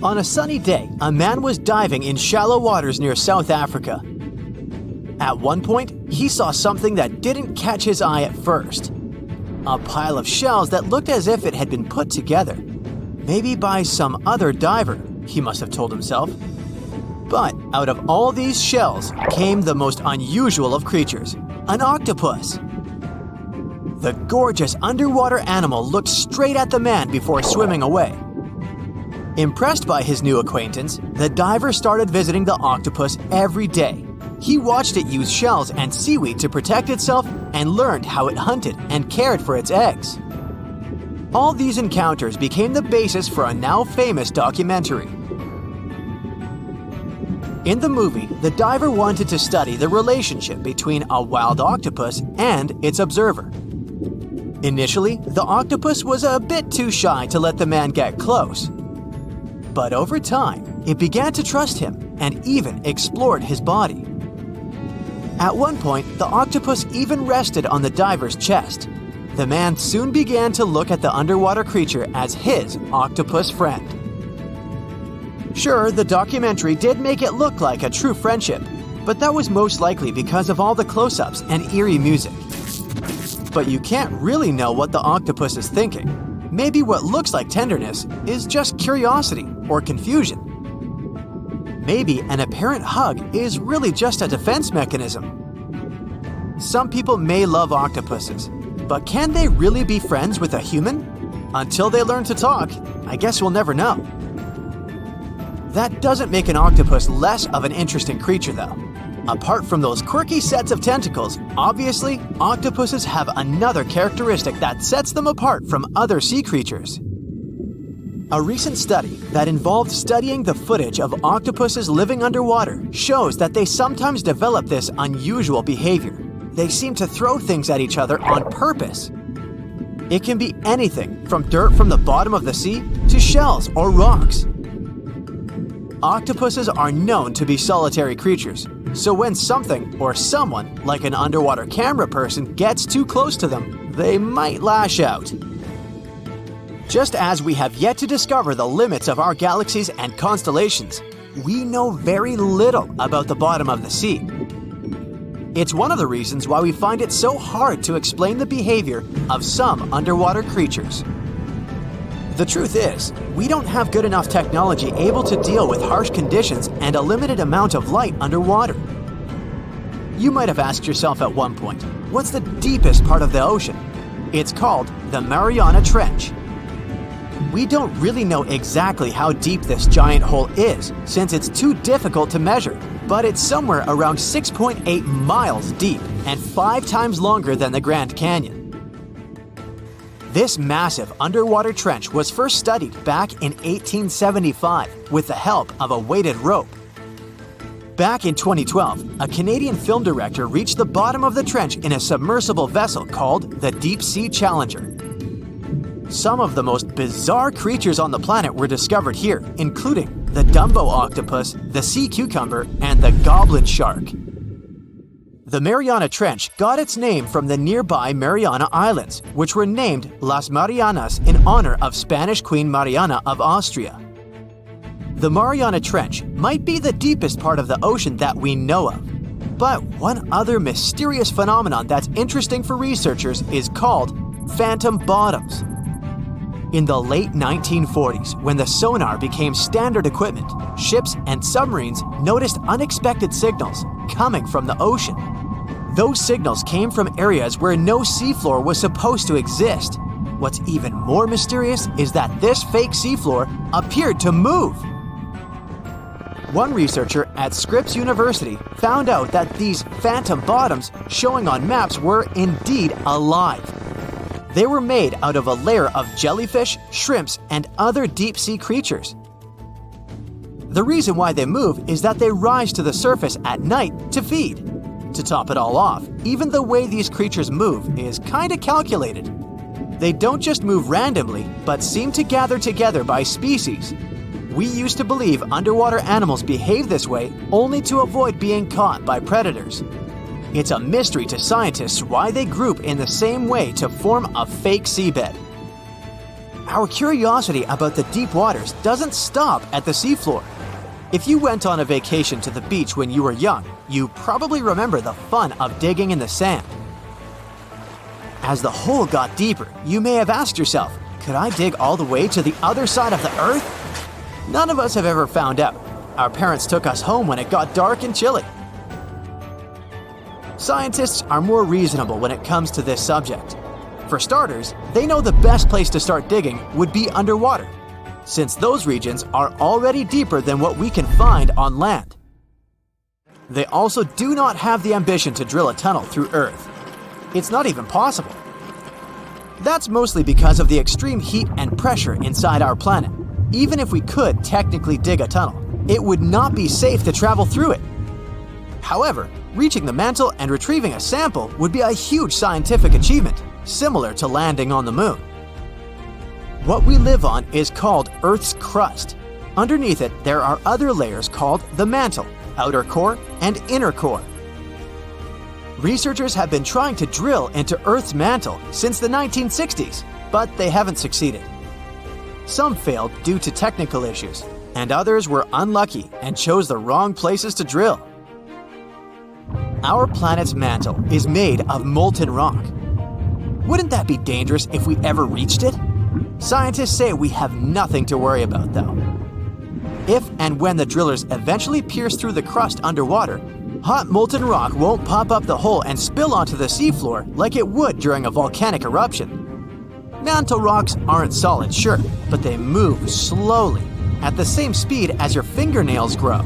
On a sunny day, a man was diving in shallow waters near South Africa. At one point, he saw something that didn't catch his eye at first. A pile of shells that looked as if it had been put together. Maybe by some other diver, he must have told himself. But out of all these shells came the most unusual of creatures, an octopus. The gorgeous underwater animal looked straight at the man before swimming away. Impressed by his new acquaintance, the diver started visiting the octopus every day. He watched it use shells and seaweed to protect itself and learned how it hunted and cared for its eggs. All these encounters became the basis for a now famous documentary. In the movie, the diver wanted to study the relationship between a wild octopus and its observer. Initially, the octopus was a bit too shy to let the man get close. But over time, it began to trust him and even explored his body. At one point, the octopus even rested on the diver's chest. The man soon began to look at the underwater creature as his octopus friend. Sure, the documentary did make it look like a true friendship, but that was most likely because of all the close-ups and eerie music. But you can't really know what the octopus is thinking. Maybe what looks like tenderness is just curiosity or confusion. Maybe an apparent hug is really just a defense mechanism. Some people may love octopuses, but can they really be friends with a human? Until they learn to talk, I guess we'll never know. That doesn't make an octopus less of an interesting creature, though. Apart from those quirky sets of tentacles, obviously, octopuses have another characteristic that sets them apart from other sea creatures. A recent study that involved studying the footage of octopuses living underwater shows that they sometimes develop this unusual behavior. They seem to throw things at each other on purpose. It can be anything from dirt from the bottom of the sea to shells or rocks. Octopuses are known to be solitary creatures, so when something or someone, like an underwater camera person, gets too close to them, they might lash out. Just as we have yet to discover the limits of our galaxies and constellations, we know very little about the bottom of the sea. It's one of the reasons why we find it so hard to explain the behavior of some underwater creatures. The truth is, we don't have good enough technology able to deal with harsh conditions and a limited amount of light underwater. You might have asked yourself at one point, what's the deepest part of the ocean? It's called the Mariana Trench. We don't really know exactly how deep this giant hole is, since it's too difficult to measure, but it's somewhere around 6.8 miles deep and 5 times longer than the Grand Canyon. This massive underwater trench was first studied back in 1875 with the help of a weighted rope. Back in 2012, a Canadian film director reached the bottom of the trench in a submersible vessel called the Deep Sea Challenger. Some of the most bizarre creatures on the planet were discovered here, including the Dumbo octopus, the sea cucumber, and the goblin shark. The Mariana Trench got its name from the nearby Mariana Islands, which were named Las Marianas in honor of Spanish Queen Mariana of Austria. The Mariana Trench might be the deepest part of the ocean that we know of. But one other mysterious phenomenon that's interesting for researchers is called phantom bottoms. In the late 1940s, when the sonar became standard equipment, ships and submarines noticed unexpected signals coming from the ocean. Those signals came from areas where no seafloor was supposed to exist. What's even more mysterious is that this fake seafloor appeared to move. One researcher at Scripps University found out that these phantom bottoms showing on maps were indeed alive. They were made out of a layer of jellyfish, shrimps, and other deep-sea creatures. The reason why they move is that they rise to the surface at night to feed. To top it all off, even the way these creatures move is kinda calculated. They don't just move randomly, but seem to gather together by species. We used to believe underwater animals behave this way only to avoid being caught by predators. It's a mystery to scientists why they group in the same way to form a fake seabed. Our curiosity about the deep waters doesn't stop at the seafloor. If you went on a vacation to the beach when you were young, you probably remember the fun of digging in the sand. As the hole got deeper, you may have asked yourself, could I dig all the way to the other side of the earth? None of us have ever found out. Our parents took us home when it got dark and chilly. Scientists are more reasonable when it comes to this subject. For starters, they know the best place to start digging would be underwater, since those regions are already deeper than what we can find on land. They also do not have the ambition to drill a tunnel through Earth. It's not even possible. That's mostly because of the extreme heat and pressure inside our planet. Even if we could technically dig a tunnel, it would not be safe to travel through it. However, reaching the mantle and retrieving a sample would be a huge scientific achievement, similar to landing on the moon. What we live on is called Earth's crust. Underneath it, there are other layers called the mantle, outer core, and inner core. Researchers have been trying to drill into Earth's mantle since the 1960s, but they haven't succeeded. Some failed due to technical issues, and others were unlucky and chose the wrong places to drill. Our planet's mantle is made of molten rock. Wouldn't that be dangerous if we ever reached it? Scientists say we have nothing to worry about, though. If and when the drillers eventually pierce through the crust underwater, hot molten rock won't pop up the hole and spill onto the seafloor like it would during a volcanic eruption. Mantle rocks aren't solid, sure, but they move slowly, at the same speed as your fingernails grow.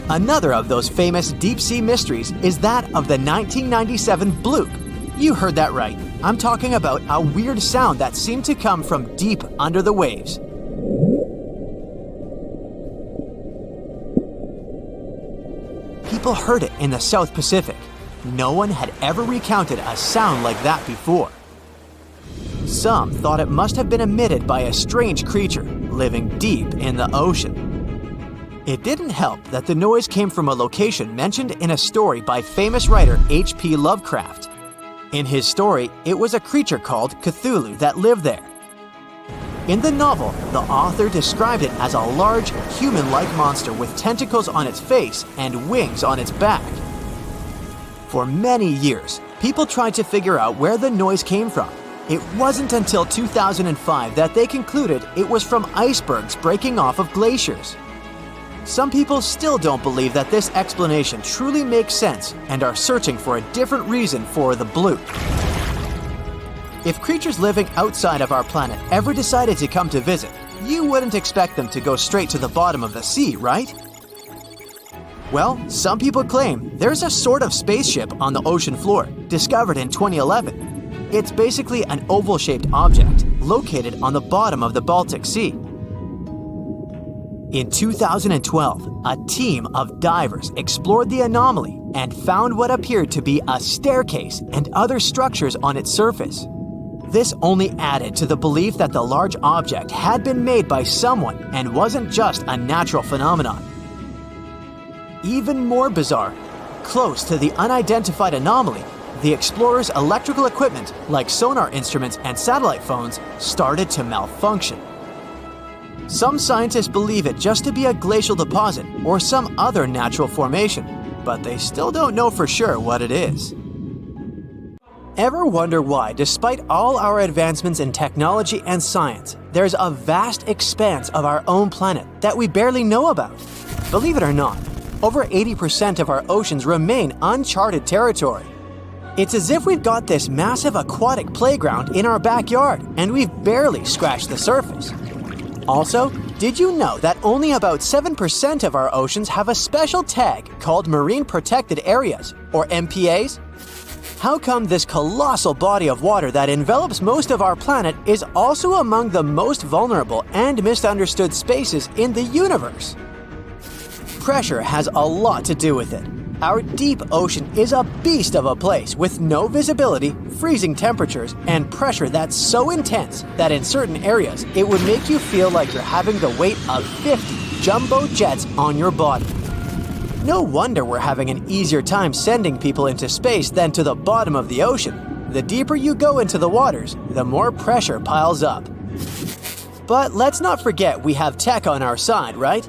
Another of those famous deep-sea mysteries is that of the 1997 bloop. You heard that right. I'm talking about a weird sound that seemed to come from deep under the waves. People heard it in the South Pacific. No one had ever recounted a sound like that before. Some thought it must have been emitted by a strange creature living deep in the ocean. It didn't help that the noise came from a location mentioned in a story by famous writer H.P. Lovecraft. In his story, it was a creature called Cthulhu that lived there. In the novel, the author described it as a large, human-like monster with tentacles on its face and wings on its back. For many years, people tried to figure out where the noise came from. It wasn't until 2005 that they concluded it was from icebergs breaking off of glaciers. Some people still don't believe that this explanation truly makes sense and are searching for a different reason for the bloop. If creatures living outside of our planet ever decided to come to visit, you wouldn't expect them to go straight to the bottom of the sea, right? Well, some people claim there's a sort of spaceship on the ocean floor, discovered in 2011. It's basically an oval-shaped object located on the bottom of the Baltic Sea. In 2012, a team of divers explored the anomaly and found what appeared to be a staircase and other structures on its surface. This only added to the belief that the large object had been made by someone and wasn't just a natural phenomenon. Even more bizarre, close to the unidentified anomaly, the explorers' electrical equipment, like sonar instruments and satellite phones, started to malfunction. Some scientists believe it just to be a glacial deposit or some other natural formation, but they still don't know for sure what it is. Ever wonder why, despite all our advancements in technology and science, there's a vast expanse of our own planet that we barely know about? Believe it or not, over 80% of our oceans remain uncharted territory. It's as if we've got this massive aquatic playground in our backyard, and we've barely scratched the surface. Also, did you know that only about 7% of our oceans have a special tag called Marine Protected Areas, or MPAs? How come this colossal body of water that envelops most of our planet is also among the most vulnerable and misunderstood spaces in the universe? Pressure has a lot to do with it. Our deep ocean is a beast of a place with no visibility, freezing temperatures, and pressure that's so intense that in certain areas it would make you feel like you're having the weight of 50 jumbo jets on your body. No wonder we're having an easier time sending people into space than to the bottom of the ocean. The deeper you go into the waters, the more pressure piles up. But let's not forget we have tech on our side, right?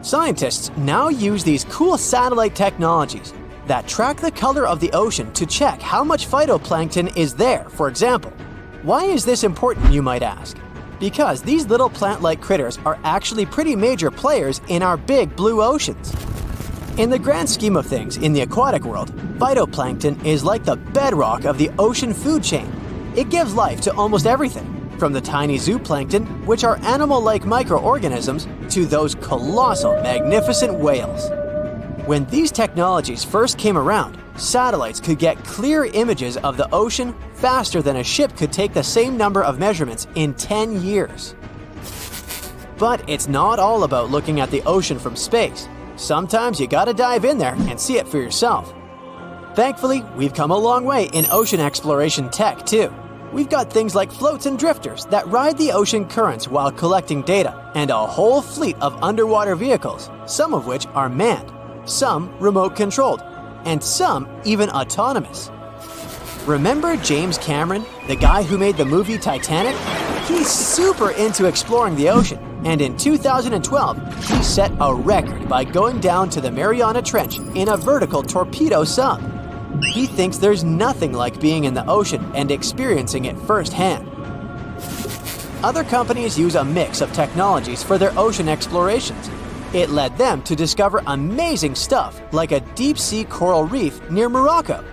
Scientists now use these cool satellite technologies that track the color of the ocean to check how much phytoplankton is there, for example. Why is this important, you might ask? Because these little plant-like critters are actually pretty major players in our big blue oceans. In the grand scheme of things in the aquatic world, phytoplankton is like the bedrock of the ocean food chain. It gives life to almost everything, from the tiny zooplankton, which are animal-like microorganisms, to those colossal, magnificent whales. When these technologies first came around, satellites could get clear images of the ocean faster than a ship could take the same number of measurements in 10 years. But it's not all about looking at the ocean from space. Sometimes you gotta dive in there and see it for yourself. Thankfully, we've come a long way in ocean exploration tech too. We've got things like floats and drifters that ride the ocean currents while collecting data, and a whole fleet of underwater vehicles, some of which are manned, some remote-controlled, and some even autonomous. Remember James Cameron, the guy who made the movie Titanic? He's super into exploring the ocean, and in 2012, he set a record by going down to the Mariana Trench in a vertical torpedo sub. He thinks there's nothing like being in the ocean and experiencing it firsthand. Other companies use a mix of technologies for their ocean explorations. It led them to discover amazing stuff like a deep-sea coral reef near Morocco,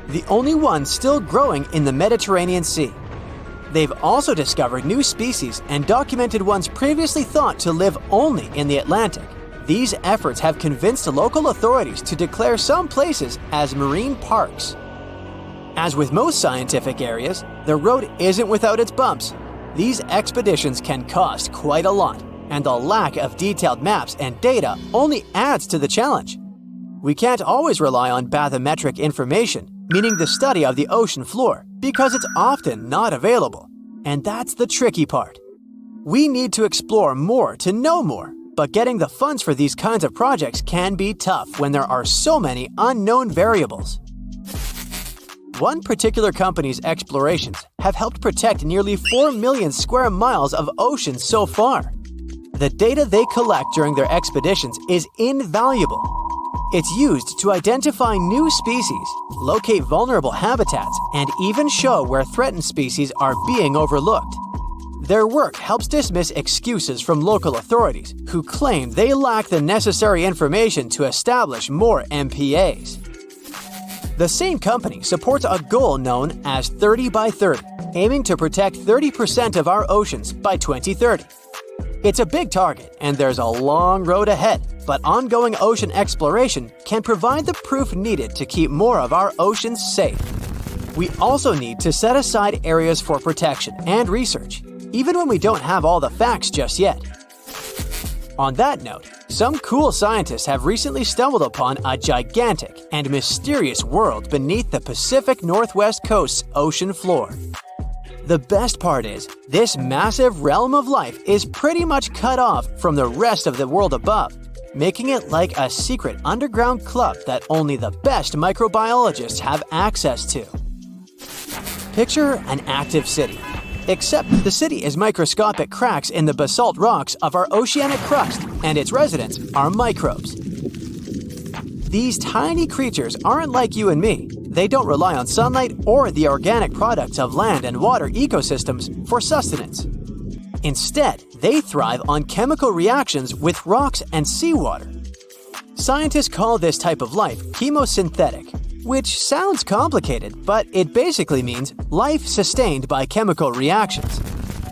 the only one still growing in the Mediterranean Sea. They've also discovered new species and documented ones previously thought to live only in the Atlantic. These efforts have convinced local authorities to declare some places as marine parks. As with most scientific areas, the road isn't without its bumps. These expeditions can cost quite a lot, and the lack of detailed maps and data only adds to the challenge. We can't always rely on bathymetric information, meaning the study of the ocean floor, because it's often not available. And that's the tricky part. We need to explore more to know more, but getting the funds for these kinds of projects can be tough when there are so many unknown variables. One particular company's explorations have helped protect nearly 4 million square miles of ocean so far. The data they collect during their expeditions is invaluable. It's used to identify new species, locate vulnerable habitats, and even show where threatened species are being overlooked. Their work helps dismiss excuses from local authorities who claim they lack the necessary information to establish more MPAs. The same company supports a goal known as 30 by 30, aiming to protect 30% of our oceans by 2030. It's a big target, and there's a long road ahead, but ongoing ocean exploration can provide the proof needed to keep more of our oceans safe. We also need to set aside areas for protection and research, even when we don't have all the facts just yet. On that note, some cool scientists have recently stumbled upon a gigantic and mysterious world beneath the Pacific Northwest coast's ocean floor. The best part is, this massive realm of life is pretty much cut off from the rest of the world above, making it like a secret underground club that only the best microbiologists have access to. Picture an active city. Except the city is microscopic cracks in the basalt rocks of our oceanic crust, and its residents are microbes. These tiny creatures aren't like you and me. They don't rely on sunlight or the organic products of land and water ecosystems for sustenance. Instead, they thrive on chemical reactions with rocks and seawater. Scientists call this type of life chemosynthetic, which sounds complicated, but it basically means life sustained by chemical reactions.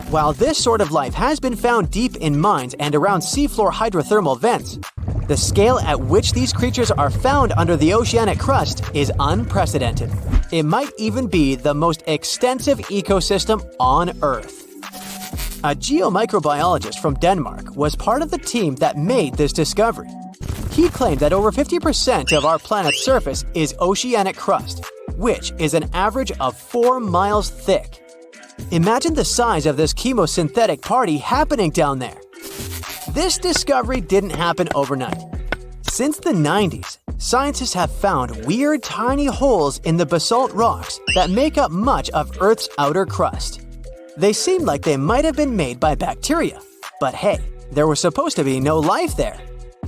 While this sort of life has been found deep in mines and around seafloor hydrothermal vents, the scale at which these creatures are found under the oceanic crust is unprecedented. It might even be the most extensive ecosystem on Earth. A geomicrobiologist from Denmark was part of the team that made this discovery. He claimed that over 50% of our planet's surface is oceanic crust, which is an average of 4 miles thick. Imagine the size of this chemosynthetic party happening down there. This discovery didn't happen overnight. Since the 90s, scientists have found weird tiny holes in the basalt rocks that make up much of Earth's outer crust. They seemed like they might have been made by bacteria. But hey, there was supposed to be no life there.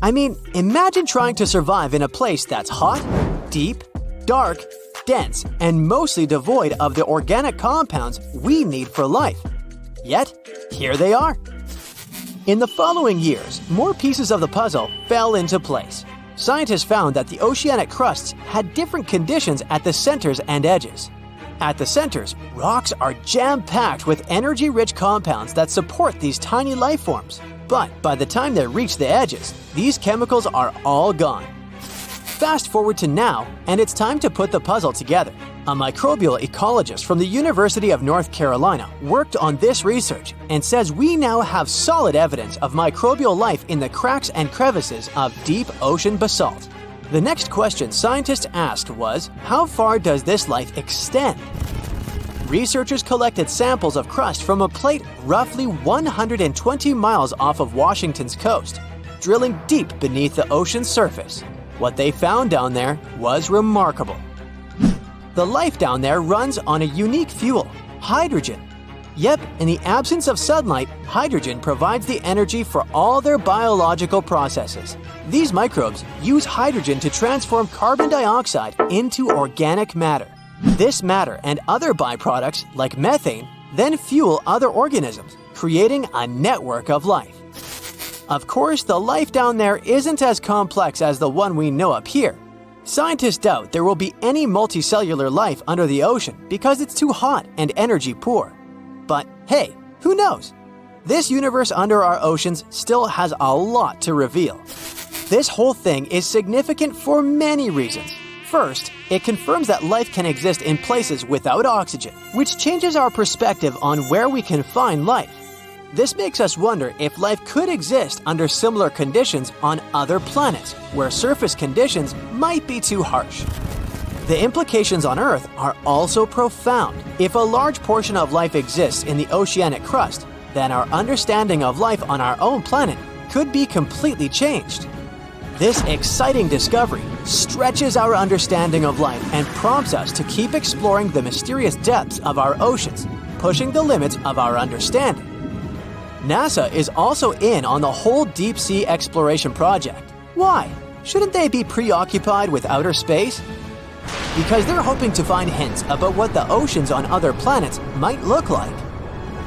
I mean, imagine trying to survive in a place that's hot, deep, dark, dense, and mostly devoid of the organic compounds we need for life. Yet, here they are. In the following years, more pieces of the puzzle fell into place. Scientists found that the oceanic crusts had different conditions at the centers and edges. At the centers, rocks are jam-packed with energy-rich compounds that support these tiny life forms. But by the time they reach the edges, these chemicals are all gone. Fast forward to now, and it's time to put the puzzle together. A microbial ecologist from the University of North Carolina worked on this research and says we now have solid evidence of microbial life in the cracks and crevices of deep ocean basalt. The next question scientists asked was, how far does this life extend? Researchers collected samples of crust from a plate roughly 120 miles off of Washington's coast, drilling deep beneath the ocean's surface. What they found down there was remarkable. The life down there runs on a unique fuel, hydrogen. Yep, in the absence of sunlight, hydrogen provides the energy for all their biological processes. These microbes use hydrogen to transform carbon dioxide into organic matter. This matter and other byproducts, like methane, then fuel other organisms, creating a network of life. Of course, the life down there isn't as complex as the one we know up here. Scientists doubt there will be any multicellular life under the ocean because it's too hot and energy poor. But hey, who knows? This universe under our oceans still has a lot to reveal. This whole thing is significant for many reasons. First, it confirms that life can exist in places without oxygen, which changes our perspective on where we can find life. This makes us wonder if life could exist under similar conditions on other planets, where surface conditions might be too harsh. The implications on Earth are also profound. If a large portion of life exists in the oceanic crust, then our understanding of life on our own planet could be completely changed. This exciting discovery stretches our understanding of life and prompts us to keep exploring the mysterious depths of our oceans, pushing the limits of our understanding. NASA is also in on the whole deep sea exploration project. Why? Shouldn't they be preoccupied with outer space? Because they're hoping to find hints about what the oceans on other planets might look like.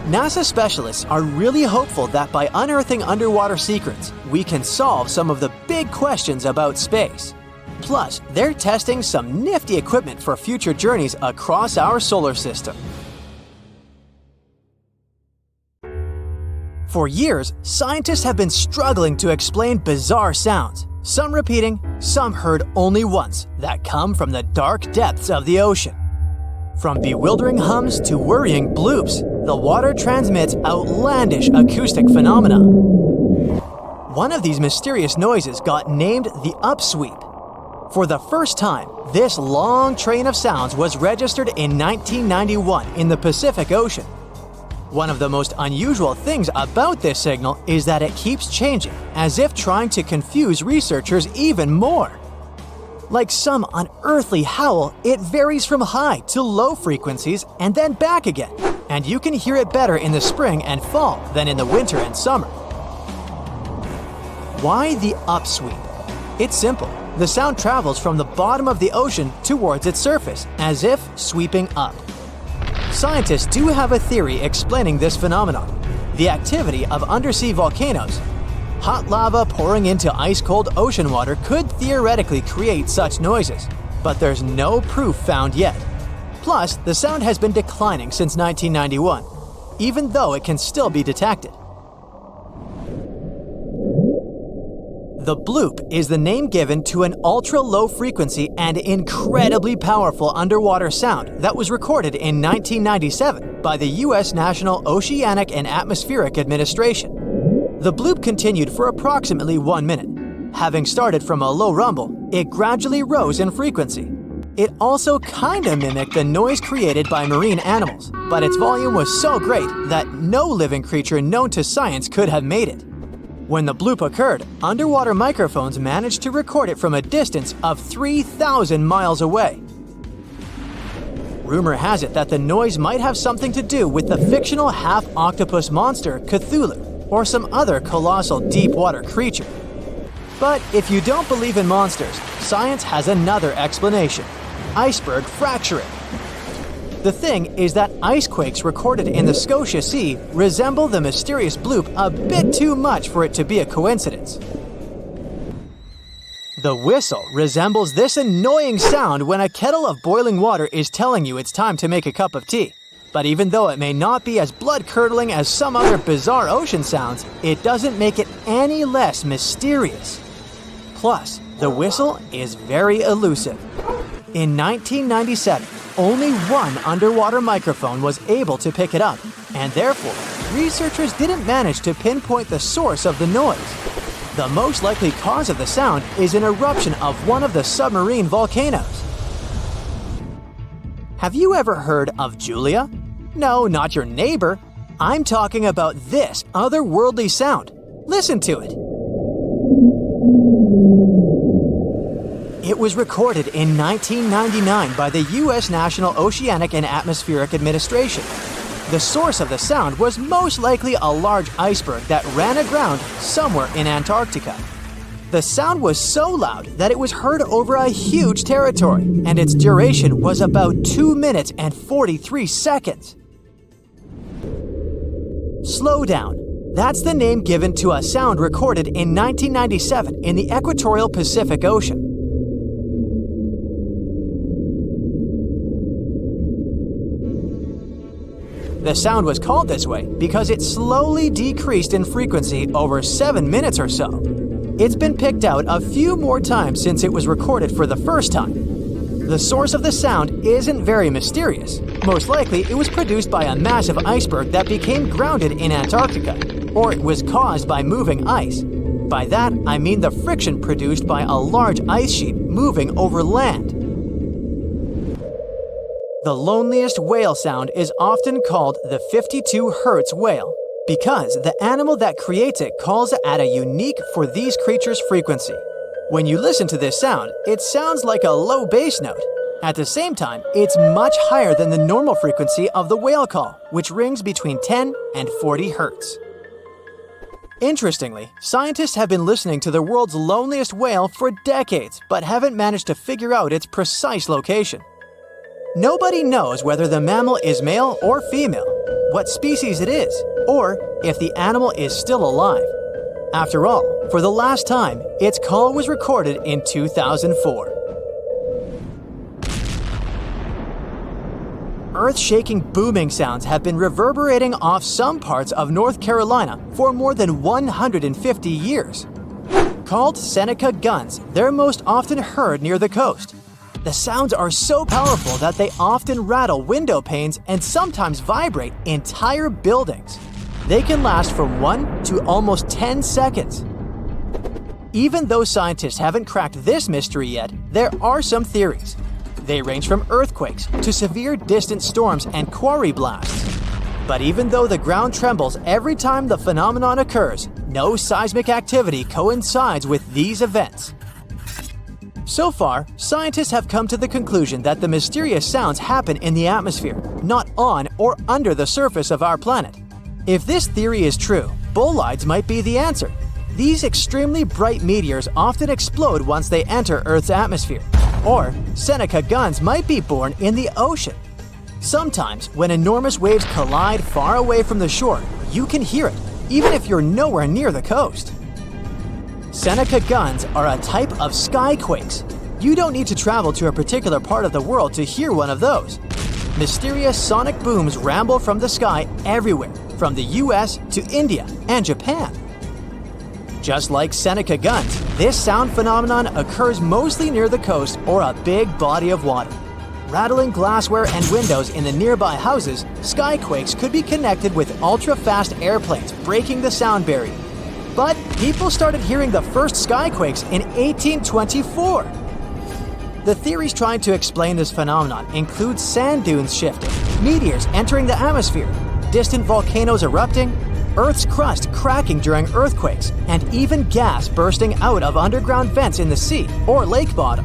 NASA specialists are really hopeful that by unearthing underwater secrets, we can solve some of the big questions about space. Plus, they're testing some nifty equipment for future journeys across our solar system. For years, scientists have been struggling to explain bizarre sounds, some repeating, some heard only once, that come from the dark depths of the ocean. From bewildering hums to worrying bloops, the water transmits outlandish acoustic phenomena. One of these mysterious noises got named the upsweep. For the first time, this long train of sounds was registered in 1991 in the Pacific Ocean. One of the most unusual things about this signal is that it keeps changing, as if trying to confuse researchers even more. Like some unearthly howl, it varies from high to low frequencies and then back again, and you can hear it better in the spring and fall than in the winter and summer. Why the upsweep? It's simple. The sound travels from the bottom of the ocean towards its surface, as if sweeping up. Scientists do have a theory explaining this phenomenon: the activity of undersea volcanoes. Hot lava pouring into ice-cold ocean water could theoretically create such noises, but there's no proof found yet. Plus, the sound has been declining since 1991, even though it can still be detected. The bloop is the name given to an ultra-low frequency and incredibly powerful underwater sound that was recorded in 1997 by the U.S. National Oceanic and Atmospheric Administration. The bloop continued for approximately 1 minute. Having started from a low rumble, it gradually rose in frequency. It also kinda mimicked the noise created by marine animals, but its volume was so great that no living creature known to science could have made it. When the bloop occurred, underwater microphones managed to record it from a distance of 3,000 miles away. Rumor has it that the noise might have something to do with the fictional half-octopus monster Cthulhu, or some other colossal deep-water creature. But if you don't believe in monsters, science has another explanation: iceberg fracturing. The thing is that icequakes recorded in the Scotia Sea resemble the mysterious bloop a bit too much for it to be a coincidence. The whistle resembles this annoying sound when a kettle of boiling water is telling you it's time to make a cup of tea. But even though it may not be as blood-curdling as some other bizarre ocean sounds, it doesn't make it any less mysterious. Plus, the whistle is very elusive. In 1997, only one underwater microphone was able to pick it up, and therefore, researchers didn't manage to pinpoint the source of the noise. The most likely cause of the sound is an eruption of one of the submarine volcanoes. Have you ever heard of Julia? No, not your neighbor. I'm talking about this otherworldly sound. Listen to it. It was recorded in 1999 by the U.S. National Oceanic and Atmospheric Administration. The source of the sound was most likely a large iceberg that ran aground somewhere in Antarctica. The sound was so loud that it was heard over a huge territory, and its duration was about 2 minutes and 43 seconds. Slow down. That's the name given to a sound recorded in 1997 in the equatorial Pacific Ocean. The sound was called this way because it slowly decreased in frequency over 7 minutes or so. It's been picked out a few more times since it was recorded for the first time. The source of the sound isn't very mysterious. Most likely, it was produced by a massive iceberg that became grounded in Antarctica, or it was caused by moving ice. By that, I mean the friction produced by a large ice sheet moving over land. The loneliest whale sound is often called the 52 Hz whale because the animal that creates it calls at a unique for these creatures frequency. When you listen to this sound, it sounds like a low bass note. At the same time, it's much higher than the normal frequency of the whale call, which rings between 10 and 40 Hz. Interestingly, scientists have been listening to the world's loneliest whale for decades, but haven't managed to figure out its precise location. Nobody knows whether the mammal is male or female, what species it is, or if the animal is still alive. After all, for the last time, its call was recorded in 2004. Earth-shaking booming sounds have been reverberating off some parts of North Carolina for more than 150 years. Called Seneca guns, they're most often heard near the coast. The sounds are so powerful that they often rattle window panes and sometimes vibrate entire buildings. They can last from 1 to almost 10 seconds. Even though scientists haven't cracked this mystery yet, there are some theories. They range from earthquakes to severe distant storms and quarry blasts. But even though the ground trembles every time the phenomenon occurs, no seismic activity coincides with these events. So far, scientists have come to the conclusion that the mysterious sounds happen in the atmosphere, not on or under the surface of our planet. If this theory is true, bolides might be the answer. These extremely bright meteors often explode once they enter Earth's atmosphere. Or Seneca guns might be born in the ocean. Sometimes, when enormous waves collide far away from the shore, you can hear it, even if you're nowhere near the coast. Seneca guns are a type of skyquakes. You don't need to travel to a particular part of the world to hear one of those. Mysterious sonic booms ramble from the sky everywhere, from the US to India and Japan. Just like Seneca guns, this sound phenomenon occurs mostly near the coast or a big body of water. Rattling glassware and windows in the nearby houses, skyquakes could be connected with ultra-fast airplanes breaking the sound barrier. But people started hearing the first skyquakes in 1824. The theories trying to explain this phenomenon include sand dunes shifting, meteors entering the atmosphere, distant volcanoes erupting, Earth's crust cracking during earthquakes, and even gas bursting out of underground vents in the sea or lake bottom.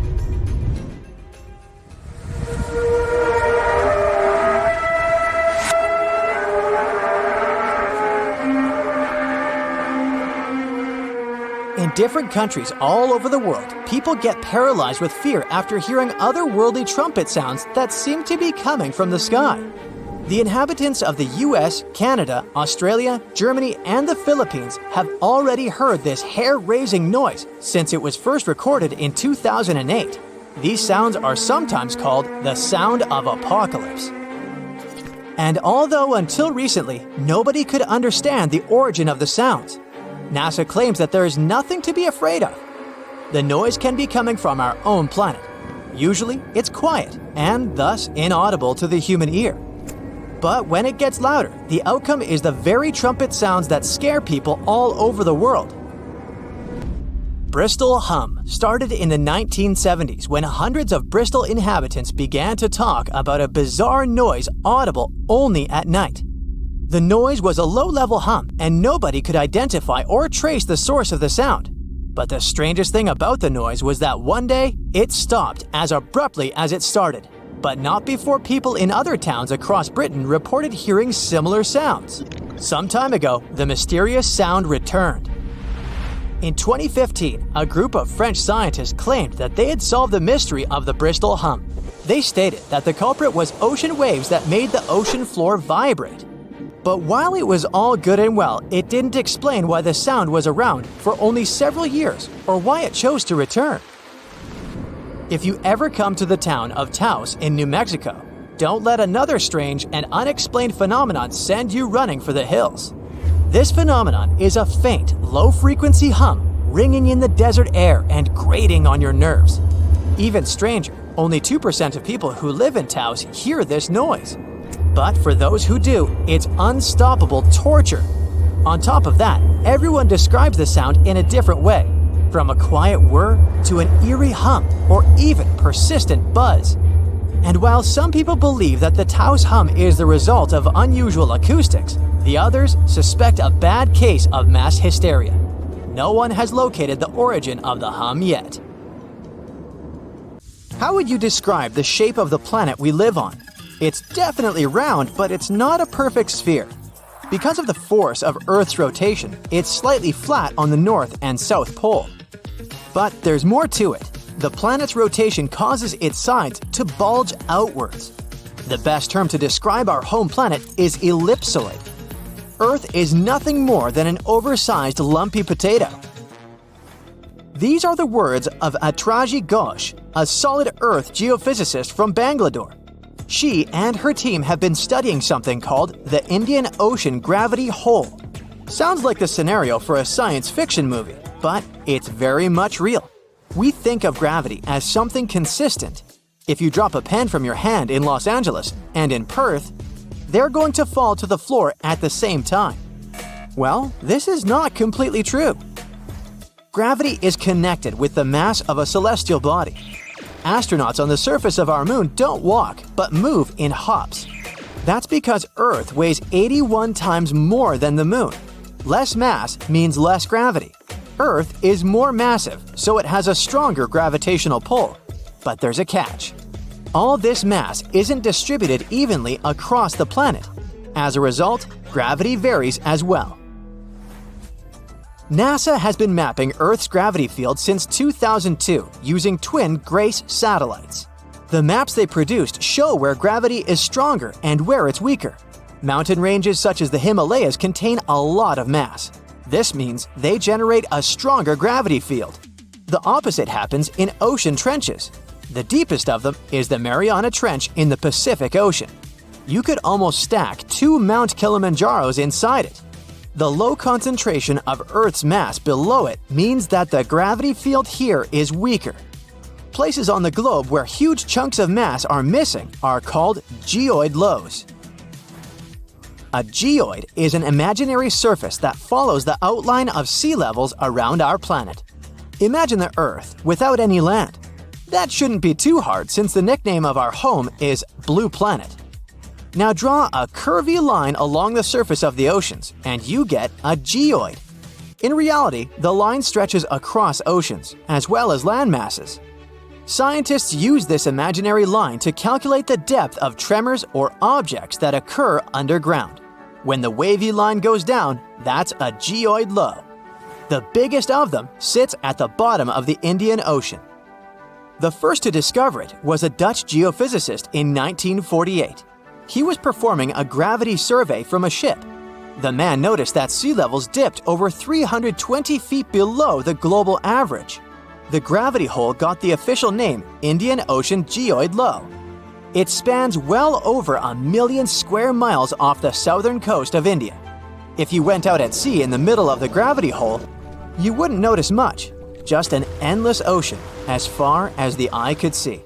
In different countries all over the world, people get paralyzed with fear after hearing otherworldly trumpet sounds that seem to be coming from the sky. The inhabitants of the US, Canada, Australia, Germany, and the Philippines have already heard this hair-raising noise since it was first recorded in 2008. These sounds are sometimes called the sound of apocalypse. And although until recently, nobody could understand the origin of the sounds, NASA claims that there is nothing to be afraid of. The noise can be coming from our own planet. Usually, it's quiet and thus inaudible to the human ear. But when it gets louder, the outcome is the very trumpet sounds that scare people all over the world. Bristol hum started in the 1970s when hundreds of Bristol inhabitants began to talk about a bizarre noise audible only at night. The noise was a low-level hum, and nobody could identify or trace the source of the sound. But the strangest thing about the noise was that one day, it stopped as abruptly as it started, but not before people in other towns across Britain reported hearing similar sounds. Some time ago, the mysterious sound returned. In 2015, a group of French scientists claimed that they had solved the mystery of the Bristol hum. They stated that the culprit was ocean waves that made the ocean floor vibrate. But while it was all good and well, it didn't explain why the sound was around for only several years or why it chose to return. If you ever come to the town of Taos in New Mexico, don't let another strange and unexplained phenomenon send you running for the hills. This phenomenon is a faint, low-frequency hum ringing in the desert air and grating on your nerves. Even stranger, only 2% of people who live in Taos hear this noise. But for those who do, it's unstoppable torture. On top of that, everyone describes the sound in a different way, from a quiet whir to an eerie hum or even persistent buzz. And while some people believe that the Taos hum is the result of unusual acoustics, the others suspect a bad case of mass hysteria. No one has located the origin of the hum yet. How would you describe the shape of the planet we live on? It's definitely round, but it's not a perfect sphere. Because of the force of Earth's rotation, it's slightly flat on the north and south pole. But there's more to it. The planet's rotation causes its sides to bulge outwards. The best term to describe our home planet is ellipsoid. Earth is nothing more than an oversized lumpy potato. These are the words of Atraji Ghosh, a solid Earth geophysicist from Bangalore. She and her team have been studying something called the Indian Ocean Gravity Hole. Sounds like the scenario for a science fiction movie, but it's very much real. We think of gravity as something consistent. If you drop a pen from your hand in Los Angeles and in Perth, they're going to fall to the floor at the same time. Well, this is not completely true. Gravity is connected with the mass of a celestial body. Astronauts on the surface of our moon don't walk, but move in hops. That's because Earth weighs 81 times more than the moon. Less mass means less gravity. Earth is more massive, so it has a stronger gravitational pull. But there's a catch. All this mass isn't distributed evenly across the planet. As a result, gravity varies as well. NASA has been mapping Earth's gravity field since 2002 using twin GRACE satellites. The maps they produced show where gravity is stronger and where it's weaker. Mountain ranges such as the Himalayas contain a lot of mass. This means they generate a stronger gravity field. The opposite happens in ocean trenches. The deepest of them is the Mariana Trench in the Pacific Ocean. You could almost stack 2 Mount Kilimanjaros inside it. The low concentration of Earth's mass below it means that the gravity field here is weaker. Places on the globe where huge chunks of mass are missing are called geoid lows. A geoid is an imaginary surface that follows the outline of sea levels around our planet. Imagine the Earth without any land. That shouldn't be too hard since the nickname of our home is Blue Planet. Now draw a curvy line along the surface of the oceans, and you get a geoid. In reality, the line stretches across oceans, as well as land masses. Scientists use this imaginary line to calculate the depth of tremors or objects that occur underground. When the wavy line goes down, that's a geoid low. The biggest of them sits at the bottom of the Indian Ocean. The first to discover it was a Dutch geophysicist in 1948. He was performing a gravity survey from a ship. The man noticed that sea levels dipped over 320 feet below the global average. The gravity hole got the official name Indian Ocean Geoid Low. It spans well over 1 million square miles off the southern coast of India. If you went out at sea in the middle of the gravity hole, you wouldn't notice much, just an endless ocean as far as the eye could see.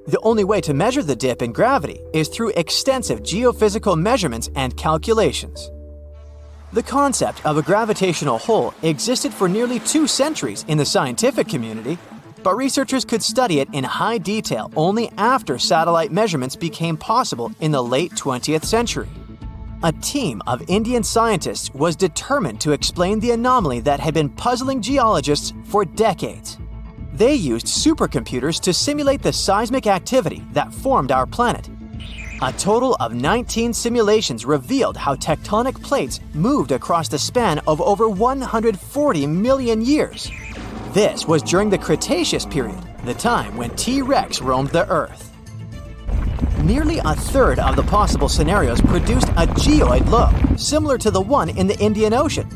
The only way to measure the dip in gravity is through extensive geophysical measurements and calculations. The concept of a gravitational hole existed for nearly 2 centuries in the scientific community, but researchers could study it in high detail only after satellite measurements became possible in the late 20th century. A team of Indian scientists was determined to explain the anomaly that had been puzzling geologists for decades. They used supercomputers to simulate the seismic activity that formed our planet. A total of 19 simulations revealed how tectonic plates moved across the span of over 140 million years. This was during the Cretaceous period, the time when T-Rex roamed the Earth. Nearly a third of the possible scenarios produced a geoid low, similar to the one in the Indian Ocean.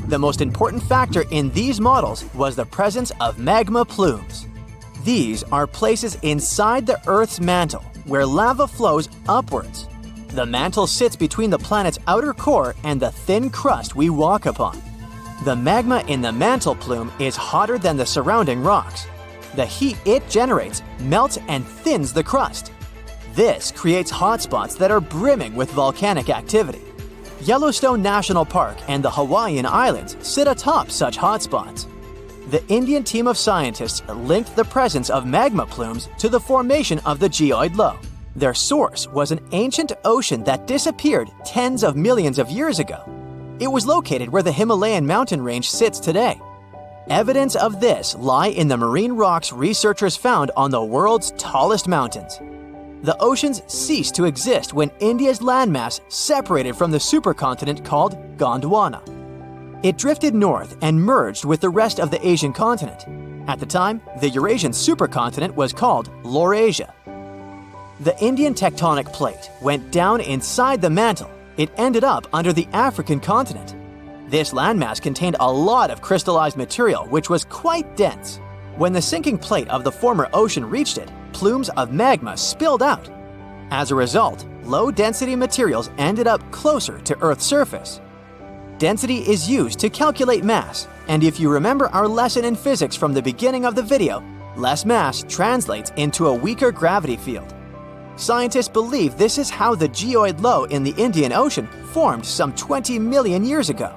The most important factor in these models was the presence of magma plumes. These are places inside the Earth's mantle where lava flows upwards. The mantle sits between the planet's outer core and the thin crust we walk upon. The magma in the mantle plume is hotter than the surrounding rocks. The heat it generates melts and thins the crust. This creates hotspots that are brimming with volcanic activity. Yellowstone National Park and the Hawaiian Islands sit atop such hotspots. The Indian team of scientists linked the presence of magma plumes to the formation of the geoid low. Their source was an ancient ocean that disappeared tens of millions of years ago. It was located where the Himalayan mountain range sits today. Evidence of this lie in the marine rocks researchers found on the world's tallest mountains. The oceans ceased to exist when India's landmass separated from the supercontinent called Gondwana. It drifted north and merged with the rest of the Asian continent. At the time, the Eurasian supercontinent was called Laurasia. The Indian tectonic plate went down inside the mantle. It ended up under the African continent. This landmass contained a lot of crystallized material which was quite dense. When the sinking plate of the former ocean reached it, plumes of magma spilled out. As a result, low-density materials ended up closer to Earth's surface. Density is used to calculate mass, and if you remember our lesson in physics from the beginning of the video, less mass translates into a weaker gravity field. Scientists believe this is how the geoid low in the Indian Ocean formed some 20 million years ago.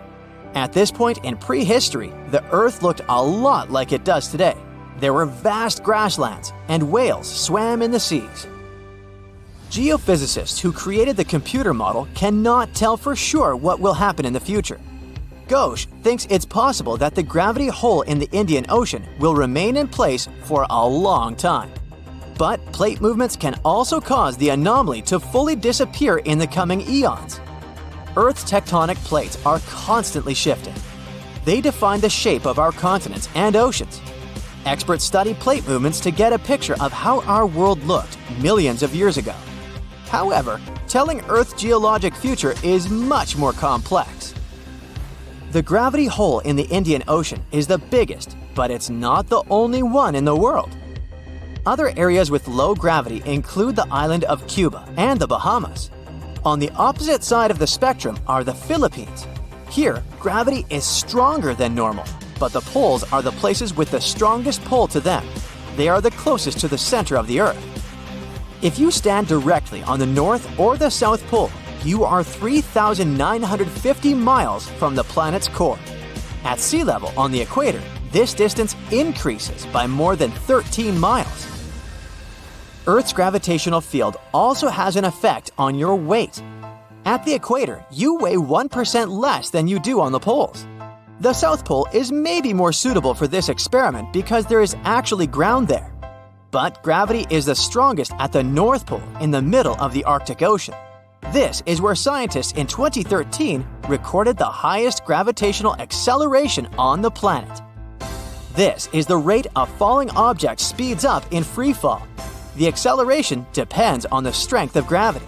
At this point in prehistory, the Earth looked a lot like it does today. There were vast grasslands, and whales swam in the seas. Geophysicists who created the computer model cannot tell for sure what will happen in the future. Ghosh thinks it's possible that the gravity hole in the Indian Ocean will remain in place for a long time. But plate movements can also cause the anomaly to fully disappear in the coming eons. Earth's tectonic plates are constantly shifting. They define the shape of our continents and oceans. Experts study plate movements to get a picture of how our world looked millions of years ago. However, telling Earth's geologic future is much more complex. The gravity hole in the Indian Ocean is the biggest, but it's not the only one in the world. Other areas with low gravity include the island of Cuba and the Bahamas. On the opposite side of the spectrum are the Philippines. Here, gravity is stronger than normal, but the poles are the places with the strongest pull to them. They are the closest to the center of the Earth. If you stand directly on the North or the South Pole, you are 3,950 miles from the planet's core. At sea level on the equator, this distance increases by more than 13 miles. Earth's gravitational field also has an effect on your weight. At the equator, you weigh 1% less than you do on the poles. The South Pole is maybe more suitable for this experiment because there is actually ground there. But gravity is the strongest at the North Pole in the middle of the Arctic Ocean. This is where scientists in 2013 recorded the highest gravitational acceleration on the planet. This is the rate a falling object speeds up in free fall. The acceleration depends on the strength of gravity.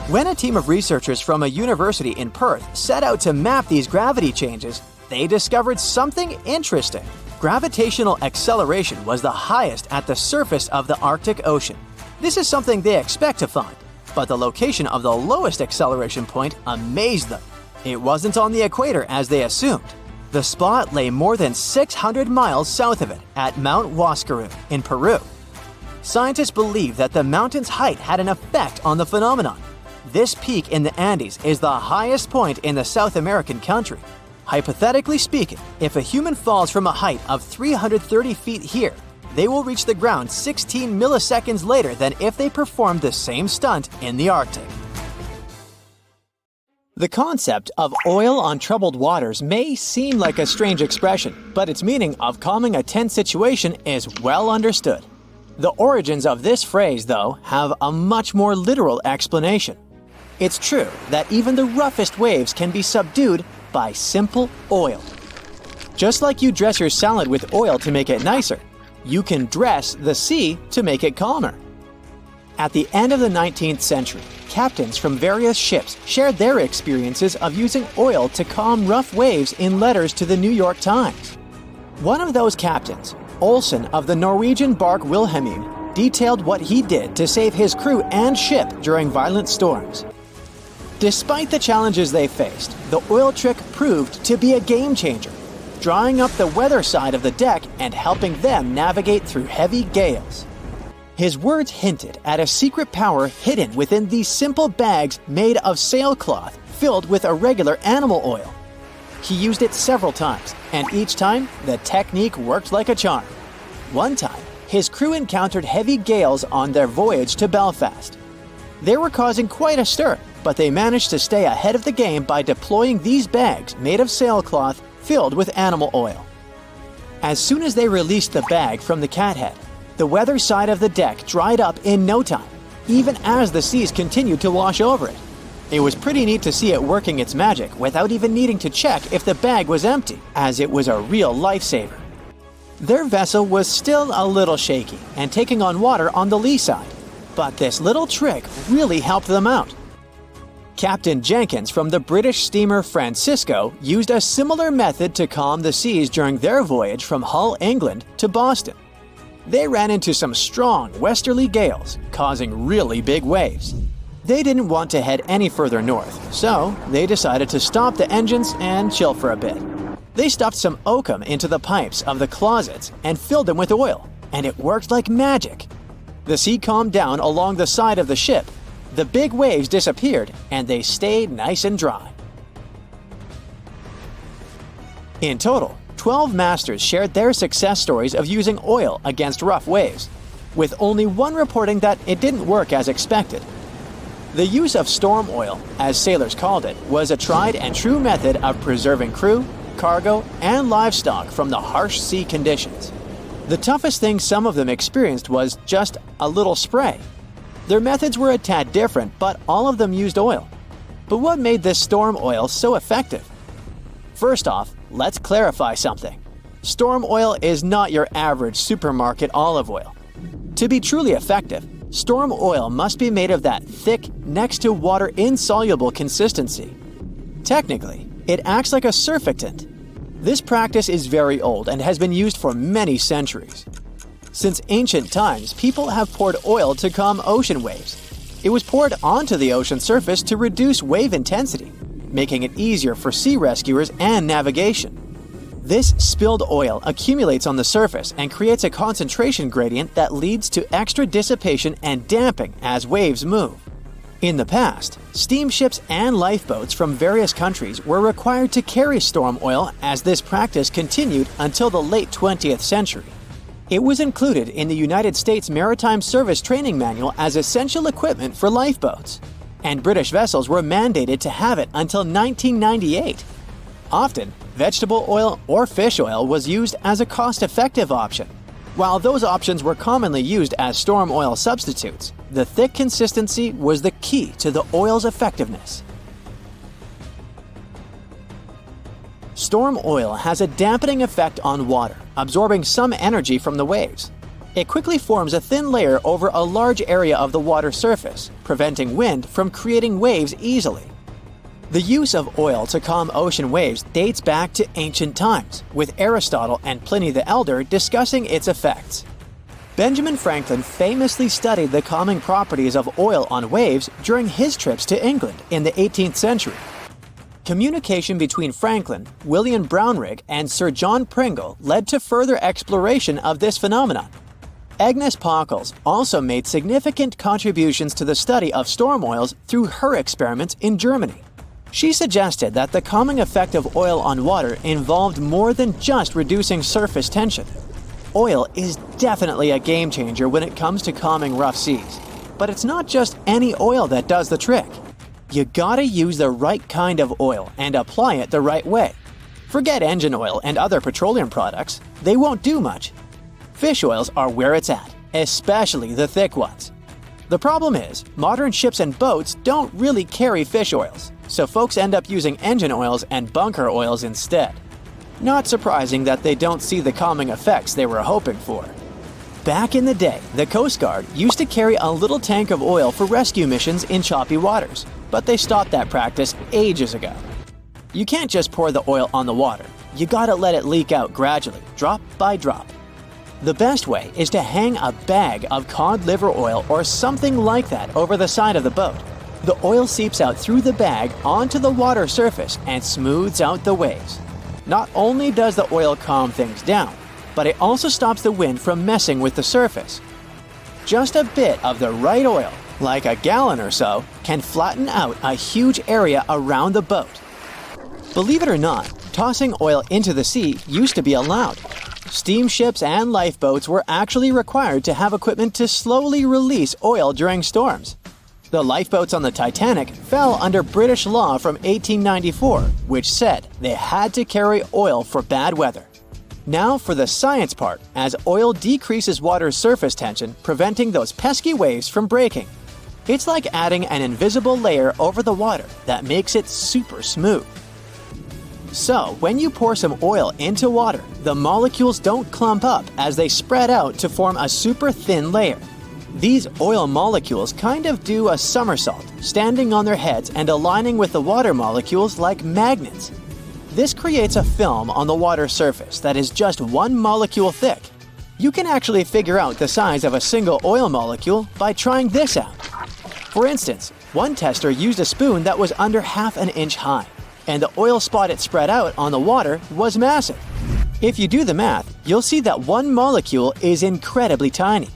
When a team of researchers from a university in Perth set out to map these gravity changes, they discovered something interesting. Gravitational acceleration was the highest at the surface of the Arctic Ocean. This is something they expect to find, but the location of the lowest acceleration point amazed them. It wasn't on the equator as they assumed. The spot lay more than 600 miles south of it at Mount Huascarán in Peru. Scientists believe that the mountain's height had an effect on the phenomenon. This peak in the Andes is the highest point in the South American country. Hypothetically speaking, if a human falls from a height of 330 feet here, they will reach the ground 16 milliseconds later than if they performed the same stunt in the Arctic. The concept of oil on troubled waters may seem like a strange expression, but its meaning of calming a tense situation is well understood. The origins of this phrase, though, have a much more literal explanation. It's true that even the roughest waves can be subdued by simple oil. Just like you dress your salad with oil to make it nicer, you can dress the sea to make it calmer. At the end of the 19th century, captains from various ships shared their experiences of using oil to calm rough waves in letters to the New York Times. One of those captains, Olsen of the Norwegian bark Wilhelmine, detailed what he did to save his crew and ship during violent storms. Despite the challenges they faced, the oil trick proved to be a game changer, drying up the weather side of the deck and helping them navigate through heavy gales. His words hinted at a secret power hidden within these simple bags made of sailcloth filled with irregular animal oil. He used it several times, and each time, the technique worked like a charm. One time, his crew encountered heavy gales on their voyage to Belfast. They were causing quite a stir, but they managed to stay ahead of the game by deploying these bags made of sailcloth filled with animal oil. As soon as they released the bag from the cathead, the weather side of the deck dried up in no time, even as the seas continued to wash over it. It was pretty neat to see it working its magic without even needing to check if the bag was empty, as it was a real lifesaver. Their vessel was still a little shaky and taking on water on the lee side, but this little trick really helped them out. Captain Jenkins from the British steamer Francisco used a similar method to calm the seas during their voyage from Hull, England to Boston. They ran into some strong westerly gales, causing really big waves. They didn't want to head any further north, so they decided to stop the engines and chill for a bit. They stuffed some oakum into the pipes of the closets and filled them with oil, and it worked like magic. The sea calmed down along the side of the ship, the big waves disappeared, and they stayed nice and dry. In total, 12 masters shared their success stories of using oil against rough waves, with only one reporting that it didn't work as expected. The use of storm oil, as sailors called it, was a tried and true method of preserving crew, cargo, and livestock from the harsh sea conditions. The toughest thing some of them experienced was just a little spray. Their methods were a tad different, but all of them used oil. But what made this storm oil so effective? First off, let's clarify something. Storm oil is not your average supermarket olive oil. To be truly effective, storm oil must be made of that thick, next to water insoluble consistency. Technically, it acts like a surfactant. This practice is very old and has been used for many centuries. Since ancient times, people have poured oil to calm ocean waves. It was poured onto the ocean surface to reduce wave intensity, making it easier for sea rescuers and navigation. This spilled oil accumulates on the surface and creates a concentration gradient that leads to extra dissipation and damping as waves move. In the past, steamships and lifeboats from various countries were required to carry storm oil as this practice continued until the late 20th century. It was included in the United States Maritime Service Training Manual as essential equipment for lifeboats, and British vessels were mandated to have it until 1998. Often, vegetable oil or fish oil was used as a cost-effective option. While those options were commonly used as storm oil substitutes, the thick consistency was the key to the oil's effectiveness. Storm oil has a dampening effect on water, absorbing some energy from the waves. It quickly forms a thin layer over a large area of the water surface, preventing wind from creating waves easily. The use of oil to calm ocean waves dates back to ancient times, with Aristotle and Pliny the Elder discussing its effects. Benjamin Franklin famously studied the calming properties of oil on waves during his trips to England in the 18th century. Communication between Franklin, William Brownrigg, and Sir John Pringle led to further exploration of this phenomenon. Agnes Pockels also made significant contributions to the study of storm oils through her experiments in Germany. She suggested that the calming effect of oil on water involved more than just reducing surface tension. Oil is definitely a game changer when it comes to calming rough seas. But it's not just any oil that does the trick. You gotta use the right kind of oil and apply it the right way. Forget engine oil and other petroleum products, they won't do much. Fish oils are where it's at, especially the thick ones. The problem is, modern ships and boats don't really carry fish oils, so folks end up using engine oils and bunker oils instead. Not surprising that they don't see the calming effects they were hoping for. Back in the day, the Coast Guard used to carry a little tank of oil for rescue missions in choppy waters, but they stopped that practice ages ago. You can't just pour the oil on the water, you gotta let it leak out gradually, drop by drop. The best way is to hang a bag of cod liver oil or something like that over the side of the boat. The oil seeps out through the bag onto the water surface and smooths out the waves. Not only does the oil calm things down, but it also stops the wind from messing with the surface. Just a bit of the right oil, like a gallon or so, can flatten out a huge area around the boat. Believe it or not, tossing oil into the sea used to be allowed. Steamships and lifeboats were actually required to have equipment to slowly release oil during storms. The lifeboats on the Titanic fell under British law from 1894, which said they had to carry oil for bad weather. Now for the science part, as oil decreases water's surface tension, preventing those pesky waves from breaking. It's like adding an invisible layer over the water that makes it super smooth. So, when you pour some oil into water, the molecules don't clump up as they spread out to form a super thin layer. These oil molecules kind of do a somersault, standing on their heads and aligning with the water molecules like magnets. This creates a film on the water surface that is just one molecule thick. You can actually figure out the size of a single oil molecule by trying this out. For instance, one tester used a spoon that was under half an inch high, and the oil spot it spread out on the water was massive. If you do the math, you'll see that one molecule is incredibly tiny.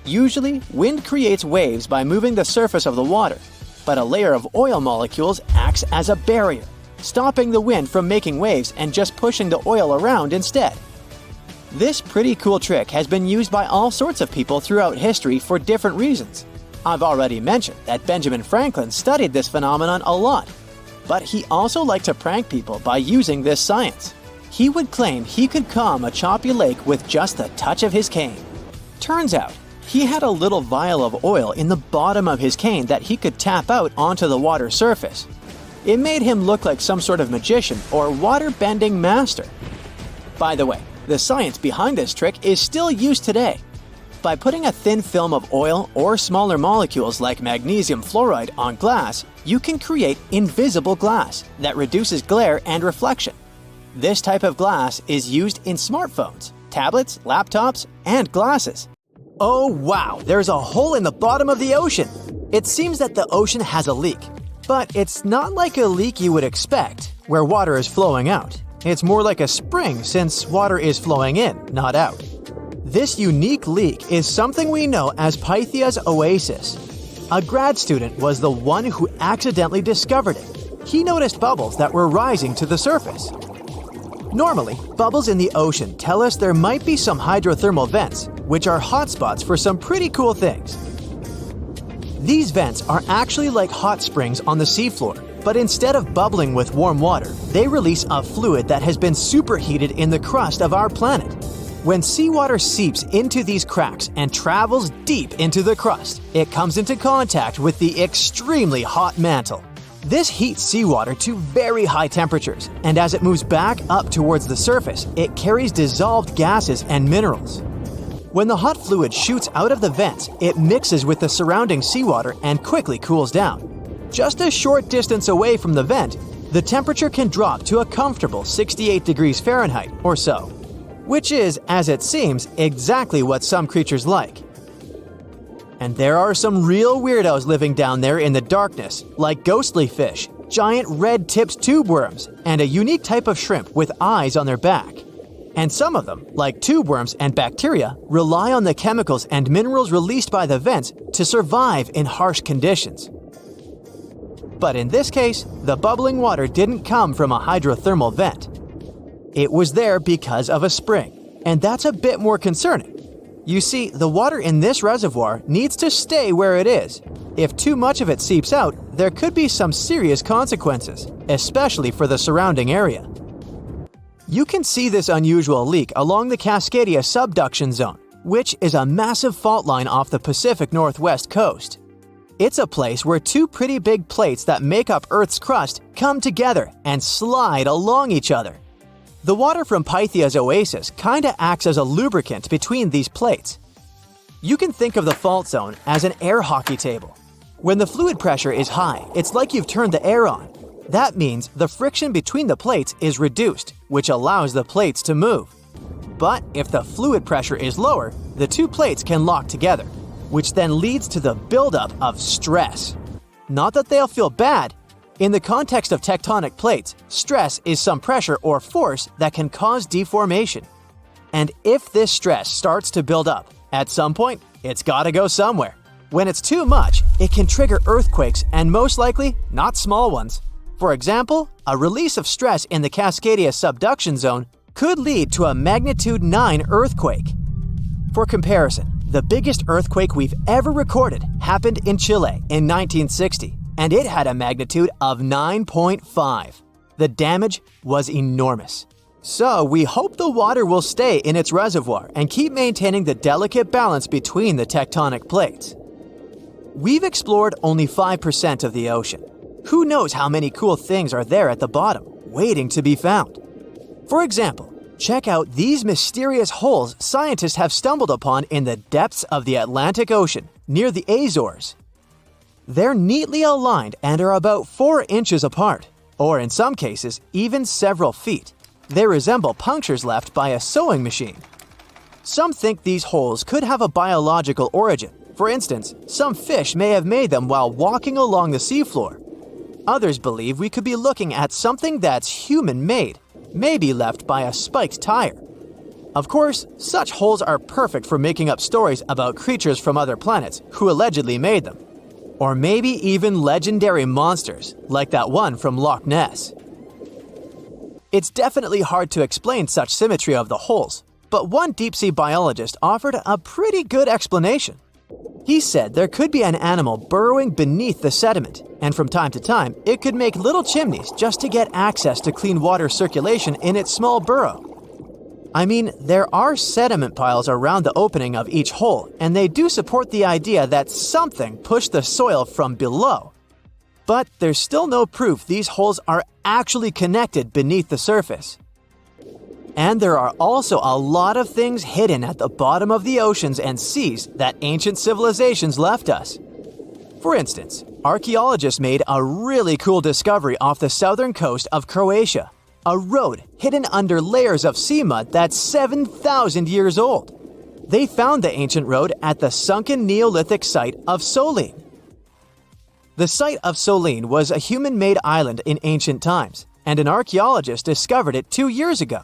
Usually, wind creates waves by moving the surface of the water, but a layer of oil molecules acts as a barrier, stopping the wind from making waves and just pushing the oil around instead. This pretty cool trick has been used by all sorts of people throughout history for different reasons. I've already mentioned that Benjamin Franklin studied this phenomenon a lot, but he also liked to prank people by using this science. He would claim he could calm a choppy lake with just the touch of his cane. Turns out, he had a little vial of oil in the bottom of his cane that he could tap out onto the water surface. It made him look like some sort of magician or water-bending master. By the way, the science behind this trick is still used today. By putting a thin film of oil or smaller molecules like magnesium fluoride on glass, you can create invisible glass that reduces glare and reflection. This type of glass is used in smartphones, tablets, laptops, and glasses. Oh wow, there's a hole in the bottom of the ocean! It seems that the ocean has a leak. But it's not like a leak you would expect, where water is flowing out. It's more like a spring since water is flowing in, not out. This unique leak is something we know as Pythia's oasis. A grad student was the one who accidentally discovered it. He noticed bubbles that were rising to the surface. Normally, bubbles in the ocean tell us there might be some hydrothermal vents, which are hotspots for some pretty cool things. These vents are actually like hot springs on the seafloor, but instead of bubbling with warm water, they release a fluid that has been superheated in the crust of our planet. When seawater seeps into these cracks and travels deep into the crust, it comes into contact with the extremely hot mantle. This heats seawater to very high temperatures, and as it moves back up towards the surface, it carries dissolved gases and minerals. When the hot fluid shoots out of the vents, it mixes with the surrounding seawater and quickly cools down. Just a short distance away from the vent, the temperature can drop to a comfortable 68 degrees Fahrenheit or so, which is, as it seems, exactly what some creatures like. And there are some real weirdos living down there in the darkness, like ghostly fish, giant red-tipped tube worms, and a unique type of shrimp with eyes on their back. And some of them, like tube worms and bacteria, rely on the chemicals and minerals released by the vents to survive in harsh conditions. But in this case, the bubbling water didn't come from a hydrothermal vent. It was there because of a spring, and that's a bit more concerning. You see, the water in this reservoir needs to stay where it is. If too much of it seeps out, there could be some serious consequences, especially for the surrounding area. You can see this unusual leak along the Cascadia subduction zone, which is a massive fault line off the Pacific Northwest coast. It's a place where two pretty big plates that make up Earth's crust come together and slide along each other. The water from Pythia's oasis kinda acts as a lubricant between these plates. You can think of the fault zone as an air hockey table. When the fluid pressure is high, it's like you've turned the air on. That means the friction between the plates is reduced, which allows the plates to move. But if the fluid pressure is lower, the two plates can lock together, which then leads to the buildup of stress. Not that they'll feel bad. In the context of tectonic plates, stress is some pressure or force that can cause deformation. And if this stress starts to build up, at some point, it's gotta go somewhere. When it's too much, it can trigger earthquakes, and most likely, not small ones. For example, a release of stress in the Cascadia subduction zone could lead to a magnitude 9 earthquake. For comparison, the biggest earthquake we've ever recorded happened in Chile in 1960, and it had a magnitude of 9.5. The damage was enormous. So we hope the water will stay in its reservoir and keep maintaining the delicate balance between the tectonic plates. We've explored only 5% of the ocean. Who knows how many cool things are there at the bottom, waiting to be found? For example, check out these mysterious holes scientists have stumbled upon in the depths of the Atlantic Ocean, near the Azores. They're neatly aligned and are about 4 inches apart, or in some cases, even several feet. They resemble punctures left by a sewing machine. Some think these holes could have a biological origin. For instance, some fish may have made them while walking along the seafloor. Others believe we could be looking at something that's human-made, maybe left by a spiked tire. Of course, such holes are perfect for making up stories about creatures from other planets who allegedly made them. Or maybe even legendary monsters, like that one from Loch Ness. It's definitely hard to explain such symmetry of the holes, but one deep-sea biologist offered a pretty good explanation. He said there could be an animal burrowing beneath the sediment, and from time to time, it could make little chimneys just to get access to clean water circulation in its small burrow. I mean, there are sediment piles around the opening of each hole, and they do support the idea that something pushed the soil from below. But there's still no proof these holes are actually connected beneath the surface. And there are also a lot of things hidden at the bottom of the oceans and seas that ancient civilizations left us. For instance, archaeologists made a really cool discovery off the southern coast of Croatia, a road hidden under layers of sea mud that's 7,000 years old. They found the ancient road at the sunken Neolithic site of Solin. The site of Solin was a human-made island in ancient times, and an archaeologist discovered it 2 years ago.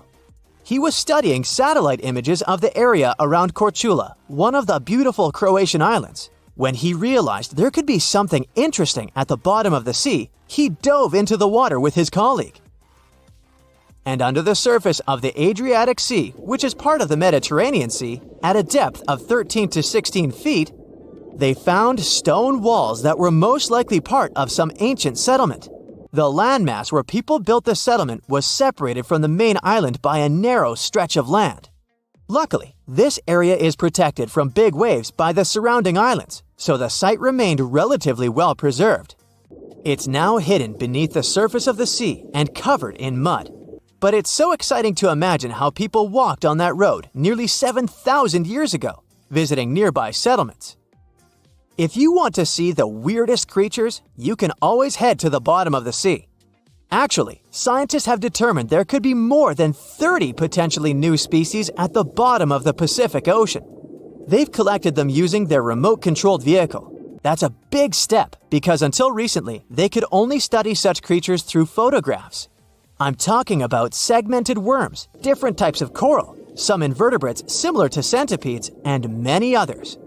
He was studying satellite images of the area around Korčula, one of the beautiful Croatian islands. When he realized there could be something interesting at the bottom of the sea, he dove into the water with his colleague. And under the surface of the Adriatic Sea, which is part of the Mediterranean Sea, at a depth of 13 to 16 feet, they found stone walls that were most likely part of some ancient settlement. The landmass where people built the settlement was separated from the main island by a narrow stretch of land. Luckily, this area is protected from big waves by the surrounding islands, so the site remained relatively well preserved. It's now hidden beneath the surface of the sea and covered in mud. But it's so exciting to imagine how people walked on that road nearly 7,000 years ago, visiting nearby settlements. If you want to see the weirdest creatures, you can always head to the bottom of the sea. Actually, scientists have determined there could be more than 30 potentially new species at the bottom of the Pacific Ocean. They've collected them using their remote-controlled vehicle. That's a big step because until recently, they could only study such creatures through photographs. I'm talking about segmented worms, different types of coral, some invertebrates similar to centipedes, and many others.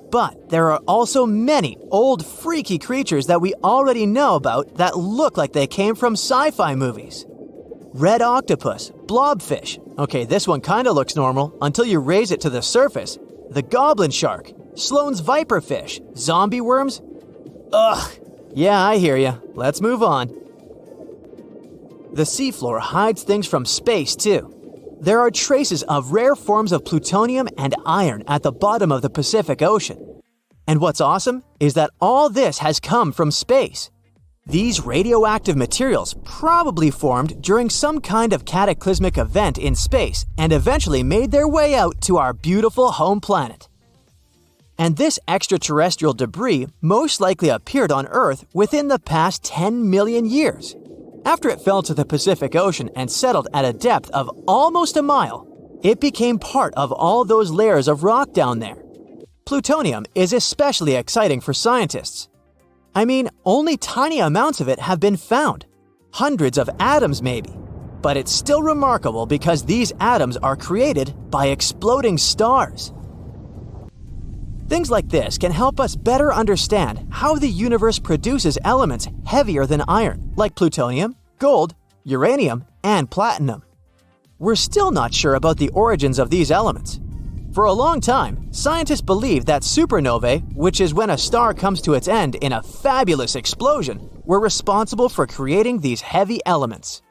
But there are also many old freaky creatures that we already know about that look like they came from sci-fi movies. Red octopus, blobfish. Okay, this one kinda looks normal until you raise it to the surface. The goblin shark, Sloane's viperfish, zombie worms. Ugh. Yeah, I hear ya. Let's move on. The seafloor hides things from space too. There are traces of rare forms of plutonium and iron at the bottom of the Pacific Ocean. And what's awesome is that all this has come from space. These radioactive materials probably formed during some kind of cataclysmic event in space and eventually made their way out to our beautiful home planet. And this extraterrestrial debris most likely appeared on Earth within the past 10 million years. After it fell to the Pacific Ocean and settled at a depth of almost a mile, it became part of all those layers of rock down there. Plutonium is especially exciting for scientists. I mean, only tiny amounts of it have been found. Hundreds of atoms maybe. But it's still remarkable because these atoms are created by exploding stars. Things like this can help us better understand how the universe produces elements heavier than iron, like plutonium, gold, uranium, and platinum. We're still not sure about the origins of these elements. For a long time, scientists believed that supernovae, which is when a star comes to its end in a fabulous explosion, were responsible for creating these heavy elements.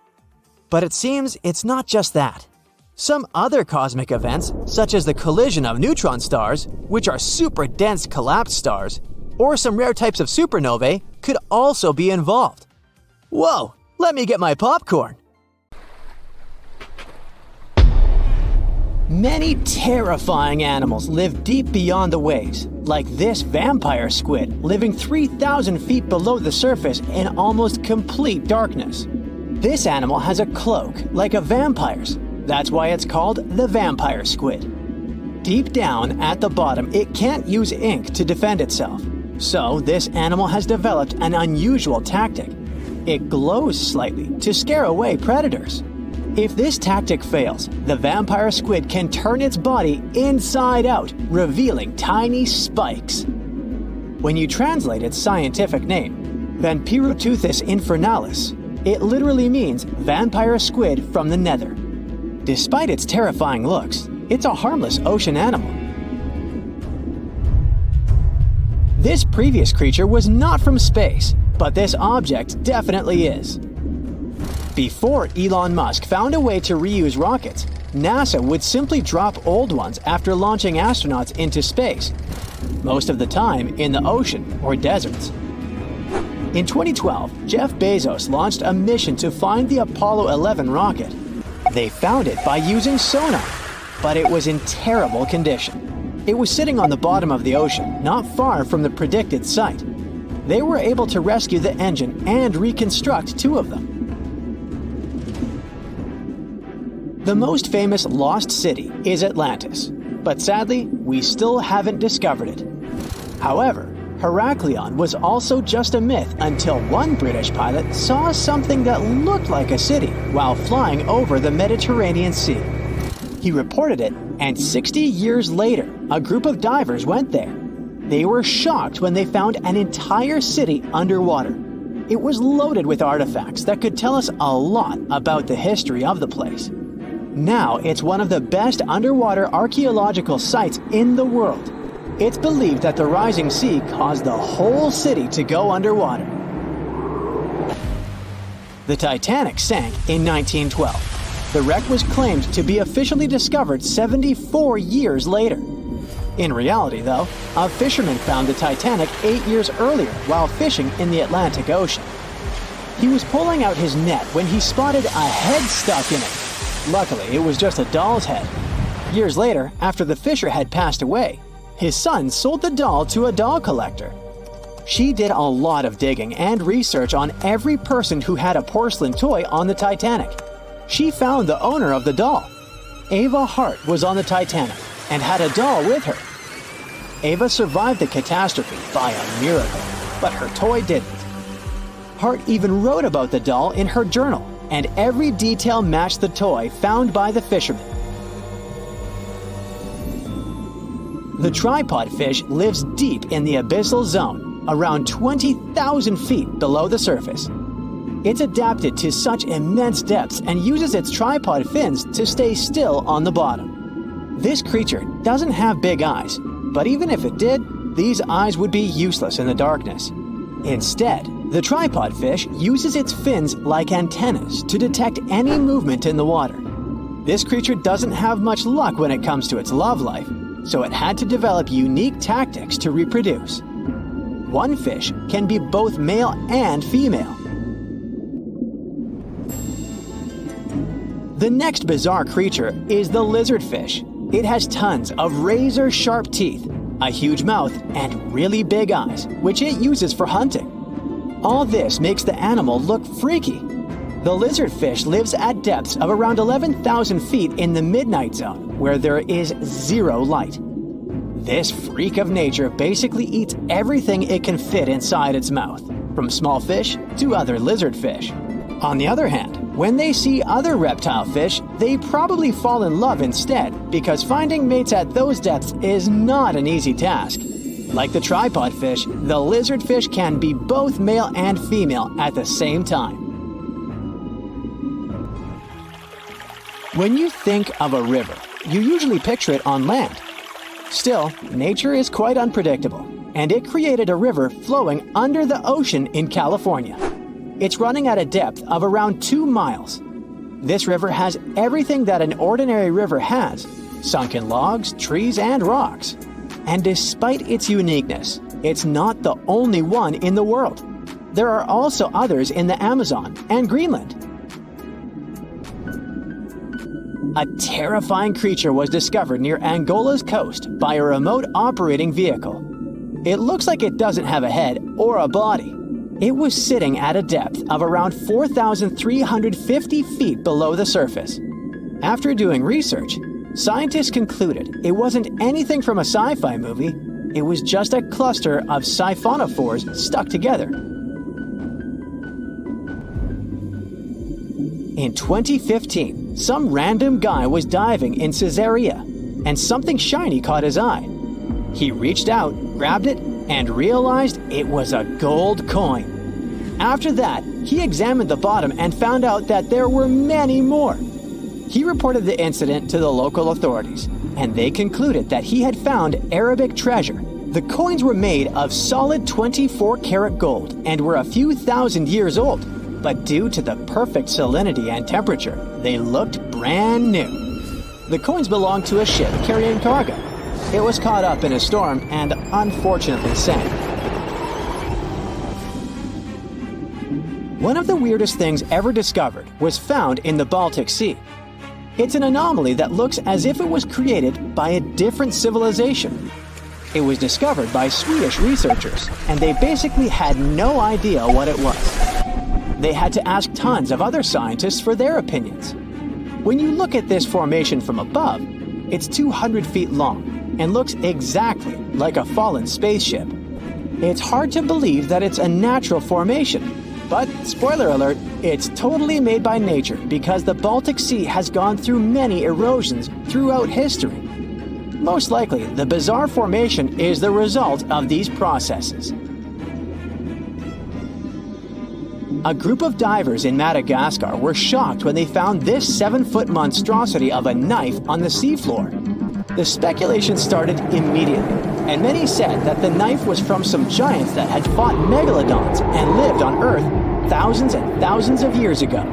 But it seems it's not just that. Some other cosmic events, such as the collision of neutron stars, which are super dense collapsed stars, or some rare types of supernovae, could also be involved. Whoa, let me get my popcorn. Many terrifying animals live deep beyond the waves, like this vampire squid living 3,000 feet below the surface in almost complete darkness. This animal has a cloak, like a vampire's. That's why it's called the vampire squid. Deep down at the bottom, it can't use ink to defend itself. So this animal has developed an unusual tactic. It glows slightly to scare away predators. If this tactic fails, the vampire squid can turn its body inside out, revealing tiny spikes. When you translate its scientific name, Vampiroteuthis infernalis, it literally means vampire squid from the nether. Despite its terrifying looks, it's a harmless ocean animal. This previous creature was not from space, but this object definitely is. Before Elon Musk found a way to reuse rockets, NASA would simply drop old ones after launching astronauts into space, most of the time in the ocean or deserts. In 2012, Jeff Bezos launched a mission to find the Apollo 11 rocket. They found it by using sonar, but it was in terrible condition. It was sitting on the bottom of the ocean, not far from the predicted site. They were able to rescue the engine and reconstruct 2 of them. The most famous lost city is Atlantis, but sadly, we still haven't discovered it. However, Heraklion was also just a myth until one British pilot saw something that looked like a city while flying over the Mediterranean Sea. He reported it, and 60 years later, a group of divers went there. They were shocked when they found an entire city underwater. It was loaded with artifacts that could tell us a lot about the history of the place. Now it's one of the best underwater archaeological sites in the world. It's believed that the rising sea caused the whole city to go underwater. The Titanic sank in 1912. The wreck was claimed to be officially discovered 74 years later. In reality, though, a fisherman found the Titanic 8 years earlier while fishing in the Atlantic Ocean. He was pulling out his net when he spotted a head stuck in it. Luckily, it was just a doll's head. Years later, after the fisher had passed away, his son sold the doll to a doll collector. She did a lot of digging and research on every person who had a porcelain toy on the Titanic. She found the owner of the doll. Ava Hart was on the Titanic and had a doll with her. Ava survived the catastrophe by a miracle, but her toy didn't. Hart even wrote about the doll in her journal, and every detail matched the toy found by the fisherman. The tripod fish lives deep in the abyssal zone, around 20,000 feet below the surface. It's adapted to such immense depths and uses its tripod fins to stay still on the bottom. This creature doesn't have big eyes, but even if it did, these eyes would be useless in the darkness. Instead, the tripod fish uses its fins like antennas to detect any movement in the water. This creature doesn't have much luck when it comes to its love life, so it had to develop unique tactics to reproduce. One fish can be both male and female. The next bizarre creature is the lizardfish. It has tons of razor-sharp teeth, a huge mouth, and really big eyes, which it uses for hunting. All this makes the animal look freaky. The lizardfish lives at depths of around 11,000 feet in the midnight zone, where there is zero light. This freak of nature basically eats everything it can fit inside its mouth, from small fish to other lizardfish. On the other hand, when they see other reptile fish, they probably fall in love instead, because finding mates at those depths is not an easy task. Like the tripod fish, the lizardfish can be both male and female at the same time. When you think of a river, you usually picture it on land. Still, nature is quite unpredictable, and it created a river flowing under the ocean in California. It's running at a depth of around 2 miles. This river has everything that an ordinary river has: sunken logs, trees, and rocks. And despite its uniqueness, it's not the only one in the world. There are also others in the Amazon and Greenland. A terrifying creature was discovered near Angola's coast by a remote operating vehicle. It looks like it doesn't have a head or a body. It was sitting at a depth of around 4,350 feet below the surface. After doing research, scientists concluded it wasn't anything from a sci-fi movie. It was just a cluster of siphonophores stuck together. In 2015, some random guy was diving in Caesarea, and something shiny caught his eye. He reached out, grabbed it, and realized it was a gold coin. After that, he examined the bottom and found out that there were many more. He reported the incident to the local authorities, and they concluded that he had found Arabic treasure. The coins were made of solid 24-karat gold and were a few thousand years old, but due to the perfect salinity and temperature, they looked brand new. The coins belonged to a ship carrying cargo. It was caught up in a storm and unfortunately sank. One of the weirdest things ever discovered was found in the Baltic Sea. It's an anomaly that looks as if it was created by a different civilization. It was discovered by Swedish researchers, and they basically had no idea what it was. They had to ask tons of other scientists for their opinions. When you look at this formation from above, it's 200 feet long and looks exactly like a fallen spaceship. It's hard to believe that it's a natural formation, but spoiler alert, it's totally made by nature because the Baltic Sea has gone through many erosions throughout history. Most likely, the bizarre formation is the result of these processes. A group of divers in Madagascar were shocked when they found this 7-foot monstrosity of a knife on the seafloor. The speculation started immediately, and many said that the knife was from some giants that had fought megalodons and lived on Earth thousands and thousands of years ago.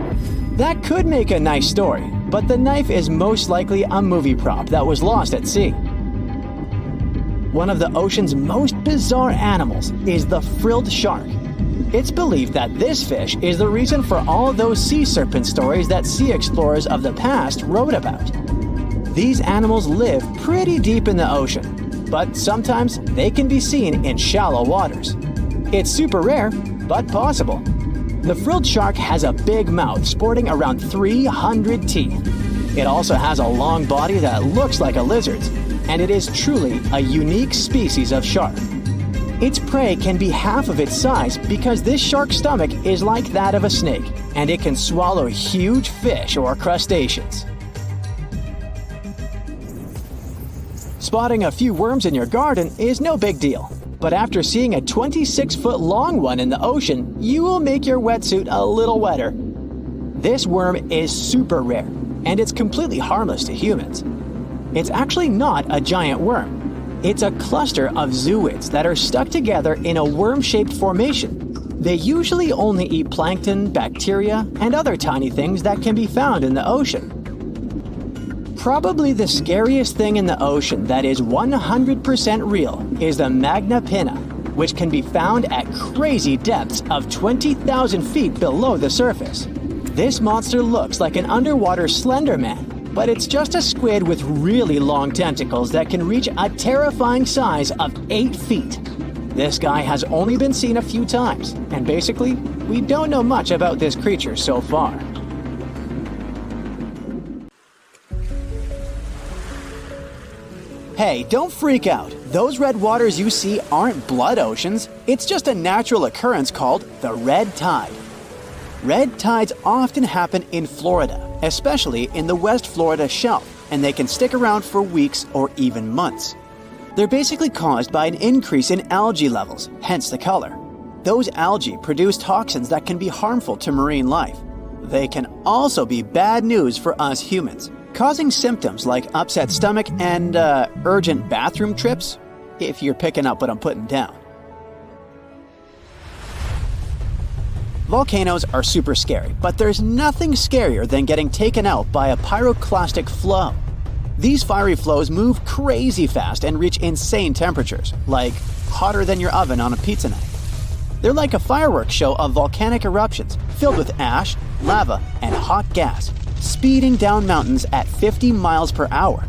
That could make a nice story, but the knife is most likely a movie prop that was lost at sea. One of the ocean's most bizarre animals is the frilled shark. It's believed that this fish is the reason for all those sea serpent stories that sea explorers of the past wrote about. These animals live pretty deep in the ocean, but sometimes they can be seen in shallow waters. It's super rare, but possible. The frilled shark has a big mouth sporting around 300 teeth. It also has a long body that looks like a lizard's, and it is truly a unique species of shark. Its prey can be half of its size because this shark's stomach is like that of a snake, and it can swallow huge fish or crustaceans. Spotting a few worms in your garden is no big deal, but after seeing a 26-foot-long one in the ocean, you will make your wetsuit a little wetter. This worm is super rare, and it's completely harmless to humans. It's actually not a giant worm. It's a cluster of zooids that are stuck together in a worm-shaped formation. They usually only eat plankton, bacteria, and other tiny things that can be found in the ocean. Probably the scariest thing in the ocean that is 100% real is the magna pinna, which can be found at crazy depths of 20,000 feet below the surface. This monster looks like an underwater Slender Man, but it's just a squid with really long tentacles that can reach a terrifying size of 8 feet. This guy has only been seen a few times, and basically, we don't know much about this creature so far. Hey, don't freak out. Those red waters you see aren't blood oceans. It's just a natural occurrence called the red tide. Red tides often happen in Florida, especially in the West Florida shelf, and they can stick around for weeks or even months. They're basically caused by an increase in algae levels, hence the color. Those algae produce toxins that can be harmful to marine life. They can also be bad news for us humans, causing symptoms like upset stomach and urgent bathroom trips, if you're picking up what I'm putting down. Volcanoes are super scary, but there's nothing scarier than getting taken out by a pyroclastic flow. These fiery flows move crazy fast and reach insane temperatures, like hotter than your oven on a pizza night. They're like a fireworks show of volcanic eruptions filled with ash, lava, and hot gas, speeding down mountains at 50 miles per hour.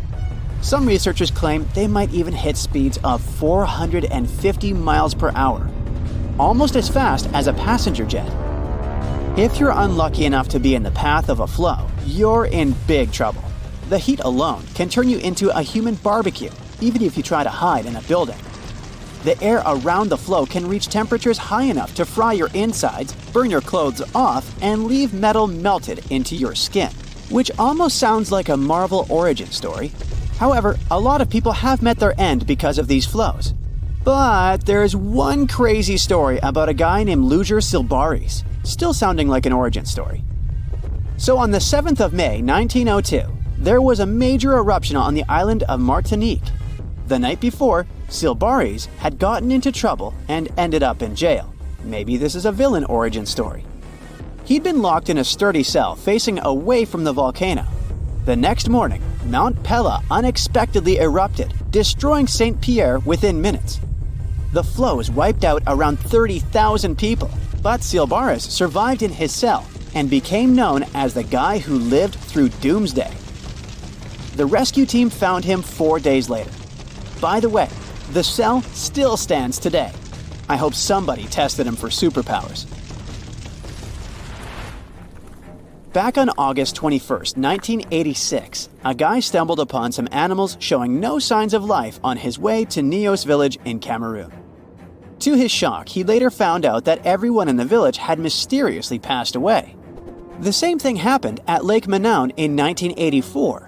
Some researchers claim they might even hit speeds of 450 miles per hour, almost as fast as a passenger jet. If you're unlucky enough to be in the path of a flow, you're in big trouble. The heat alone can turn you into a human barbecue, even if you try to hide in a building. The air around the flow can reach temperatures high enough to fry your insides, burn your clothes off, and leave metal melted into your skin, which almost sounds like a Marvel origin story. However, a lot of people have met their end because of these flows. But there's one crazy story about a guy named Luger Silbaris, still sounding like an origin story. So on the 7th of May, 1902, there was a major eruption on the island of Martinique. The night before, Silbaris had gotten into trouble and ended up in jail. Maybe this is a villain origin story. He'd been locked in a sturdy cell facing away from the volcano. The next morning, Mount Pella unexpectedly erupted, destroying St. Pierre within minutes. The flows wiped out around 30,000 people, but Silbaris survived in his cell and became known as the guy who lived through doomsday. The rescue team found him 4 days later. By the way, the cell still stands today. I hope somebody tested him for superpowers. Back on August 21st, 1986, a guy stumbled upon some animals showing no signs of life on his way to Nios village in Cameroon. To his shock, he later found out that everyone in the village had mysteriously passed away. The same thing happened at Lake Manaun in 1984.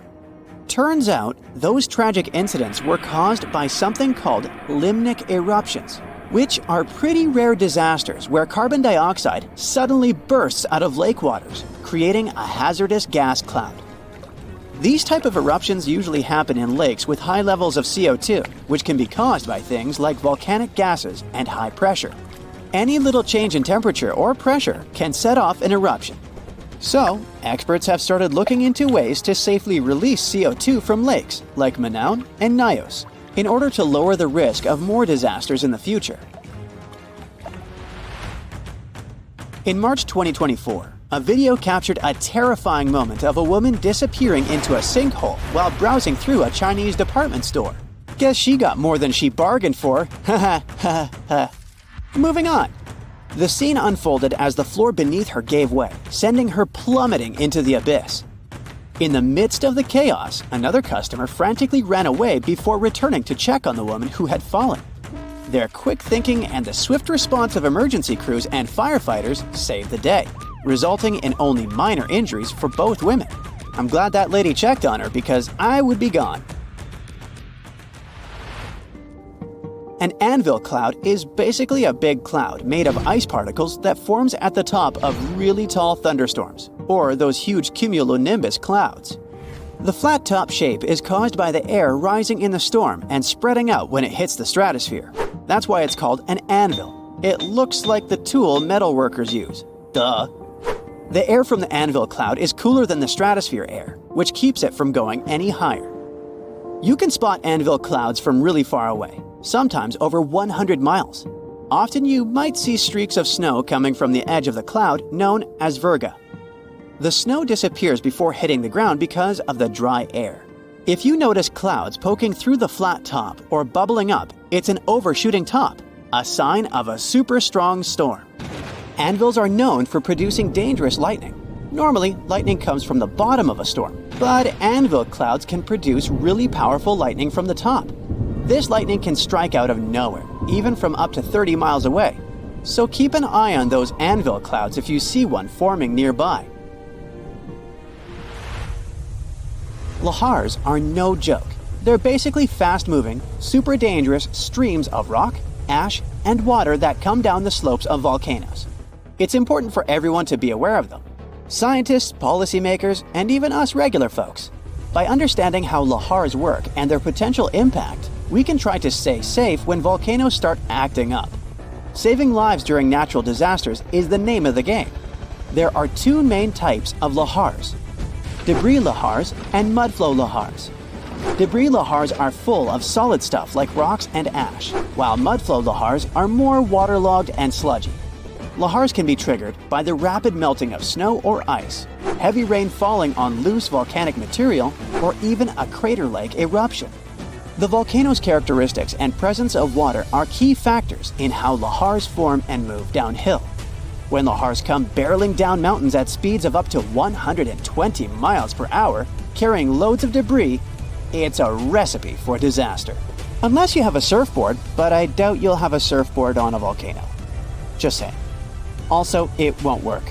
Turns out, those tragic incidents were caused by something called limnic eruptions, which are pretty rare disasters where carbon dioxide suddenly bursts out of lake waters, creating a hazardous gas cloud. These type of eruptions usually happen in lakes with high levels of CO2, which can be caused by things like volcanic gases and high pressure. Any little change in temperature or pressure can set off an eruption. So, experts have started looking into ways to safely release CO2 from lakes like Manaus and Nios in order to lower the risk of more disasters in the future. In March 2024, a video captured a terrifying moment of a woman disappearing into a sinkhole while browsing through a Chinese department store. Guess she got more than she bargained for. Ha ha ha. Moving on. The scene unfolded as the floor beneath her gave way, sending her plummeting into the abyss. In the midst of the chaos, another customer frantically ran away before returning to check on the woman who had fallen. Their quick thinking and the swift response of emergency crews and firefighters saved the day, resulting in only minor injuries for both women. I'm glad that lady checked on her because I would be gone. An anvil cloud is basically a big cloud made of ice particles that forms at the top of really tall thunderstorms, or those huge cumulonimbus clouds. The flat top shape is caused by the air rising in the storm and spreading out when it hits the stratosphere. That's why it's called an anvil. It looks like the tool metal workers use. Duh. The air from the anvil cloud is cooler than the stratosphere air, which keeps it from going any higher. You can spot anvil clouds from really far away, sometimes over 100 miles. Often you might see streaks of snow coming from the edge of the cloud known as virga. The snow disappears before hitting the ground because of the dry air. If you notice clouds poking through the flat top or bubbling up, it's an overshooting top, a sign of a super strong storm. Anvils are known for producing dangerous lightning. Normally, lightning comes from the bottom of a storm, but anvil clouds can produce really powerful lightning from the top. This lightning can strike out of nowhere, even from up to 30 miles away. So keep an eye on those anvil clouds if you see one forming nearby. Lahars are no joke. They're basically fast-moving, super dangerous streams of rock, ash, and water that come down the slopes of volcanoes. It's important for everyone to be aware of them. Scientists, policymakers, and even us regular folks. By understanding how lahars work and their potential impact, we can try to stay safe when volcanoes start acting up. Saving lives during natural disasters is the name of the game. There are two main types of lahars: debris lahars and mudflow lahars. Debris lahars are full of solid stuff like rocks and ash, while mudflow lahars are more waterlogged and sludgy. Lahars can be triggered by the rapid melting of snow or ice, heavy rain falling on loose volcanic material, or even a crater-like eruption. The volcano's characteristics and presence of water are key factors in how lahars form and move downhill. When lahars come barreling down mountains at speeds of up to 120 miles per hour, carrying loads of debris, it's a recipe for disaster. Unless you have a surfboard, but I doubt you'll have a surfboard on a volcano. Just saying. Also, it won't work.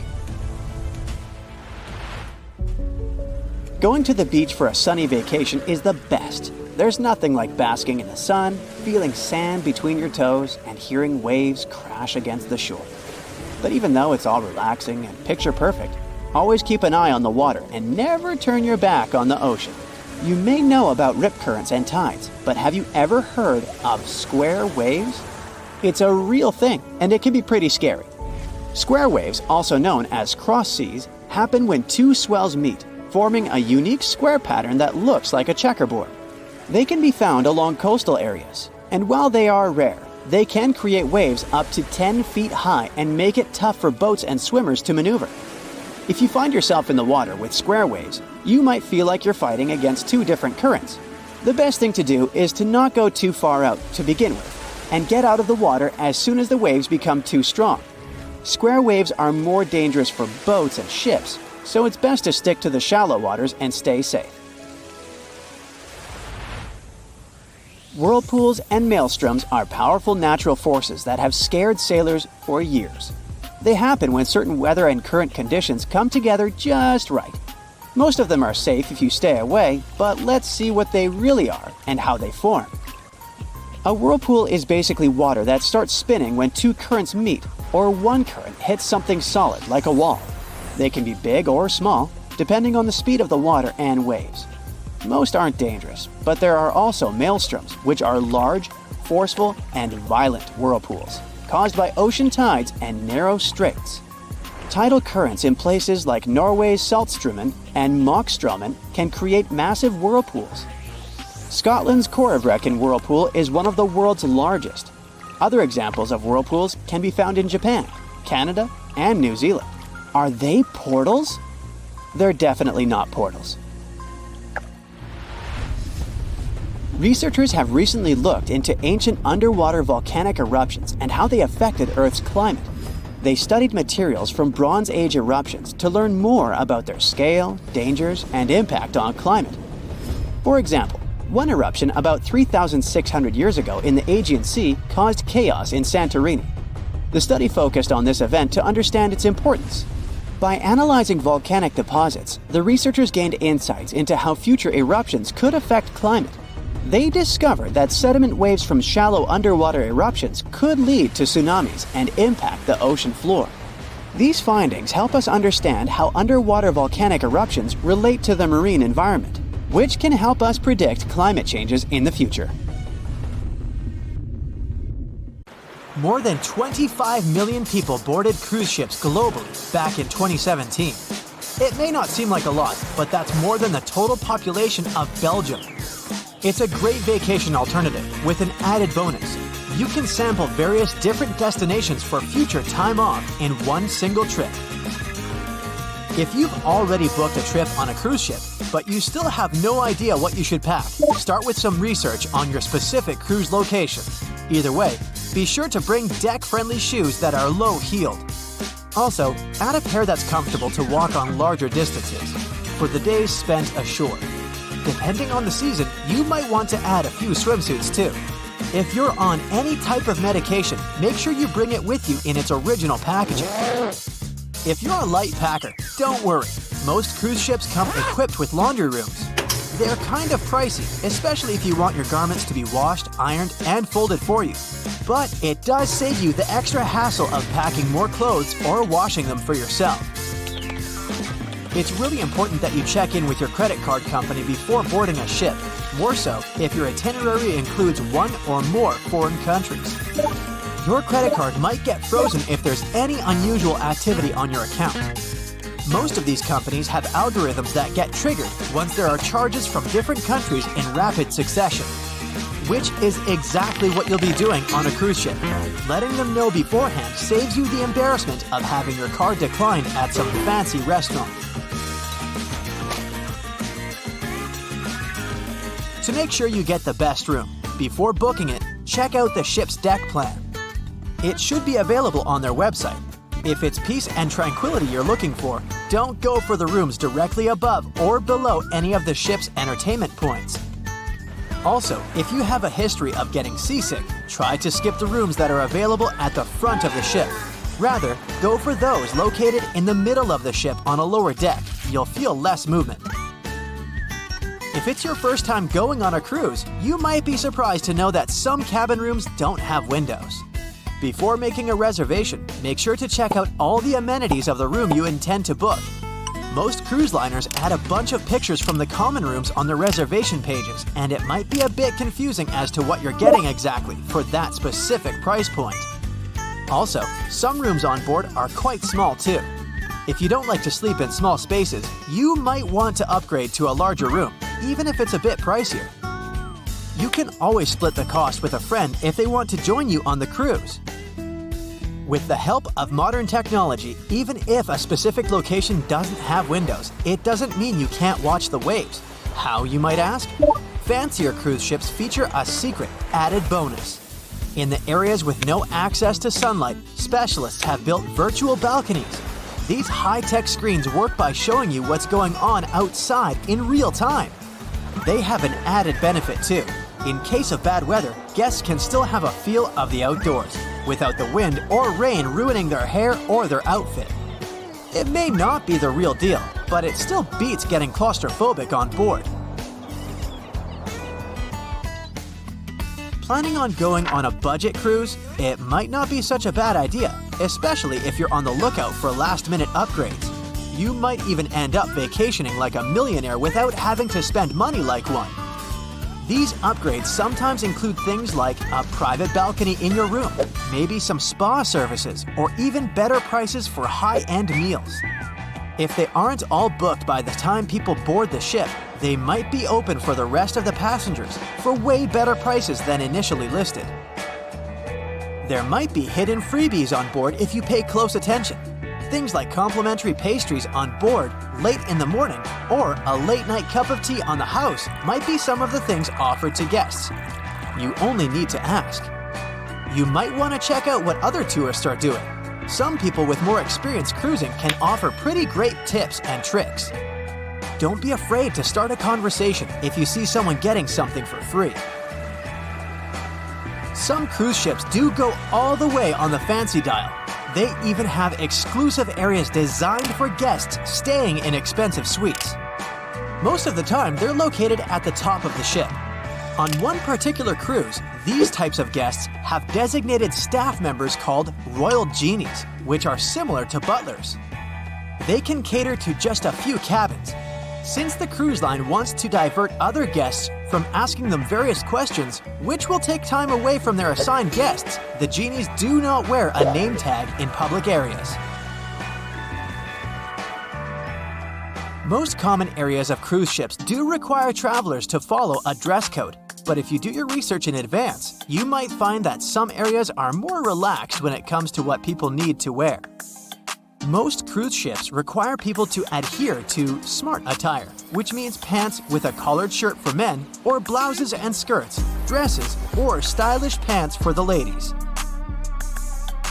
Going to the beach for a sunny vacation is the best. There's nothing like basking in the sun, feeling sand between your toes, and hearing waves crash against the shore. But even though it's all relaxing and picture perfect, always keep an eye on the water and never turn your back on the ocean. You may know about rip currents and tides, but have you ever heard of square waves? It's a real thing, and it can be pretty scary. Square waves, also known as cross seas, happen when two swells meet, forming a unique square pattern that looks like a checkerboard. They can be found along coastal areas, and while they are rare, they can create waves up to 10 feet high and make it tough for boats and swimmers to maneuver. If you find yourself in the water with square waves, you might feel like you're fighting against two different currents. The best thing to do is to not go too far out to begin with, and get out of the water as soon as the waves become too strong. Square waves are more dangerous for boats and ships, so it's best to stick to the shallow waters and stay safe. Whirlpools and maelstroms are powerful natural forces that have scared sailors for years. They happen when certain weather and current conditions come together just right. Most of them are safe if you stay away, but let's see what they really are and how they form. A whirlpool is basically water that starts spinning when two currents meet, or one current hits something solid like a wall. They can be big or small, depending on the speed of the water and waves. Most aren't dangerous, but there are also maelstroms, which are large, forceful, and violent whirlpools, caused by ocean tides and narrow straits. Tidal currents in places like Norway's Saltstraumen and Mockstraumen can create massive whirlpools. Scotland's Corryvreckan whirlpool is one of the world's largest. Other examples of whirlpools can be found in Japan, Canada, and New Zealand. Are they portals? They're definitely not portals. Researchers have recently looked into ancient underwater volcanic eruptions and how they affected Earth's climate. They studied materials from Bronze Age eruptions to learn more about their scale, dangers, and impact on climate. For example, one eruption about 3,600 years ago in the Aegean Sea caused chaos in Santorini. The study focused on this event to understand its importance. By analyzing volcanic deposits, the researchers gained insights into how future eruptions could affect climate. They discovered that sediment waves from shallow underwater eruptions could lead to tsunamis and impact the ocean floor. These findings help us understand how underwater volcanic eruptions relate to the marine environment, which can help us predict climate changes in the future. More than 25 million people boarded cruise ships globally back in 2017. It may not seem like a lot, but that's more than the total population of Belgium. It's a great vacation alternative with an added bonus. You can sample various different destinations for future time off in one single trip. If you've already booked a trip on a cruise ship, but you still have no idea what you should pack, start with some research on your specific cruise location. Either way, be sure to bring deck-friendly shoes that are low-heeled. Also, add a pair that's comfortable to walk on larger distances for the days spent ashore. Depending on the season, you might want to add a few swimsuits too. If you're on any type of medication, make sure you bring it with you in its original packaging. If you're a light packer, don't worry. Most cruise ships come equipped with laundry rooms. They're kind of pricey, especially if you want your garments to be washed, ironed, and folded for you. But it does save you the extra hassle of packing more clothes or washing them for yourself. It's really important that you check in with your credit card company before boarding a ship, more so if your itinerary includes one or more foreign countries. Your credit card might get frozen if there's any unusual activity on your account. Most of these companies have algorithms that get triggered once there are charges from different countries in rapid succession, which is exactly what you'll be doing on a cruise ship. Letting them know beforehand saves you the embarrassment of having your card declined at some fancy restaurant. To make sure you get the best room, before booking it, check out the ship's deck plan. It should be available on their website. If it's peace and tranquility you're looking for, don't go for the rooms directly above or below any of the ship's entertainment points. Also, if you have a history of getting seasick, try to skip the rooms that are available at the front of the ship. Rather, go for those located in the middle of the ship on a lower deck. You'll feel less movement. If it's your first time going on a cruise, you might be surprised to know that some cabin rooms don't have windows. Before making a reservation, make sure to check out all the amenities of the room you intend to book. Most cruise liners add a bunch of pictures from the common rooms on their reservation pages, and it might be a bit confusing as to what you're getting exactly for that specific price point. Also, some rooms on board are quite small too. If you don't like to sleep in small spaces, you might want to upgrade to a larger room, even if it's a bit pricier. You can always split the cost with a friend if they want to join you on the cruise. With the help of modern technology, even if a specific location doesn't have windows, it doesn't mean you can't watch the waves. How, you might ask? Fancier cruise ships feature a secret added bonus. In the areas with no access to sunlight, specialists have built virtual balconies. These high-tech screens work by showing you what's going on outside in real time. They have an added benefit too. In case of bad weather, guests can still have a feel of the outdoors, without the wind or rain ruining their hair or their outfit. It may not be the real deal, but it still beats getting claustrophobic on board. Planning on going on a budget cruise? It might not be such a bad idea, especially if you're on the lookout for last-minute upgrades. You might even end up vacationing like a millionaire without having to spend money like one. These upgrades sometimes include things like a private balcony in your room, maybe some spa services, or even better prices for high-end meals. If they aren't all booked by the time people board the ship, they might be open for the rest of the passengers for way better prices than initially listed. There might be hidden freebies on board if you pay close attention. Things like complimentary pastries on board late in the morning or a late-night cup of tea on the house might be some of the things offered to guests. You only need to ask. You might want to check out what other tourists are doing. Some people with more experience cruising can offer pretty great tips and tricks. Don't be afraid to start a conversation if you see someone getting something for free. Some cruise ships do go all the way on the fancy dial. They even have exclusive areas designed for guests staying in expensive suites. Most of the time, they're located at the top of the ship. On one particular cruise, these types of guests have designated staff members called Royal Genies, which are similar to butlers. They can cater to just a few cabins. Since the cruise line wants to divert other guests from asking them various questions, which will take time away from their assigned guests, the genies do not wear a name tag in public areas. Most common areas of cruise ships do require travelers to follow a dress code, but if you do your research in advance, you might find that some areas are more relaxed when it comes to what people need to wear. Most cruise ships require people to adhere to smart attire, which means pants with a collared shirt for men, or blouses and skirts, dresses, or stylish pants for the ladies.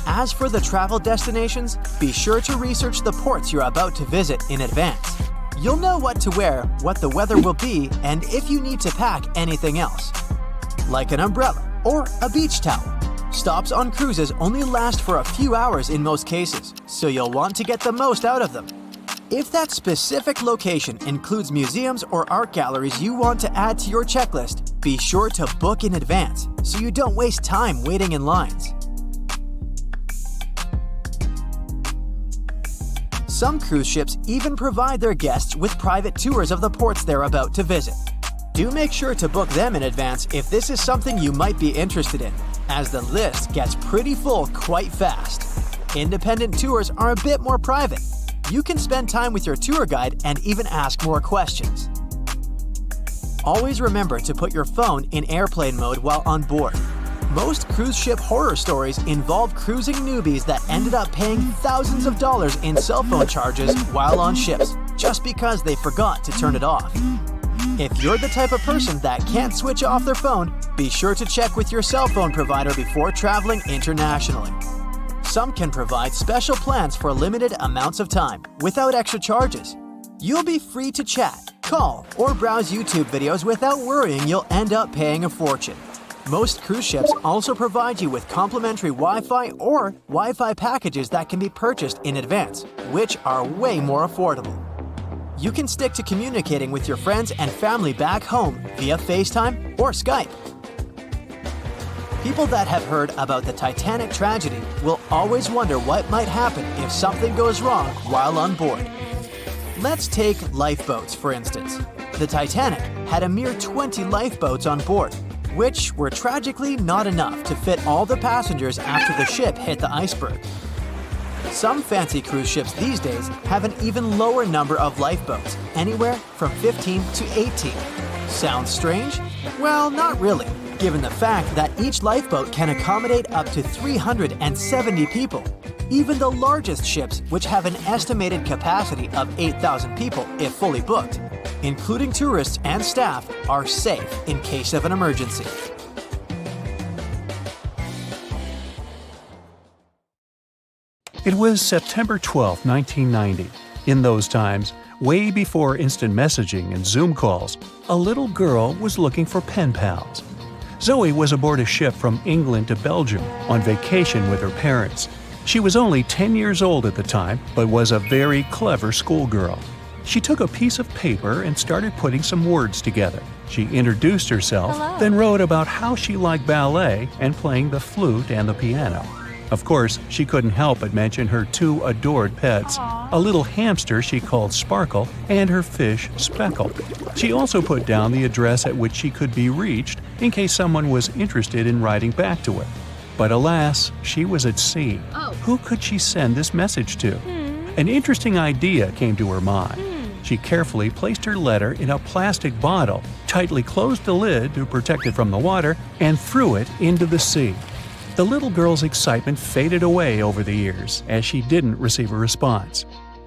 As for the travel destinations, be sure to research the ports you're about to visit in advance. You'll know what to wear, what the weather will be, and if you need to pack anything else, like an umbrella or a beach towel. Stops on cruises only last for a few hours in most cases, so you'll want to get the most out of them. If that specific location includes museums or art galleries you want to add to your checklist, be sure to book in advance so you don't waste time waiting in lines. Some cruise ships even provide their guests with private tours of the ports they're about to visit. Do make sure to book them in advance if this is something you might be interested in, as the list gets pretty full quite fast. Independent tours are a bit more private. You can spend time with your tour guide and even ask more questions. Always remember to put your phone in airplane mode while on board. Most cruise ship horror stories involve cruising newbies that ended up paying thousands of dollars in cell phone charges while on ships, just because they forgot to turn it off. If you're the type of person that can't switch off their phone, be sure to check with your cell phone provider before traveling internationally. Some can provide special plans for limited amounts of time, without extra charges. You'll be free to chat, call, or browse YouTube videos without worrying you'll end up paying a fortune. Most cruise ships also provide you with complimentary Wi-Fi or Wi-Fi packages that can be purchased in advance, which are way more affordable. You can stick to communicating with your friends and family back home via FaceTime or Skype. People that have heard about the Titanic tragedy will always wonder what might happen if something goes wrong while on board. Let's take lifeboats, for instance. The Titanic had a mere 20 lifeboats on board, which were tragically not enough to fit all the passengers after the ship hit the iceberg. Some fancy cruise ships these days have an even lower number of lifeboats, anywhere from 15 to 18. Sounds strange? Well, not really, given the fact that each lifeboat can accommodate up to 370 people. Even the largest ships, which have an estimated capacity of 8,000 people if fully booked, including tourists and staff, are safe in case of an emergency. It was September 12, 1990. In those times, way before instant messaging and Zoom calls, a little girl was looking for pen pals. Zoe was aboard a ship from England to Belgium on vacation with her parents. She was only 10 years old at the time, but was a very clever schoolgirl. She took a piece of paper and started putting some words together. She introduced herself, then wrote about how she liked ballet and playing the flute and the piano. Of course, she couldn't help but mention her two adored pets, a little hamster she called Sparkle and her fish Speckle. She also put down the address at which she could be reached in case someone was interested in writing back to her. But alas, she was at sea. Who could she send this message to? An interesting idea came to her mind. She carefully placed her letter in a plastic bottle, tightly closed the lid to protect it from the water, and threw it into the sea. The little girl's excitement faded away over the years as she didn't receive a response.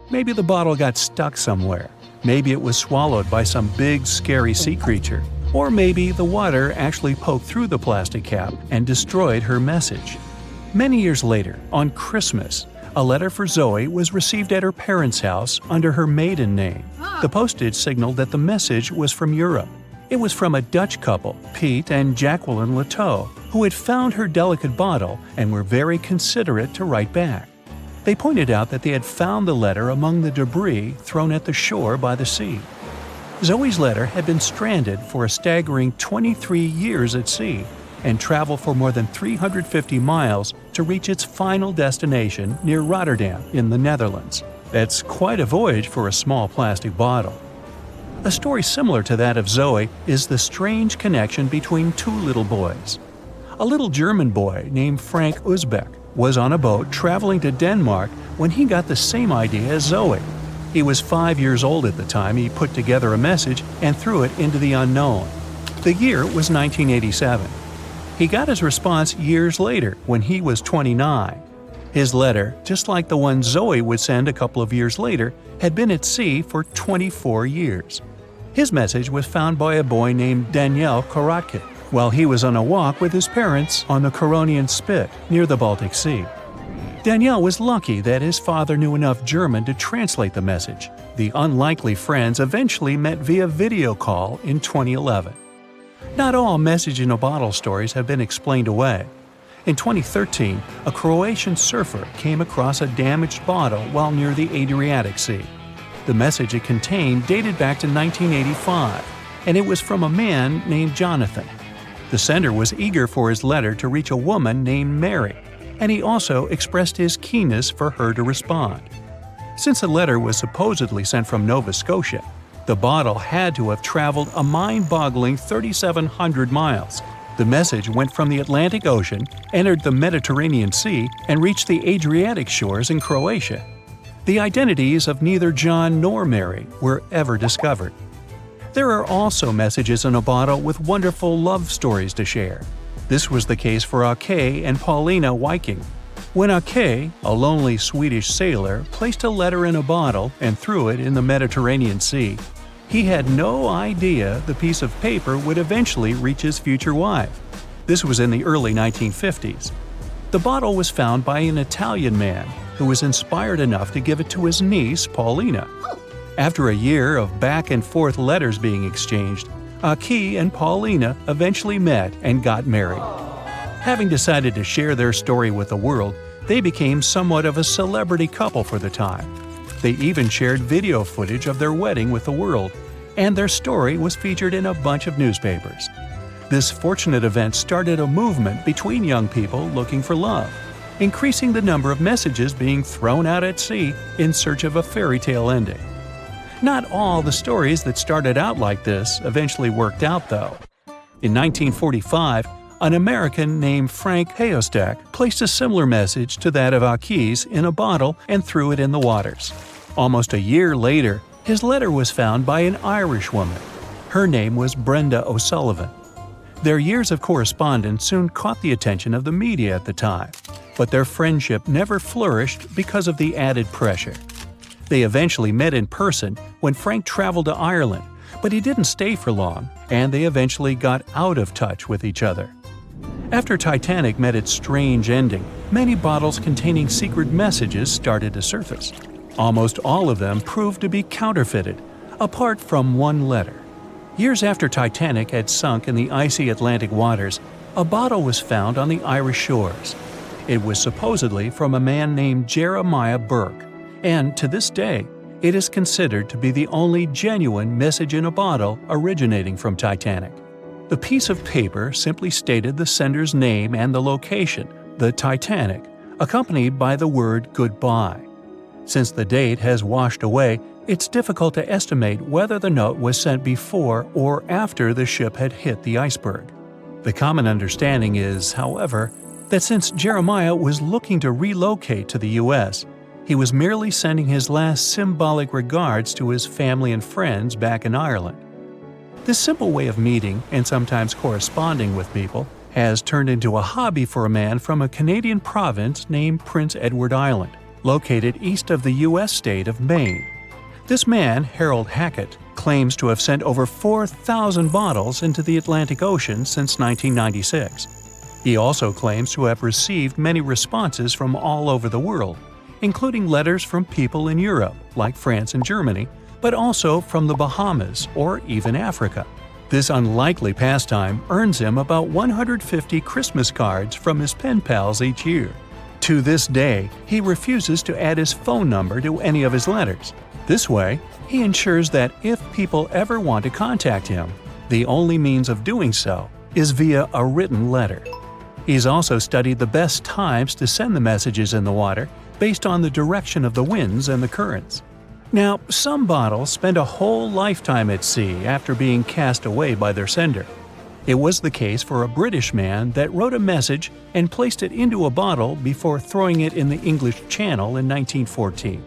Maybe the bottle got stuck somewhere. Maybe it was swallowed by some big, scary sea creature. Or maybe the water actually poked through the plastic cap and destroyed her message. Many years later, on Christmas, a letter for Zoe was received at her parents' house under her maiden name. The postage signaled that the message was from Europe. It was from a Dutch couple, Piet and Jacqueline Lateau, who had found her delicate bottle and were very considerate to write back. They pointed out that they had found the letter among the debris thrown at the shore by the sea. Zoe's letter had been stranded for a staggering 23 years at sea and traveled for more than 350 miles to reach its final destination near Rotterdam in the Netherlands. That's quite a voyage for a small plastic bottle. A story similar to that of Zoe is the strange connection between two little boys. A little German boy named Frank Uzbek was on a boat traveling to Denmark when he got the same idea as Zoe. He was 5 years old at the time he put together a message and threw it into the unknown. The year was 1987. He got his response years later when he was 29. His letter, just like the one Zoe would send a couple of years later, had been at sea for 24 years. His message was found by a boy named Daniel Korotkin while he was on a walk with his parents on the Koronian Spit near the Baltic Sea. Daniel was lucky that his father knew enough German to translate the message. The unlikely friends eventually met via video call in 2011. Not all message-in-a-bottle stories have been explained away. In 2013, a Croatian surfer came across a damaged bottle while near the Adriatic Sea. The message it contained dated back to 1985, and it was from a man named Jonathan. The sender was eager for his letter to reach a woman named Mary, and he also expressed his keenness for her to respond. Since the letter was supposedly sent from Nova Scotia, the bottle had to have traveled a mind-boggling 3,700 miles. The message went from the Atlantic Ocean, entered the Mediterranean Sea, and reached the Adriatic shores in Croatia. The identities of neither John nor Mary were ever discovered. There are also messages in a bottle with wonderful love stories to share. This was the case for Ake and Paulina Viking. When Ake, a lonely Swedish sailor, placed a letter in a bottle and threw it in the Mediterranean Sea, he had no idea the piece of paper would eventually reach his future wife. This was in the early 1950s. The bottle was found by an Italian man who was inspired enough to give it to his niece, Paulina. After a year of back-and-forth letters being exchanged, Ake and Paulina eventually met and got married. Having decided to share their story with the world, they became somewhat of a celebrity couple for the time. They even shared video footage of their wedding with the world, and their story was featured in a bunch of newspapers. This fortunate event started a movement between young people looking for love, increasing the number of messages being thrown out at sea in search of a fairy tale ending. Not all the stories that started out like this eventually worked out, though. In 1945, an American named Frank Hayostak placed a similar message to that of Ake's in a bottle and threw it in the waters. Almost a year later, his letter was found by an Irish woman. Her name was Brenda O'Sullivan. Their years of correspondence soon caught the attention of the media at the time, but their friendship never flourished because of the added pressure. They eventually met in person when Frank traveled to Ireland, but he didn't stay for long, and they eventually got out of touch with each other. After Titanic met its strange ending, many bottles containing secret messages started to surface. Almost all of them proved to be counterfeited, apart from one letter. Years after Titanic had sunk in the icy Atlantic waters, a bottle was found on the Irish shores. It was supposedly from a man named Jeremiah Burke, and to this day, it is considered to be the only genuine message in a bottle originating from Titanic. The piece of paper simply stated the sender's name and the location, the Titanic, accompanied by the word goodbye. Since the date has washed away, it's difficult to estimate whether the note was sent before or after the ship had hit the iceberg. The common understanding is, however, that since Jeremiah was looking to relocate to the U.S., he was merely sending his last symbolic regards to his family and friends back in Ireland. This simple way of meeting and sometimes corresponding with people has turned into a hobby for a man from a Canadian province named Prince Edward Island, located east of the U.S. state of Maine. This man, Harold Hackett, claims to have sent over 4,000 bottles into the Atlantic Ocean since 1996. He also claims to have received many responses from all over the world, including letters from people in Europe, like France and Germany, but also from the Bahamas or even Africa. This unlikely pastime earns him about 150 Christmas cards from his pen pals each year. To this day, he refuses to add his phone number to any of his letters. This way, he ensures that if people ever want to contact him, the only means of doing so is via a written letter. He's also studied the best times to send the messages in the water based on the direction of the winds and the currents. Now, some bottles spend a whole lifetime at sea after being cast away by their sender. It was the case for a British man that wrote a message and placed it into a bottle before throwing it in the English Channel in 1914.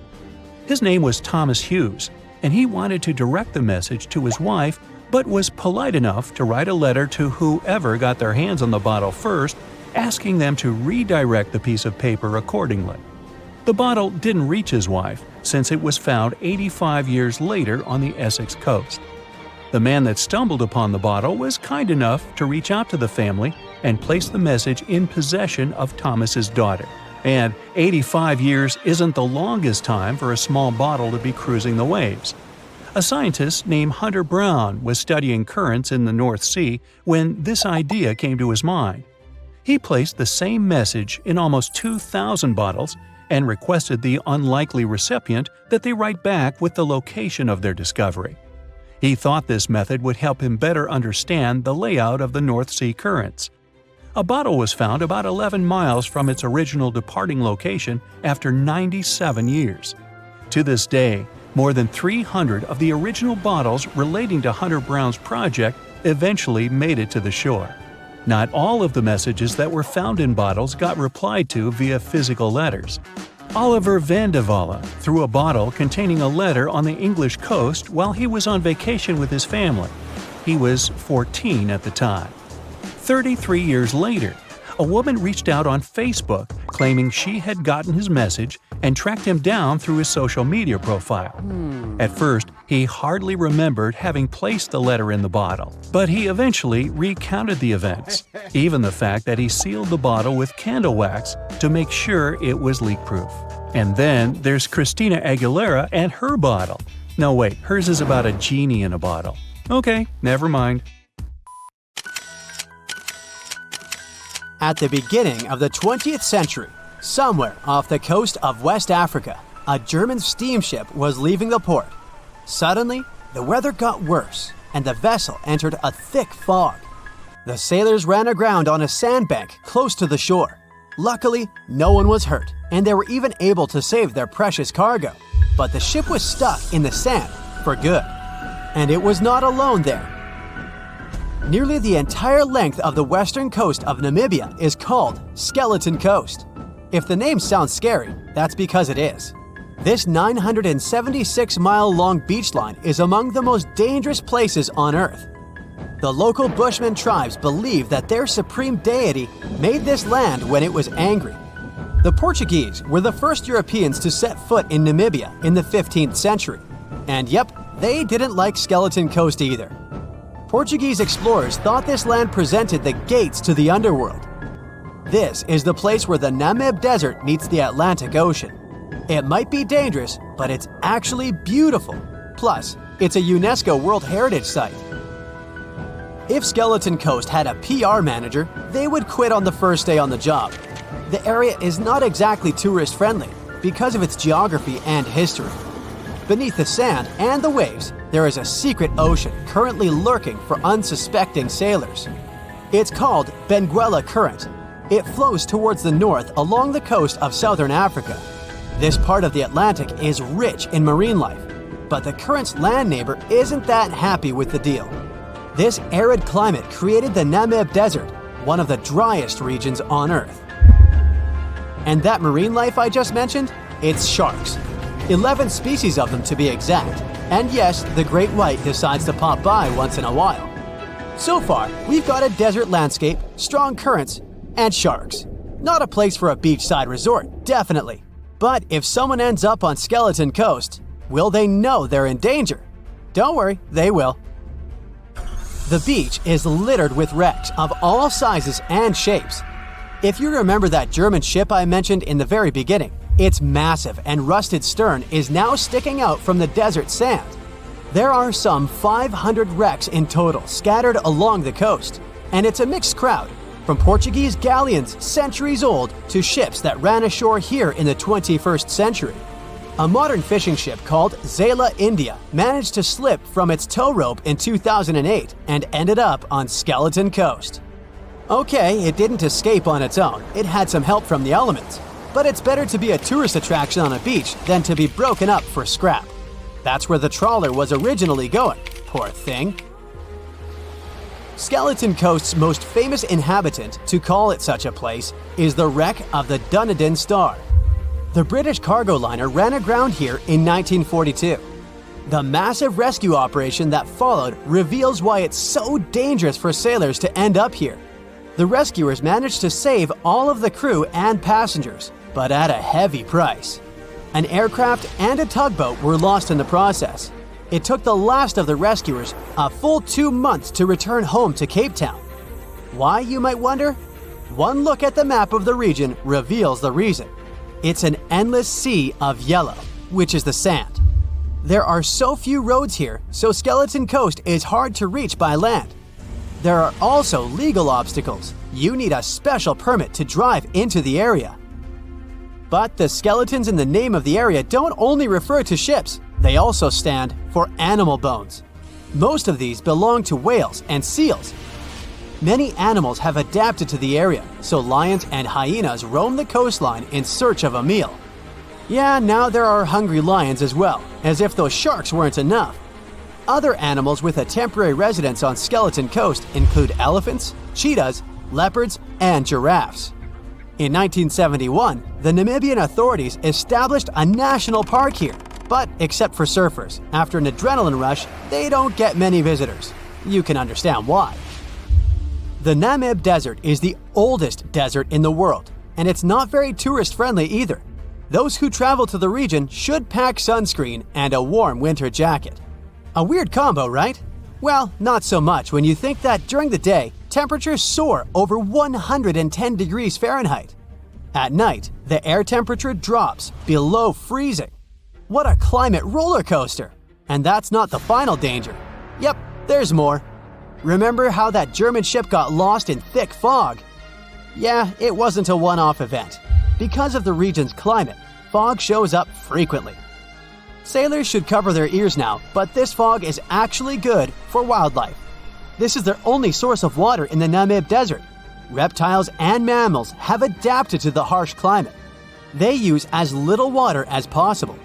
His name was Thomas Hughes, and he wanted to direct the message to his wife, but was polite enough to write a letter to whoever got their hands on the bottle first, asking them to redirect the piece of paper accordingly. The bottle didn't reach his wife, since it was found 85 years later on the Essex coast. The man that stumbled upon the bottle was kind enough to reach out to the family and place the message in possession of Thomas's daughter. And 85 years isn't the longest time for a small bottle to be cruising the waves. A scientist named Hunter Brown was studying currents in the North Sea when this idea came to his mind. He placed the same message in almost 2,000 bottles and requested the unlikely recipient that they write back with the location of their discovery. He thought this method would help him better understand the layout of the North Sea currents. A bottle was found about 11 miles from its original departing location after 97 years. To this day, more than 300 of the original bottles relating to Hunter Brown's project eventually made it to the shore. Not all of the messages that were found in bottles got replied to via physical letters. Oliver van de Walle threw a bottle containing a letter on the English coast while he was on vacation with his family. He was 14 at the time. 33 years later, a woman reached out on Facebook claiming she had gotten his message and tracked him down through his social media profile. At first, he hardly remembered having placed the letter in the bottle, but he eventually recounted the events, even the fact that he sealed the bottle with candle wax to make sure it was leak-proof. And then there's Christina Aguilera and her bottle. No wait, hers is about a genie in a bottle. Okay, never mind. At the beginning of the 20th century, somewhere off the coast of West Africa, a German steamship was leaving the port. Suddenly, the weather got worse, and the vessel entered a thick fog. The sailors ran aground on a sandbank close to the shore. Luckily, no one was hurt, and they were even able to save their precious cargo. But the ship was stuck in the sand for good. And it was not alone there. Nearly the entire length of the western coast of Namibia is called Skeleton Coast. If the name sounds scary, that's because it is. This 976-mile-long beach line is among the most dangerous places on Earth. The local Bushman tribes believe that their supreme deity made this land when it was angry. The Portuguese were the first Europeans to set foot in Namibia in the 15th century. And yep, they didn't like Skeleton Coast either. Portuguese explorers thought this land presented the gates to the underworld. This is the place where the Namib Desert meets the Atlantic Ocean. It might be dangerous, but it's actually beautiful. Plus, it's a UNESCO World Heritage Site. If Skeleton Coast had a PR manager, they would quit on the first day on the job. The area is not exactly tourist-friendly because of its geography and history. Beneath the sand and the waves, there is a secret ocean currently lurking for unsuspecting sailors. It's called Benguela Current. It flows towards the north along the coast of southern Africa. This part of the Atlantic is rich in marine life, but the current's land neighbor isn't that happy with the deal. This arid climate created the Namib Desert, one of the driest regions on Earth. And that marine life I just mentioned? It's sharks. 11 species of them to be exact. And yes, the great white decides to pop by once in a while. So far, we've got a desert landscape, strong currents, and sharks. Not a place for a beachside resort, definitely. But if someone ends up on Skeleton Coast, will they know they're in danger? Don't worry, they will. The beach is littered with wrecks of all sizes and shapes. If you remember that German ship I mentioned in the very beginning, its massive and rusted stern is now sticking out from the desert sand. There are some 500 wrecks in total scattered along the coast, and it's a mixed crowd, from Portuguese galleons centuries old to ships that ran ashore here in the 21st century. A modern fishing ship called Zela India managed to slip from its tow rope in 2008 and ended up on Skeleton Coast. Okay, it didn't escape on its own, it had some help from the elements, but it's better to be a tourist attraction on a beach than to be broken up for scrap. That's where the trawler was originally going, poor thing. Skeleton Coast's most famous inhabitant, to call it such a place, is the wreck of the Dunedin Star. The British cargo liner ran aground here in 1942. The massive rescue operation that followed reveals why it's so dangerous for sailors to end up here. The rescuers managed to save all of the crew and passengers, but at a heavy price. An aircraft and a tugboat were lost in the process. It took the last of the rescuers a full 2 months to return home to Cape Town. Why, you might wonder? One look at the map of the region reveals the reason. It's an endless sea of yellow, which is the sand. There are so few roads here, so Skeleton Coast is hard to reach by land. There are also legal obstacles. You need a special permit to drive into the area. But the skeletons in the name of the area don't only refer to ships, they also stand for animal bones. Most of these belong to whales and seals. Many animals have adapted to the area, so lions and hyenas roam the coastline in search of a meal. Yeah, now there are hungry lions as well, as if those sharks weren't enough. Other animals with a temporary residence on Skeleton Coast include elephants, cheetahs, leopards, and giraffes. In 1971, the Namibian authorities established a national park here, but except for surfers, after an adrenaline rush, they don't get many visitors. You can understand why. The Namib Desert is the oldest desert in the world, and it's not very tourist-friendly either. Those who travel to the region should pack sunscreen and a warm winter jacket. A weird combo, right? Well, not so much when you think that during the day, temperatures soar over 110 degrees Fahrenheit. At night, the air temperature drops below freezing. What a climate roller coaster! And that's not the final danger. Yep, there's more. Remember how that German ship got lost in thick fog? Yeah, it wasn't a one-off event. Because of the region's climate, fog shows up frequently. Sailors should cover their ears now, but this fog is actually good for wildlife. This is their only source of water in the Namib Desert. Reptiles and mammals have adapted to the harsh climate. They use as little water as possible.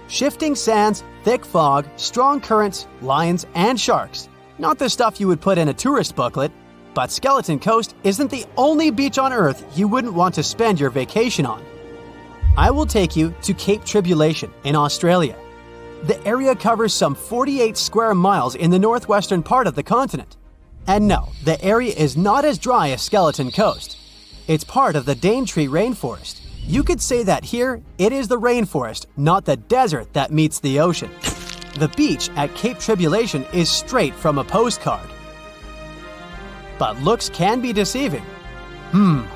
Shifting sands, thick fog, strong currents, lions, and sharks. Not the stuff you would put in a tourist booklet, but Skeleton Coast isn't the only beach on Earth you wouldn't want to spend your vacation on. I will take you to Cape Tribulation in Australia. The area covers some 48 square miles in the northwestern part of the continent. And no, the area is not as dry as Skeleton Coast. It's part of the Daintree rainforest. You could say that here, it is the rainforest, not the desert that meets the ocean. The beach at Cape Tribulation is straight from a postcard. But looks can be deceiving.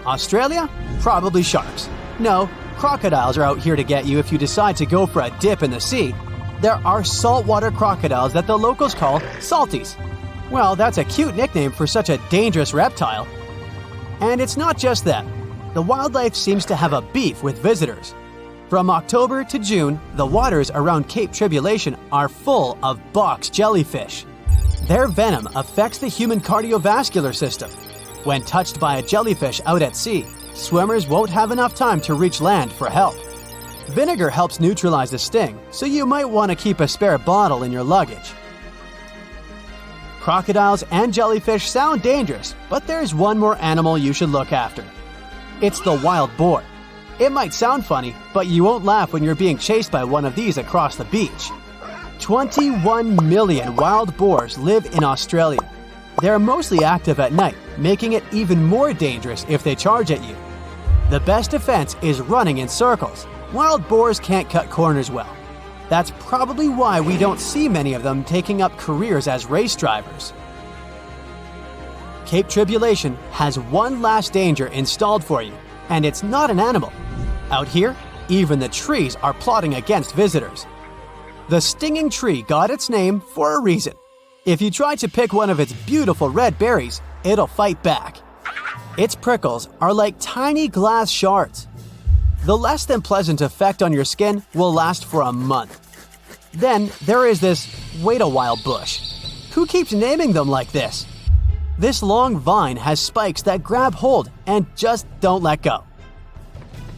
Australia? Probably sharks. No, crocodiles are out here to get you if you decide to go for a dip in the sea. There are saltwater crocodiles that the locals call salties. Well, that's a cute nickname for such a dangerous reptile. And it's not just that. The wildlife seems to have a beef with visitors. From October to June, the waters around Cape Tribulation are full of box jellyfish. Their venom affects the human cardiovascular system. When touched by a jellyfish out at sea, swimmers won't have enough time to reach land for help. Vinegar helps neutralize the sting, so you might want to keep a spare bottle in your luggage. Crocodiles and jellyfish sound dangerous, but there's one more animal you should look after. It's the wild boar. It might sound funny, but you won't laugh when you're being chased by one of these across the beach. 21 million wild boars live in Australia. They're mostly active at night, making it even more dangerous if they charge at you. The best defense is running in circles. Wild boars can't cut corners well. That's probably why we don't see many of them taking up careers as race drivers. Cape Tribulation has one last danger installed for you, and it's not an animal. Out here, even the trees are plotting against visitors. The stinging tree got its name for a reason. If you try to pick one of its beautiful red berries, it'll fight back. Its prickles are like tiny glass shards. The less than pleasant effect on your skin will last for a month. Then there is this wait a while bush. Who keeps naming them like this? This long vine has spikes that grab hold and just don't let go.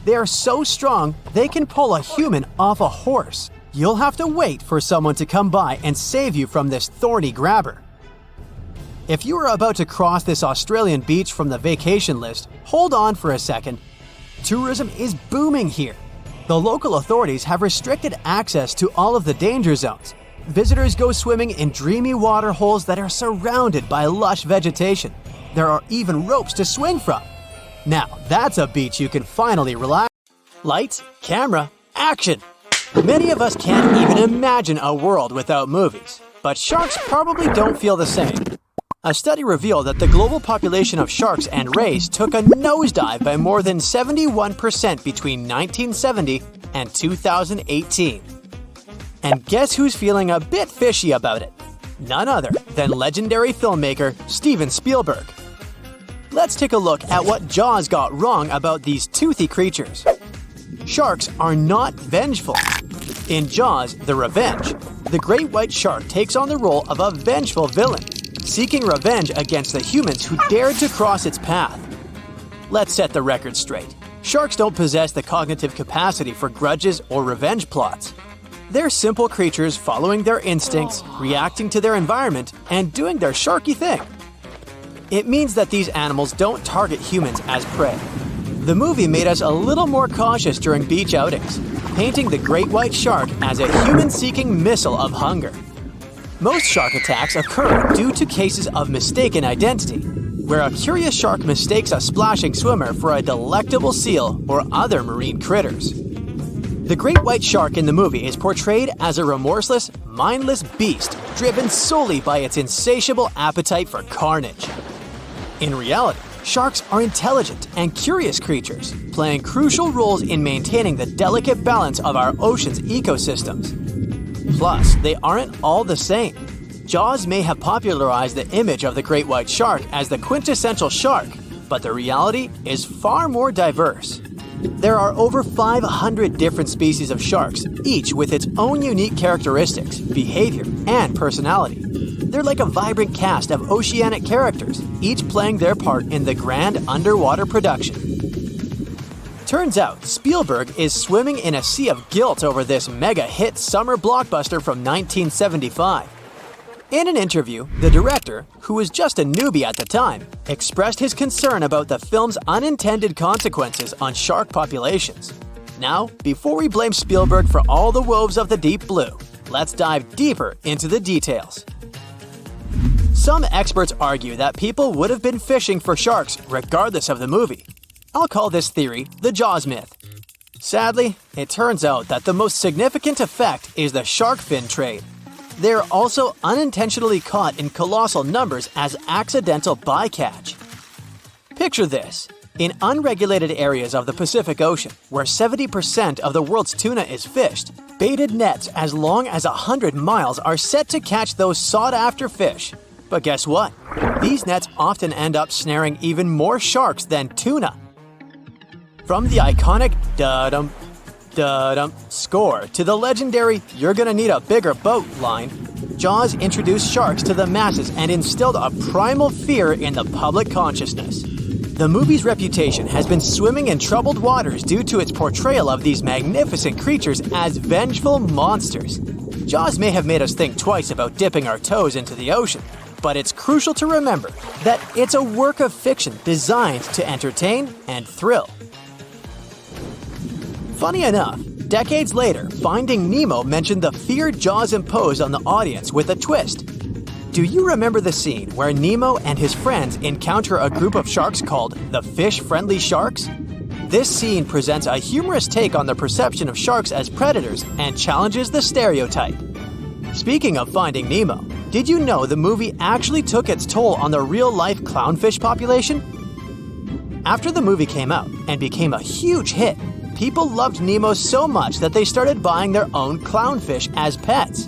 They are so strong they can pull a human off a horse. You'll have to wait for someone to come by and save you from this thorny grabber. If you are about to cross this Australian beach from the vacation list, hold on for a second. Tourism is booming here. The local authorities have restricted access to all of the danger zones. Visitors go swimming in dreamy water holes that are surrounded by lush vegetation. There are even ropes to swing from. Now, that's a beach you can finally relax. Lights, camera, action! Many of us can't even imagine a world without movies, but sharks probably don't feel the same. A study revealed that the global population of sharks and rays took a nosedive by more than 71% between 1970 and 2018. And guess who's feeling a bit fishy about it? None other than legendary filmmaker Steven Spielberg. Let's take a look at what Jaws got wrong about these toothy creatures. Sharks are not vengeful. In Jaws: The Revenge, the great white shark takes on the role of a vengeful villain, seeking revenge against the humans who dared to cross its path. Let's set the record straight. Sharks don't possess the cognitive capacity for grudges or revenge plots. They're simple creatures following their instincts, reacting to their environment, and doing their sharky thing. It means that these animals don't target humans as prey. The movie made us a little more cautious during beach outings, painting the great white shark as a human-seeking missile of hunger. Most shark attacks occur due to cases of mistaken identity, where a curious shark mistakes a splashing swimmer for a delectable seal or other marine critters. The great white shark in the movie is portrayed as a remorseless, mindless beast driven solely by its insatiable appetite for carnage. In reality, sharks are intelligent and curious creatures, playing crucial roles in maintaining the delicate balance of our ocean's ecosystems. Plus, they aren't all the same. Jaws may have popularized the image of the great white shark as the quintessential shark, but the reality is far more diverse. There are over 500 different species of sharks, each with its own unique characteristics, behavior, and personality. They're like a vibrant cast of oceanic characters, each playing their part in the grand underwater production. Turns out, Spielberg is swimming in a sea of guilt over this mega-hit summer blockbuster from 1975. In an interview, the director, who was just a newbie at the time, expressed his concern about the film's unintended consequences on shark populations. Now, before we blame Spielberg for all the woes of the deep blue, let's dive deeper into the details. Some experts argue that people would have been fishing for sharks regardless of the movie. I'll call this theory the Jaws myth. Sadly, it turns out that the most significant effect is the shark fin trade. They're also unintentionally caught in colossal numbers as accidental bycatch. Picture this. In unregulated areas of the Pacific Ocean, where 70% of the world's tuna is fished, baited nets as long as 100 miles are set to catch those sought-after fish. But guess what? These nets often end up snaring even more sharks than tuna. From the iconic da-dum score to the legendary "you're gonna need a bigger boat" line, Jaws introduced sharks to the masses and instilled a primal fear in the public consciousness. The movie's reputation has been swimming in troubled waters due to its portrayal of these magnificent creatures as vengeful monsters. Jaws may have made us think twice about dipping our toes into the ocean, but it's crucial to remember that it's a work of fiction designed to entertain and thrill. Funny enough, decades later, Finding Nemo mentioned the fear Jaws imposed on the audience with a twist. Do you remember the scene where Nemo and his friends encounter a group of sharks called the fish-friendly sharks? This scene presents a humorous take on the perception of sharks as predators and challenges the stereotype. Speaking of Finding Nemo, did you know the movie actually took its toll on the real-life clownfish population? After the movie came out and became a huge hit, people loved Nemo so much that they started buying their own clownfish as pets.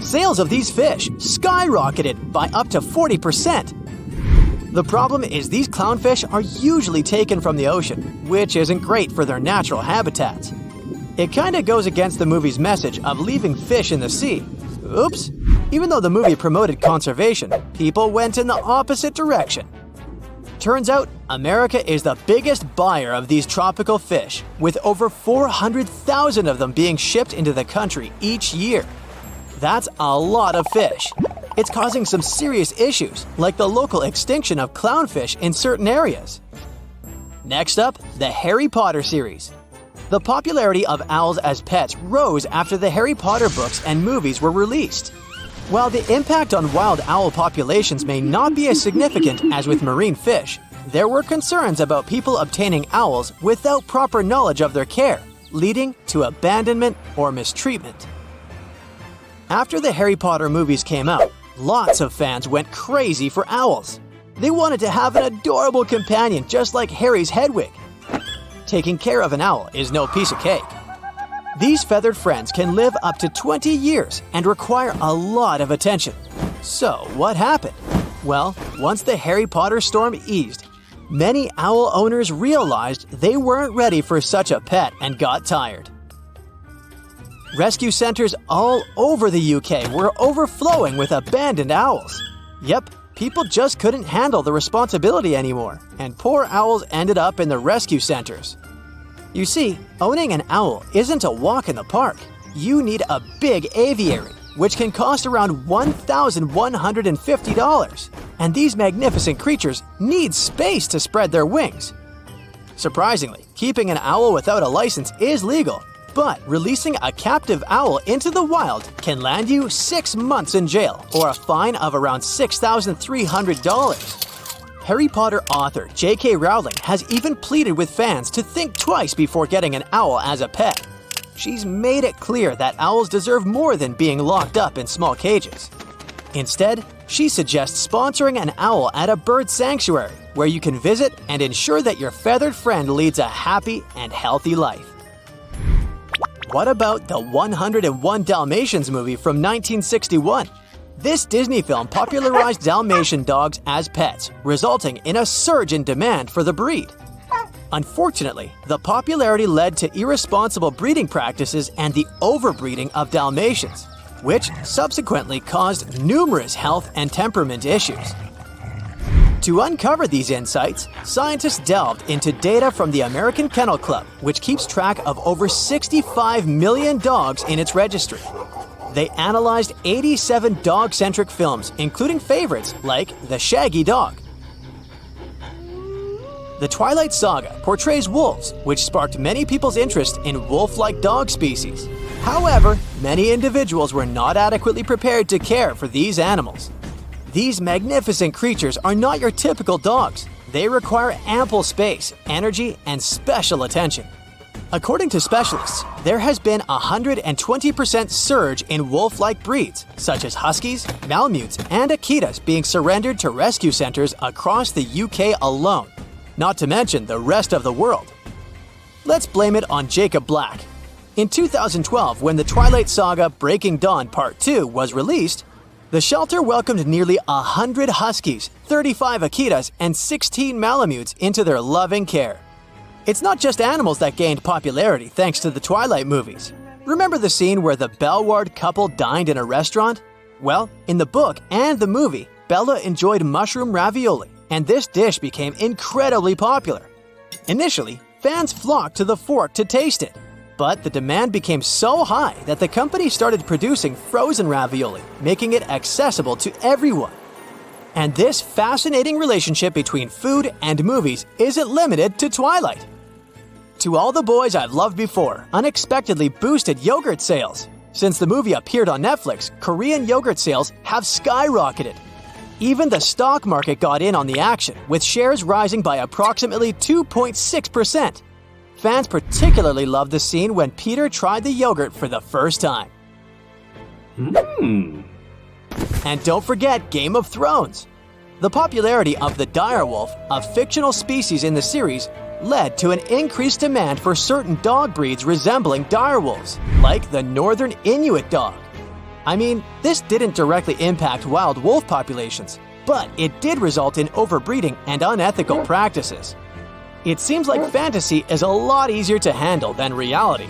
Sales of these fish skyrocketed by up to 40%. The problem is these clownfish are usually taken from the ocean, which isn't great for their natural habitats. It kinda goes against the movie's message of leaving fish in the sea. Oops! Even though the movie promoted conservation, people went in the opposite direction. Turns out, America is the biggest buyer of these tropical fish, with over 400,000 of them being shipped into the country each year. That's a lot of fish. It's causing some serious issues, like the local extinction of clownfish in certain areas. Next up, the Harry Potter series. The popularity of owls as pets rose after the Harry Potter books and movies were released. While the impact on wild owl populations may not be as significant as with marine fish, there were concerns about people obtaining owls without proper knowledge of their care, leading to abandonment or mistreatment. After the Harry Potter movies came out, lots of fans went crazy for owls. They wanted to have an adorable companion just like Harry's Hedwig. Taking care of an owl is no piece of cake. These feathered friends can live up to 20 years and require a lot of attention. So, what happened? Well, once the Harry Potter storm eased, many owl owners realized they weren't ready for such a pet and got tired. Rescue centers all over the UK were overflowing with abandoned owls. Yep, people just couldn't handle the responsibility anymore, and poor owls ended up in the rescue centers. You see, owning an owl isn't a walk in the park. You need a big aviary, which can cost around $1,150. And these magnificent creatures need space to spread their wings. Surprisingly, keeping an owl without a license is legal, but releasing a captive owl into the wild can land you 6 months in jail or a fine of around $6,300. Harry Potter author J.K. Rowling has even pleaded with fans to think twice before getting an owl as a pet. She's made it clear that owls deserve more than being locked up in small cages. Instead, she suggests sponsoring an owl at a bird sanctuary where you can visit and ensure that your feathered friend leads a happy and healthy life. What about the 101 Dalmatians movie from 1961? This Disney film popularized Dalmatian dogs as pets, resulting in a surge in demand for the breed. Unfortunately, the popularity led to irresponsible breeding practices and the overbreeding of Dalmatians, which subsequently caused numerous health and temperament issues. To uncover these insights, scientists delved into data from the American Kennel Club, which keeps track of over 65 million dogs in its registry. They analyzed 87 dog-centric films, including favorites like The Shaggy Dog. The Twilight Saga portrays wolves, which sparked many people's interest in wolf-like dog species. However, many individuals were not adequately prepared to care for these animals. These magnificent creatures are not your typical dogs. They require ample space, energy, and special attention. According to specialists, there has been a 120% surge in wolf-like breeds, such as Huskies, Malamutes, and Akitas being surrendered to rescue centers across the UK alone, not to mention the rest of the world. Let's blame it on Jacob Black. In 2012, when the Twilight Saga Breaking Dawn Part 2 was released, the shelter welcomed nearly 100 Huskies, 35 Akitas, and 16 Malamutes into their loving care. It's not just animals that gained popularity thanks to the Twilight movies. Remember the scene where the Bellward couple dined in a restaurant? Well, in the book and the movie, Bella enjoyed mushroom ravioli, and this dish became incredibly popular. Initially, fans flocked to the fort to taste it, but the demand became so high that the company started producing frozen ravioli, making it accessible to everyone. And this fascinating relationship between food and movies isn't limited to Twilight. To All the Boys I've Loved Before unexpectedly boosted yogurt sales. Since the movie appeared on Netflix, Korean yogurt sales have skyrocketed. Even the stock market got in on the action, with shares rising by approximately 2.6%. Fans particularly loved the scene when Peter tried the yogurt for the first time. And don't forget Game of Thrones. The popularity of the direwolf, a fictional species in the series, led to an increased demand for certain dog breeds resembling direwolves, like the Northern Inuit dog. I mean, this didn't directly impact wild wolf populations, but it did result in overbreeding and unethical practices. It seems like fantasy is a lot easier to handle than reality.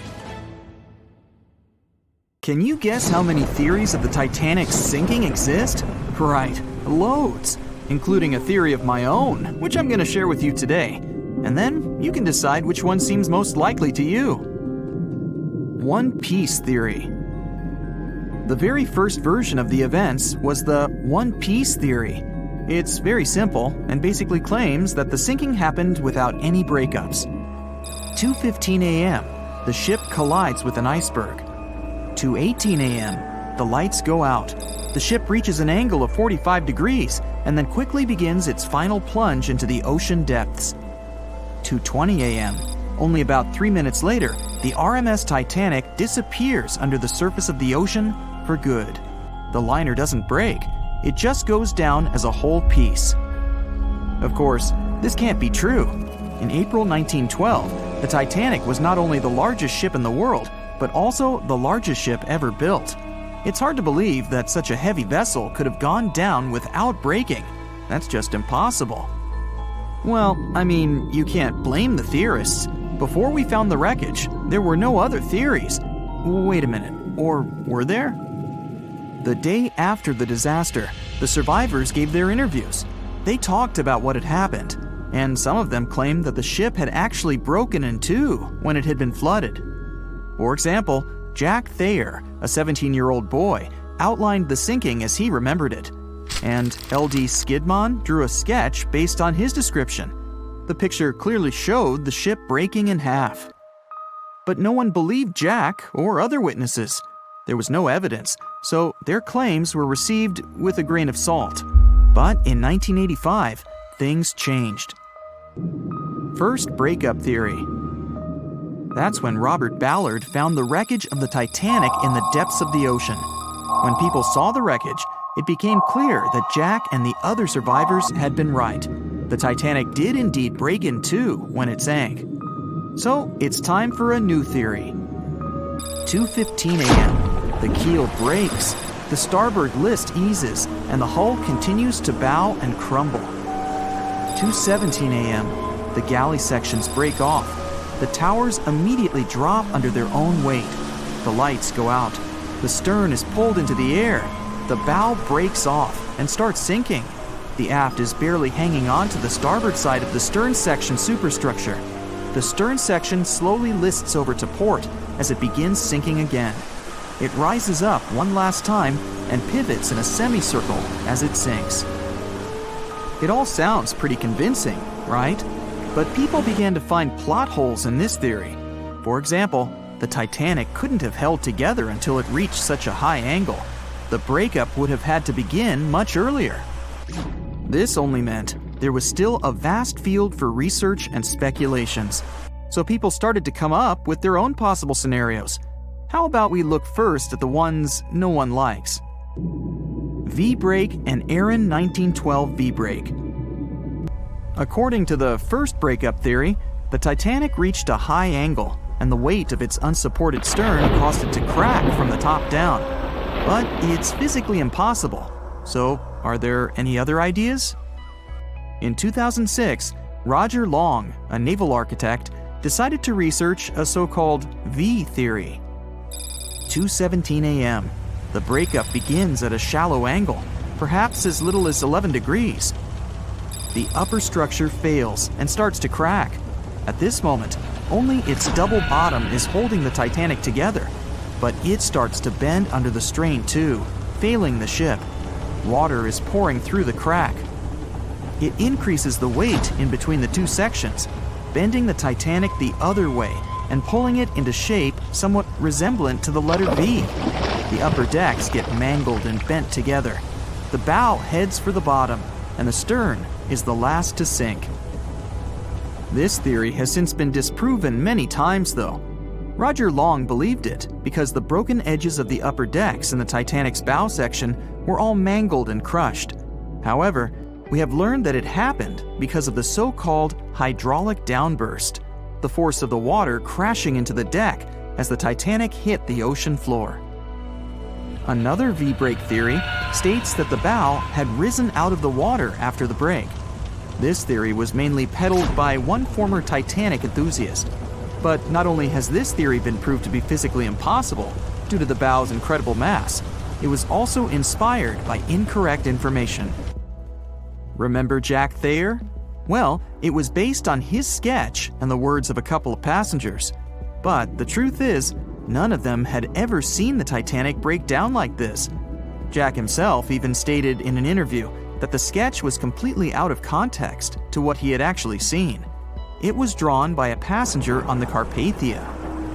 Can you guess how many theories of the Titanic's sinking exist? Right, loads, including a theory of my own, which I'm going to share with you today. And then you can decide which one seems most likely to you. One Piece theory. The very first version of the events was the One Piece theory. It's very simple and basically claims that the sinking happened without any breakups. 2:15 a.m., the ship collides with an iceberg. 2:18 a.m., the lights go out. The ship reaches an angle of 45 degrees and then quickly begins its final plunge into the ocean depths. 2:20 a.m., only about 3 minutes later, the RMS Titanic disappears under the surface of the ocean for good. The liner doesn't break, it just goes down as a whole piece. Of course, this can't be true. In April 1912, the Titanic was not only the largest ship in the world, but also the largest ship ever built. It's hard to believe that such a heavy vessel could have gone down without breaking. That's just impossible. Well, I mean, you can't blame the theorists. Before we found the wreckage, there were no other theories. Wait a minute, or were there? The day after the disaster, the survivors gave their interviews. They talked about what had happened, and some of them claimed that the ship had actually broken in two when it had been flooded. For example, Jack Thayer, a 17-year-old boy, outlined the sinking as he remembered it. And L.D. Skidmon drew a sketch based on his description. The picture clearly showed the ship breaking in half. But no one believed Jack or other witnesses. There was no evidence, so their claims were received with a grain of salt. But in 1985, things changed. First breakup theory. That's when Robert Ballard found the wreckage of the Titanic in the depths of the ocean. When people saw the wreckage, it became clear that Jack and the other survivors had been right. The Titanic did indeed break in two when it sank. So it's time for a new theory. 2:15 a.m. The keel breaks, the starboard list eases, and the hull continues to bow and crumble. 2:17 a.m. The galley sections break off. The towers immediately drop under their own weight. The lights go out. The stern is pulled into the air. The bow breaks off and starts sinking. The aft is barely hanging on to the starboard side of the stern section superstructure. The stern section slowly lists over to port as it begins sinking again. It rises up one last time and pivots in a semicircle as it sinks. It all sounds pretty convincing, right? But people began to find plot holes in this theory. For example, the Titanic couldn't have held together until it reached such a high angle. The breakup would have had to begin much earlier. This only meant there was still a vast field for research and speculations. So people started to come up with their own possible scenarios. How about we look first at the ones no one likes? V-brake and Aaron 1912 V-brake. According to the first breakup theory, the Titanic reached a high angle, and the weight of its unsupported stern caused it to crack from the top down. But it's physically impossible. So, are there any other ideas? In 2006, Roger Long, a naval architect, decided to research a so-called V theory. 2:17 a.m. The breakup begins at a shallow angle, perhaps as little as 11 degrees. The upper structure fails and starts to crack. At this moment, only its double bottom is holding the Titanic together, but it starts to bend under the strain too, failing the ship. Water is pouring through the crack. It increases the weight in between the two sections, bending the Titanic the other way and pulling it into shape somewhat resemblant to the letter V. The upper decks get mangled and bent together. The bow heads for the bottom, and the stern is the last to sink. This theory has since been disproven many times, though. Roger Long believed it because the broken edges of the upper decks in the Titanic's bow section were all mangled and crushed. However, we have learned that it happened because of the so-called hydraulic downburst, the force of the water crashing into the deck as the Titanic hit the ocean floor. Another V-break theory states that the bow had risen out of the water after the break. This theory was mainly peddled by one former Titanic enthusiast. But not only has this theory been proved to be physically impossible due to the bow's incredible mass, it was also inspired by incorrect information. Remember Jack Thayer? Well, it was based on his sketch and the words of a couple of passengers. But the truth is, none of them had ever seen the Titanic break down like this. Jack himself even stated in an interview that the sketch was completely out of context to what he had actually seen. It was drawn by a passenger on the Carpathia,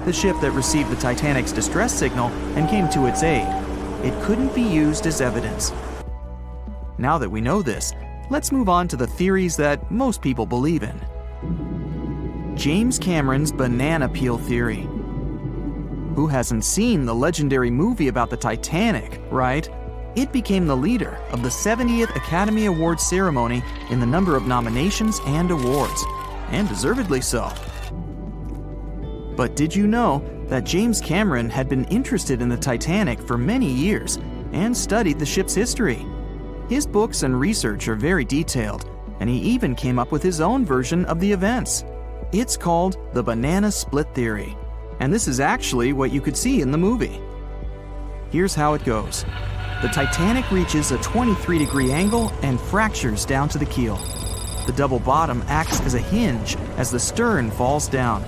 the ship that received the Titanic's distress signal and came to its aid. It couldn't be used as evidence. Now that we know this, let's move on to the theories that most people believe in. James Cameron's banana peel theory. Who hasn't seen the legendary movie about the Titanic, right? It became the leader of the 70th Academy Awards ceremony in the number of nominations and awards, and deservedly so. But did you know that James Cameron had been interested in the Titanic for many years and studied the ship's history? His books and research are very detailed, and he even came up with his own version of the events. It's called the banana split theory, and this is actually what you could see in the movie. Here's how it goes. The Titanic reaches a 23-degree angle and fractures down to the keel. The double bottom acts as a hinge as the stern falls down.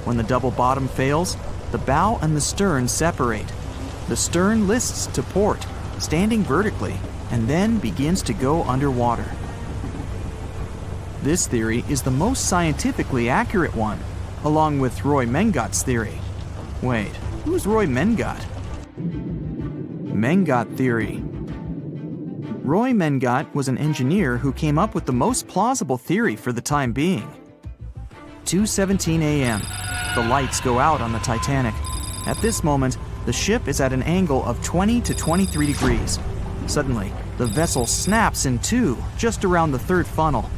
When the double bottom fails, the bow and the stern separate. The stern lists to port, standing vertically, and then begins to go underwater. This theory is the most scientifically accurate one, along with Roy Mengat's theory. Wait, who's Roy Mengat? Mengat theory. Roy Mengat was an engineer who came up with the most plausible theory for the time being. 2:17 a.m. The lights go out on the Titanic. At this moment, the ship is at an angle of 20 to 23 degrees. Suddenly, the vessel snaps in two just around the third funnel.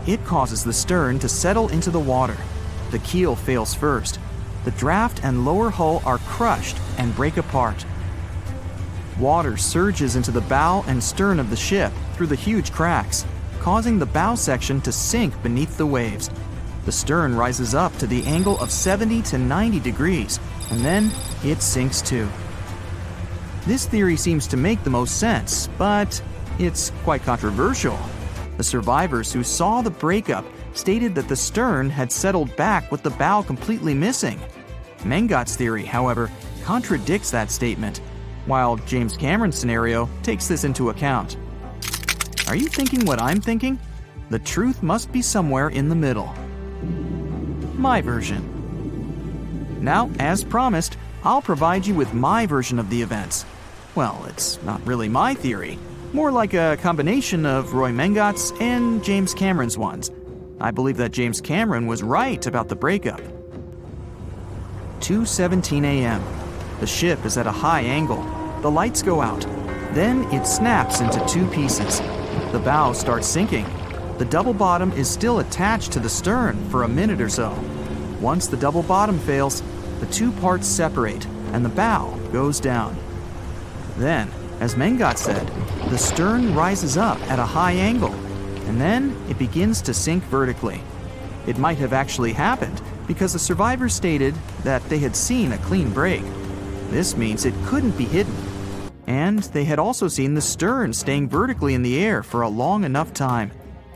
It causes the stern to settle into the water. The keel fails first. The draft and lower hull are crushed and break apart. Water surges into the bow and stern of the ship through the huge cracks, causing the bow section to sink beneath the waves. The stern rises up to the angle of 70 to 90 degrees, and then it sinks too. This theory seems to make the most sense, but it's quite controversial. The survivors who saw the breakup stated that the stern had settled back with the bow completely missing. Mengat's theory, however, contradicts that statement, while James Cameron's scenario takes this into account. Are you thinking what I'm thinking? The truth must be somewhere in the middle. My version. Now, as promised, I'll provide you with my version of the events. Well, it's not really my theory, more like a combination of Roy Mengat's and James Cameron's ones. I believe that James Cameron was right about the breakup. 2:17 a.m. The ship is at a high angle. The lights go out. Then it snaps into two pieces. The bow starts sinking. The double bottom is still attached to the stern for a minute or so. Once the double bottom fails, the two parts separate and the bow goes down. Then, as Mengat said, the stern rises up at a high angle, and then it begins to sink vertically. It might have actually happened because the survivors stated that they had seen a clean break. This means it couldn't be hidden. And they had also seen the stern staying vertically in the air for a long enough time,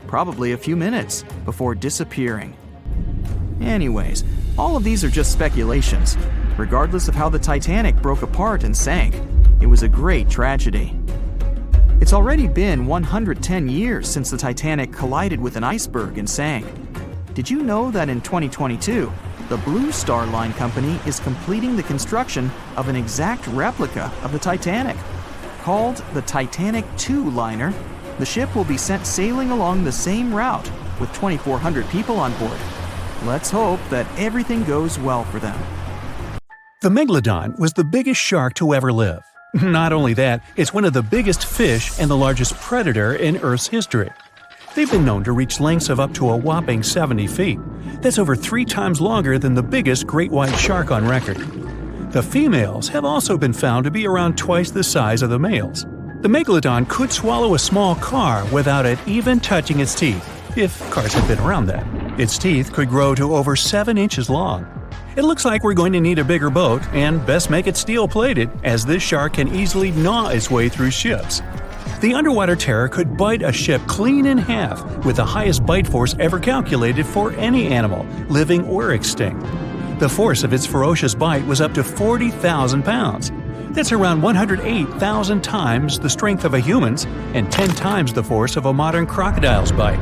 probably a few minutes, before disappearing. Anyways, all of these are just speculations. Regardless of how the Titanic broke apart and sank, it was a great tragedy. It's already been 110 years since the Titanic collided with an iceberg and sank. Did you know that in 2022, the Blue Star Line Company is completing the construction of an exact replica of the Titanic? Called the Titanic II liner, the ship will be sent sailing along the same route with 2,400 people on board. Let's hope that everything goes well for them. The Megalodon was the biggest shark to ever live. Not only that, it's one of the biggest fish and the largest predator in Earth's history. They've been known to reach lengths of up to a whopping 70 feet. That's over 3 times longer than the biggest great white shark on record. The females have also been found to be around twice the size of the males. The Megalodon could swallow a small car without it even touching its teeth, if cars had been around then. Its teeth could grow to over 7 inches long. It looks like we're going to need a bigger boat, and best make it steel-plated, as this shark can easily gnaw its way through ships. The underwater terror could bite a ship clean in half, with the highest bite force ever calculated for any animal, living or extinct. The force of its ferocious bite was up to 40,000 pounds. That's around 108,000 times the strength of a human's and 10 times the force of a modern crocodile's bite.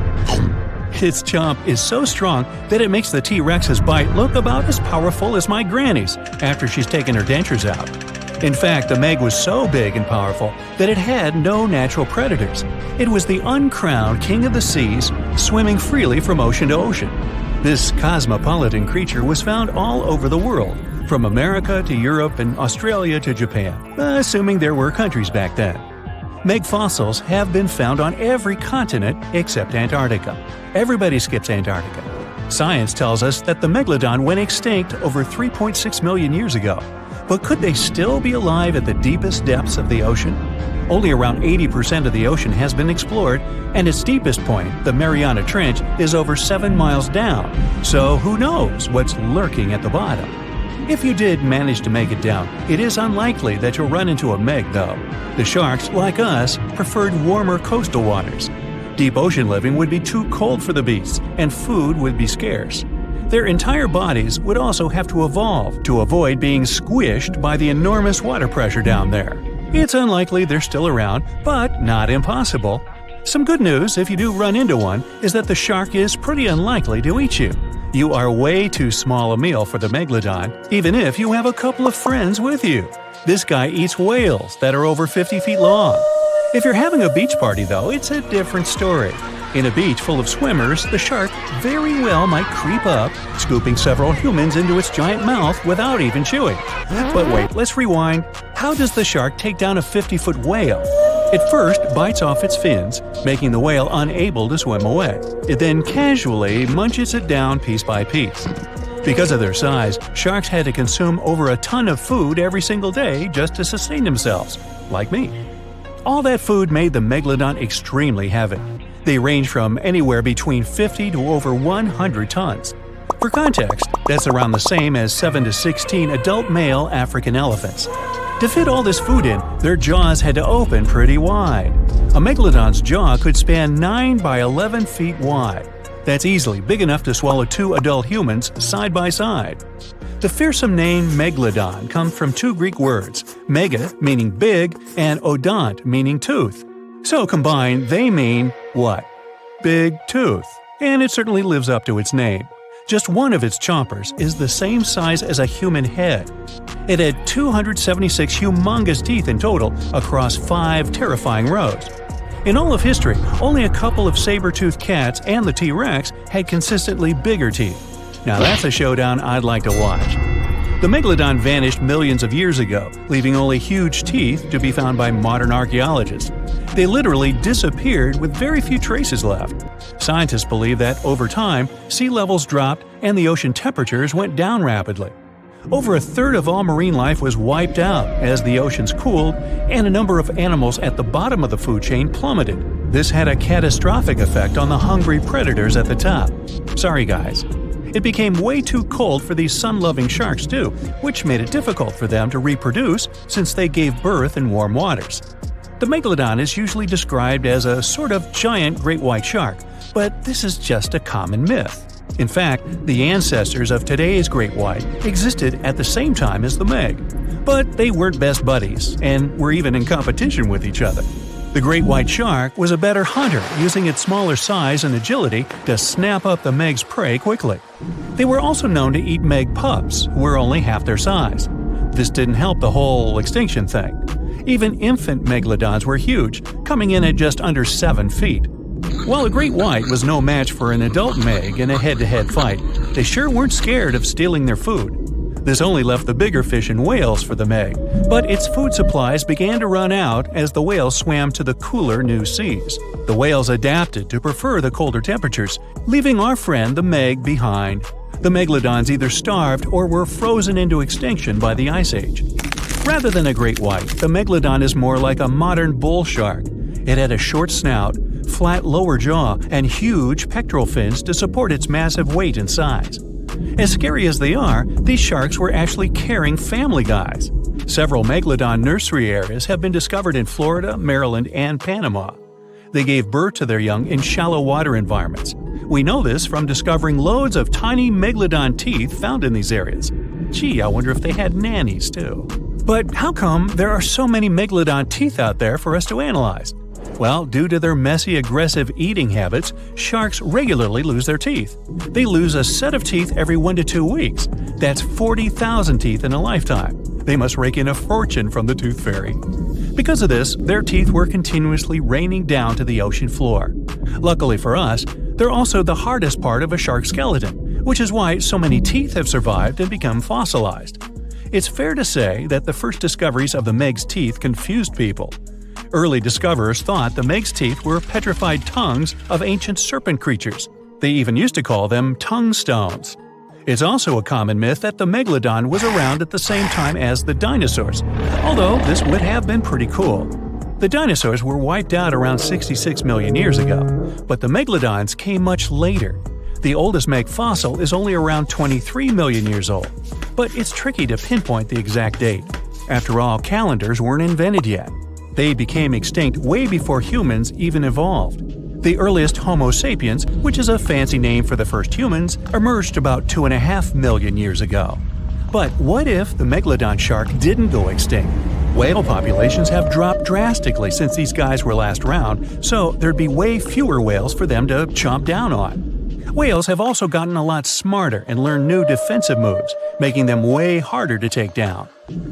Its chomp is so strong that it makes the T-Rex's bite look about as powerful as my granny's after she's taken her dentures out. In fact, the Meg was so big and powerful that it had no natural predators. It was the uncrowned king of the seas, swimming freely from ocean to ocean. This cosmopolitan creature was found all over the world, from America to Europe and Australia to Japan, assuming there were countries back then. Meg fossils have been found on every continent except Antarctica. Everybody skips Antarctica. Science tells us that the Megalodon went extinct over 3.6 million years ago. But could they still be alive at the deepest depths of the ocean? Only around 80% of the ocean has been explored, and its deepest point, the Mariana Trench, is over 7 miles down. So who knows what's lurking at the bottom? If you did manage to make it down, it is unlikely that you'll run into a Meg, though. The sharks, like us, preferred warmer coastal waters. Deep ocean living would be too cold for the beasts, and food would be scarce. Their entire bodies would also have to evolve to avoid being squished by the enormous water pressure down there. It's unlikely they're still around, but not impossible. Some good news, if you do run into one, is that the shark is pretty unlikely to eat you. You are way too small a meal for the Megalodon, even if you have a couple of friends with you. This guy eats whales that are over 50 feet long. If you're having a beach party, though, it's a different story. In a beach full of swimmers, the shark very well might creep up, scooping several humans into its giant mouth without even chewing. But wait, let's rewind. How does the shark take down a 50-foot whale? It first bites off its fins, making the whale unable to swim away. It then casually munches it down piece by piece. Because of their size, sharks had to consume over a ton of food every single day just to sustain themselves, like me. All that food made the Megalodon extremely heavy. They range from anywhere between 50 to over 100 tons. For context, that's around the same as 7 to 16 adult male African elephants. To fit all this food in, their jaws had to open pretty wide. A Megalodon's jaw could span 9 by 11 feet wide. That's easily big enough to swallow 2 adult humans side by side. The fearsome name Megalodon comes from 2 Greek words, mega meaning big and odont meaning tooth. So combined, they mean what? Big tooth. And it certainly lives up to its name. Just one of its chompers is the same size as a human head. It had 276 humongous teeth in total across 5 terrifying rows. In all of history, only a couple of saber-toothed cats and the T-Rex had consistently bigger teeth. Now that's a showdown I'd like to watch. The Megalodon vanished millions of years ago, leaving only huge teeth to be found by modern archaeologists. They literally disappeared with very few traces left. Scientists believe that, over time, sea levels dropped and the ocean temperatures went down rapidly. Over a third of all marine life was wiped out as the oceans cooled, and a number of animals at the bottom of the food chain plummeted. This had a catastrophic effect on the hungry predators at the top. Sorry guys. It became way too cold for these sun-loving sharks too, which made it difficult for them to reproduce since they gave birth in warm waters. The megalodon is usually described as a sort of giant great white shark, but this is just a common myth. In fact, the ancestors of today's great white existed at the same time as the Meg, but they weren't best buddies and were even in competition with each other. The great white shark was a better hunter, using its smaller size and agility to snap up the Meg's prey quickly. They were also known to eat Meg pups, who were only half their size. This didn't help the whole extinction thing. Even infant megalodons were huge, coming in at just under 7 feet. While a great white was no match for an adult Meg in a head-to-head fight, they sure weren't scared of stealing their food. This only left the bigger fish and whales for the Meg, but its food supplies began to run out as the whales swam to the cooler new seas. The whales adapted to prefer the colder temperatures, leaving our friend the Meg behind. The megalodons either starved or were frozen into extinction by the Ice Age. Rather than a great white, the megalodon is more like a modern bull shark. It had a short snout, flat lower jaw, and huge pectoral fins to support its massive weight and size. As scary as they are, these sharks were actually caring family guys. Several megalodon nursery areas have been discovered in Florida, Maryland, and Panama. They gave birth to their young in shallow water environments. We know this from discovering loads of tiny megalodon teeth found in these areas. Gee, I wonder if they had nannies too. But how come there are so many megalodon teeth out there for us to analyze? Well, due to their messy, aggressive eating habits, sharks regularly lose their teeth. They lose a set of teeth every 1 to 2 weeks. That's 40,000 teeth in a lifetime. They must rake in a fortune from the tooth fairy. Because of this, their teeth were continuously raining down to the ocean floor. Luckily for us, they're also the hardest part of a shark skeleton, which is why so many teeth have survived and become fossilized. It's fair to say that the first discoveries of the Meg's teeth confused people. Early discoverers thought the Meg's teeth were petrified tongues of ancient serpent creatures. They even used to call them tongue stones. It's also a common myth that the megalodon was around at the same time as the dinosaurs, although this would have been pretty cool. The dinosaurs were wiped out around 66 million years ago, but the megalodons came much later. The oldest Meg fossil is only around 23 million years old, but it's tricky to pinpoint the exact date. After all, calendars weren't invented yet. They became extinct way before humans even evolved. The earliest Homo sapiens, which is a fancy name for the first humans, emerged about 2.5 million years ago. But what if the megalodon shark didn't go extinct? Whale populations have dropped drastically since these guys were last around, so there'd be way fewer whales for them to chomp down on. Whales have also gotten a lot smarter and learned new defensive moves, making them way harder to take down.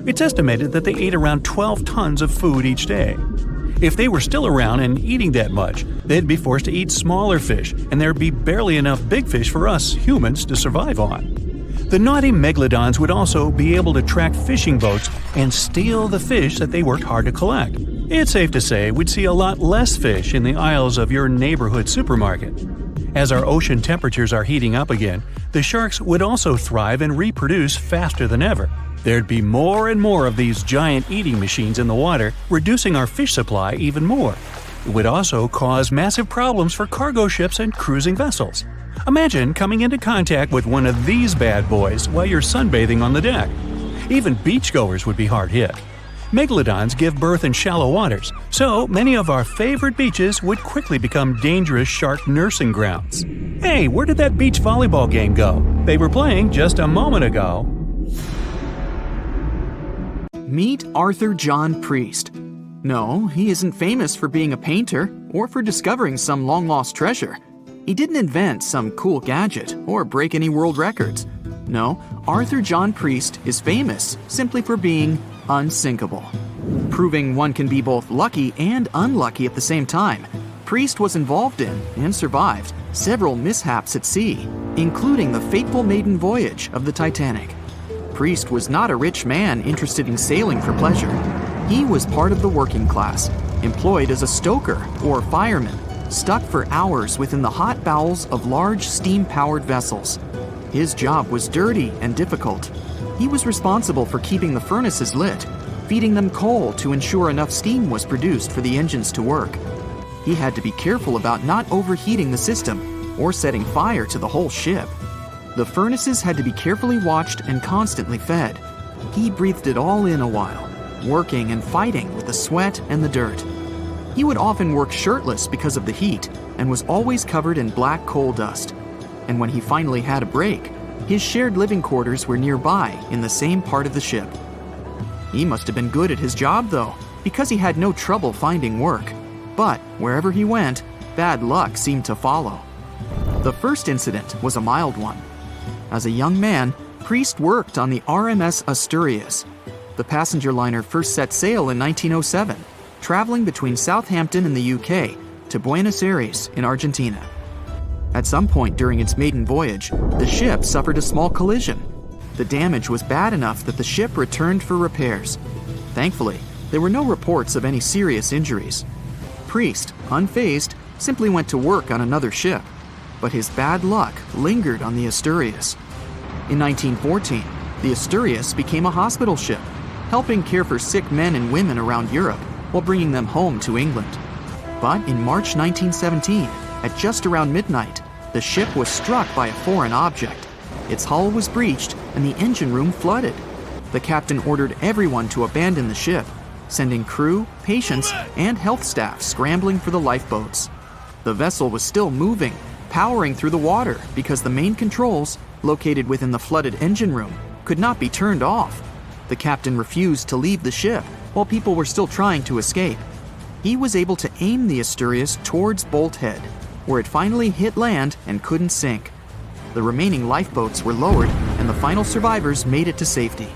It's estimated that they ate around 12 tons of food each day. If they were still around and eating that much, they'd be forced to eat smaller fish, and there'd be barely enough big fish for us humans to survive on. The naughty megalodons would also be able to track fishing boats and steal the fish that they worked hard to collect. It's safe to say we'd see a lot less fish in the aisles of your neighborhood supermarket. As our ocean temperatures are heating up again, the sharks would also thrive and reproduce faster than ever. There'd be more and more of these giant eating machines in the water, reducing our fish supply even more. It would also cause massive problems for cargo ships and cruising vessels. Imagine coming into contact with one of these bad boys while you're sunbathing on the deck. Even beachgoers would be hard hit. Megalodons give birth in shallow waters, so many of our favorite beaches would quickly become dangerous shark nursing grounds. Hey, where did that beach volleyball game go? They were playing just a moment ago. Meet Arthur John Priest. No, he isn't famous for being a painter or for discovering some long-lost treasure. He didn't invent some cool gadget or break any world records. No, Arthur John Priest is famous simply for being unsinkable. Proving one can be both lucky and unlucky at the same time, Priest was involved in and survived several mishaps at sea, including the fateful maiden voyage of the Titanic. Priest was not a rich man interested in sailing for pleasure. He was part of the working class, employed as a stoker or fireman, stuck for hours within the hot bowels of large steam-powered vessels. His job was dirty and difficult. He was responsible for keeping the furnaces lit, feeding them coal to ensure enough steam was produced for the engines to work. He had to be careful about not overheating the system or setting fire to the whole ship. The furnaces had to be carefully watched and constantly fed. He breathed it all in a while, working and fighting with the sweat and the dirt. He would often work shirtless because of the heat and was always covered in black coal dust. And when he finally had a break, his shared living quarters were nearby in the same part of the ship. He must have been good at his job, though, because he had no trouble finding work. But wherever he went, bad luck seemed to follow. The first incident was a mild one. As a young man, Priest worked on the RMS Asturias. The passenger liner first set sail in 1907, traveling between Southampton in the UK to Buenos Aires in Argentina. At some point during its maiden voyage, the ship suffered a small collision. The damage was bad enough that the ship returned for repairs. Thankfully, there were no reports of any serious injuries. Priest, unfazed, simply went to work on another ship, but his bad luck lingered on the Asturias. In 1914, the Asturias became a hospital ship, helping care for sick men and women around Europe while bringing them home to England. But in March 1917, at just around midnight, the ship was struck by a foreign object. Its hull was breached and the engine room flooded. The captain ordered everyone to abandon the ship, sending crew, patients, and health staff scrambling for the lifeboats. The vessel was still moving, powering through the water because the main controls, located within the flooded engine room, could not be turned off. The captain refused to leave the ship while people were still trying to escape. He was able to aim the Asturias towards Bolt Head, where it finally hit land and couldn't sink. The remaining lifeboats were lowered and the final survivors made it to safety.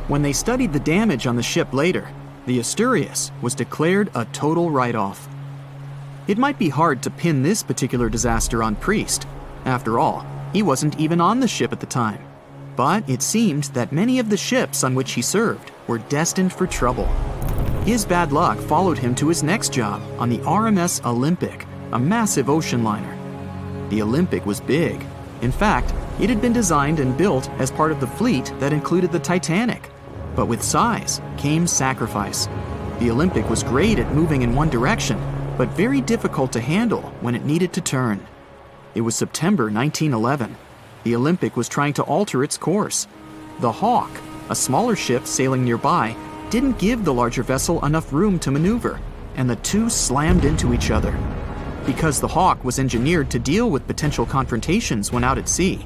When they studied the damage on the ship later, the Asturias was declared a total write-off. It might be hard to pin this particular disaster on Priest. After all, he wasn't even on the ship at the time. But it seemed that many of the ships on which he served were destined for trouble. His bad luck followed him to his next job on the RMS Olympic, a massive ocean liner. The Olympic was big. In fact, it had been designed and built as part of the fleet that included the Titanic. But with size came sacrifice. The Olympic was great at moving in one direction, but very difficult to handle when it needed to turn. It was September 1911. The Olympic was trying to alter its course. The Hawk, a smaller ship sailing nearby, didn't give the larger vessel enough room to maneuver, and the two slammed into each other. Because the Hawk was engineered to deal with potential confrontations when out at sea,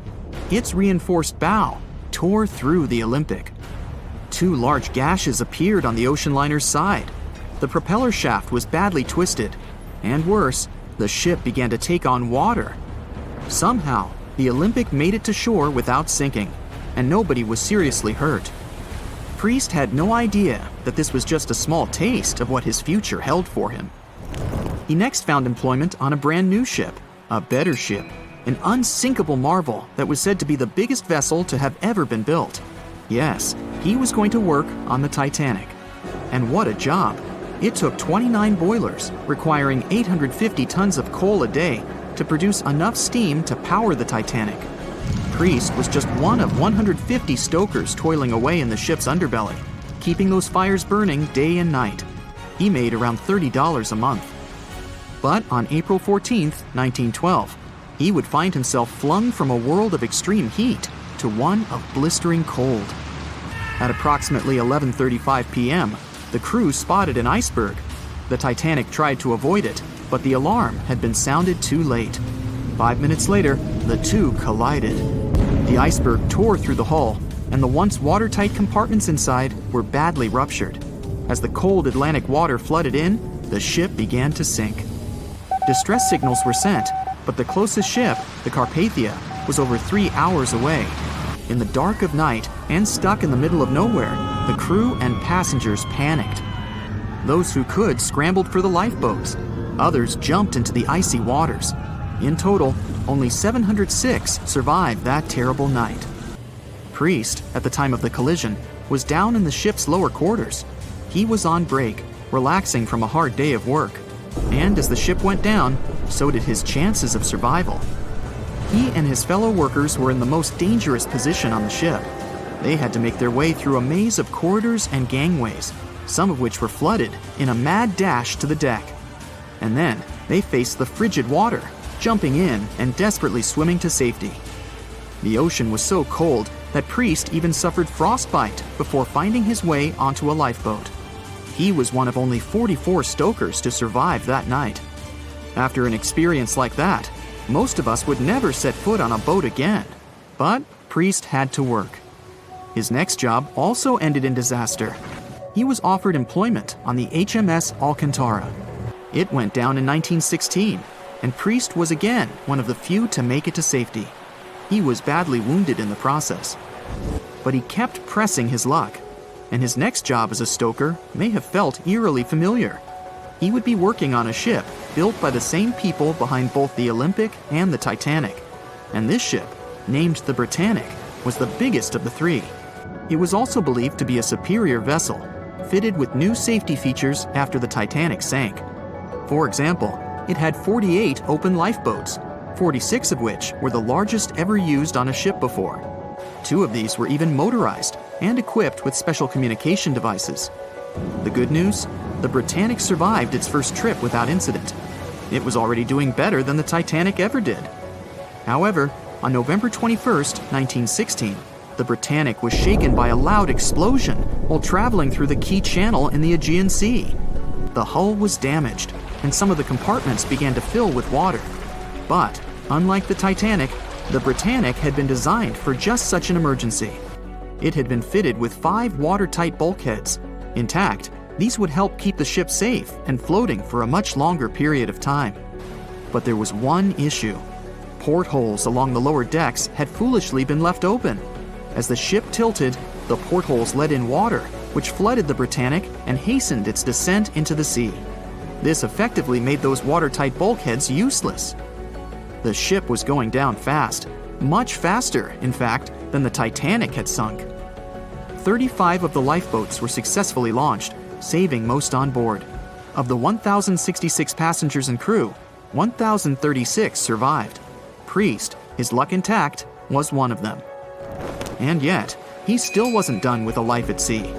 its reinforced bow tore through the Olympic. Two large gashes appeared on the ocean liner's side. The propeller shaft was badly twisted, and worse, the ship began to take on water. Somehow, the Olympic made it to shore without sinking, and nobody was seriously hurt. Priest had no idea that this was just a small taste of what his future held for him. He next found employment on a brand new ship, a better ship, an unsinkable marvel that was said to be the biggest vessel to have ever been built. Yes, he was going to work on the Titanic. And what a job! It took 29 boilers, requiring 850 tons of coal a day to produce enough steam to power the Titanic. Priest was just one of 150 stokers toiling away in the ship's underbelly, keeping those fires burning day and night. He made around $30 a month. But on April 14, 1912, he would find himself flung from a world of extreme heat to one of blistering cold. At approximately 11:35 p.m., the crew spotted an iceberg. The Titanic tried to avoid it, but the alarm had been sounded too late. 5 minutes later, the two collided. The iceberg tore through the hull, and the once watertight compartments inside were badly ruptured. As the cold Atlantic water flooded in, the ship began to sink. Distress signals were sent, but the closest ship, the Carpathia, was over 3 hours away. In the dark of night and stuck in the middle of nowhere, the crew and passengers panicked. Those who could scrambled for the lifeboats. Others jumped into the icy waters. In total, only 706 survived that terrible night. Priest, at the time of the collision, was down in the ship's lower quarters. He was on break, relaxing from a hard day of work. And as the ship went down, so did his chances of survival. He and his fellow workers were in the most dangerous position on the ship. They had to make their way through a maze of corridors and gangways, some of which were flooded, in a mad dash to the deck. And then they faced the frigid water, jumping in and desperately swimming to safety. The ocean was so cold that Priest even suffered frostbite before finding his way onto a lifeboat. He was one of only 44 stokers to survive that night. After an experience like that, most of us would never set foot on a boat again. But Priest had to work. His next job also ended in disaster. He was offered employment on the HMS Alcantara. It went down in 1916, and Priest was again one of the few to make it to safety. He was badly wounded in the process. But he kept pressing his luck, and his next job as a stoker may have felt eerily familiar. He would be working on a ship built by the same people behind both the Olympic and the Titanic. And this ship, named the Britannic, was the biggest of the three. It was also believed to be a superior vessel, fitted with new safety features after the Titanic sank. For example, it had 48 open lifeboats, 46 of which were the largest ever used on a ship before. 2 of these were even motorized and equipped with special communication devices. The good news? The Britannic survived its first trip without incident. It was already doing better than the Titanic ever did. However, on November 21st, 1916, the Britannic was shaken by a loud explosion while traveling through the key channel in the Aegean Sea. The hull was damaged, and some of the compartments began to fill with water. But, unlike the Titanic, the Britannic had been designed for just such an emergency. It had been fitted with 5 watertight bulkheads. Intact, these would help keep the ship safe and floating for a much longer period of time. But there was one issue. Portholes along the lower decks had foolishly been left open. As the ship tilted, the portholes let in water, which flooded the Britannic and hastened its descent into the sea. This effectively made those watertight bulkheads useless. The ship was going down fast, much faster, in fact, than the Titanic had sunk. 35 of the lifeboats were successfully launched, saving most on board. Of the 1,066 passengers and crew, 1,036 survived. Priest, his luck intact, was one of them. And yet, he still wasn't done with a life at sea.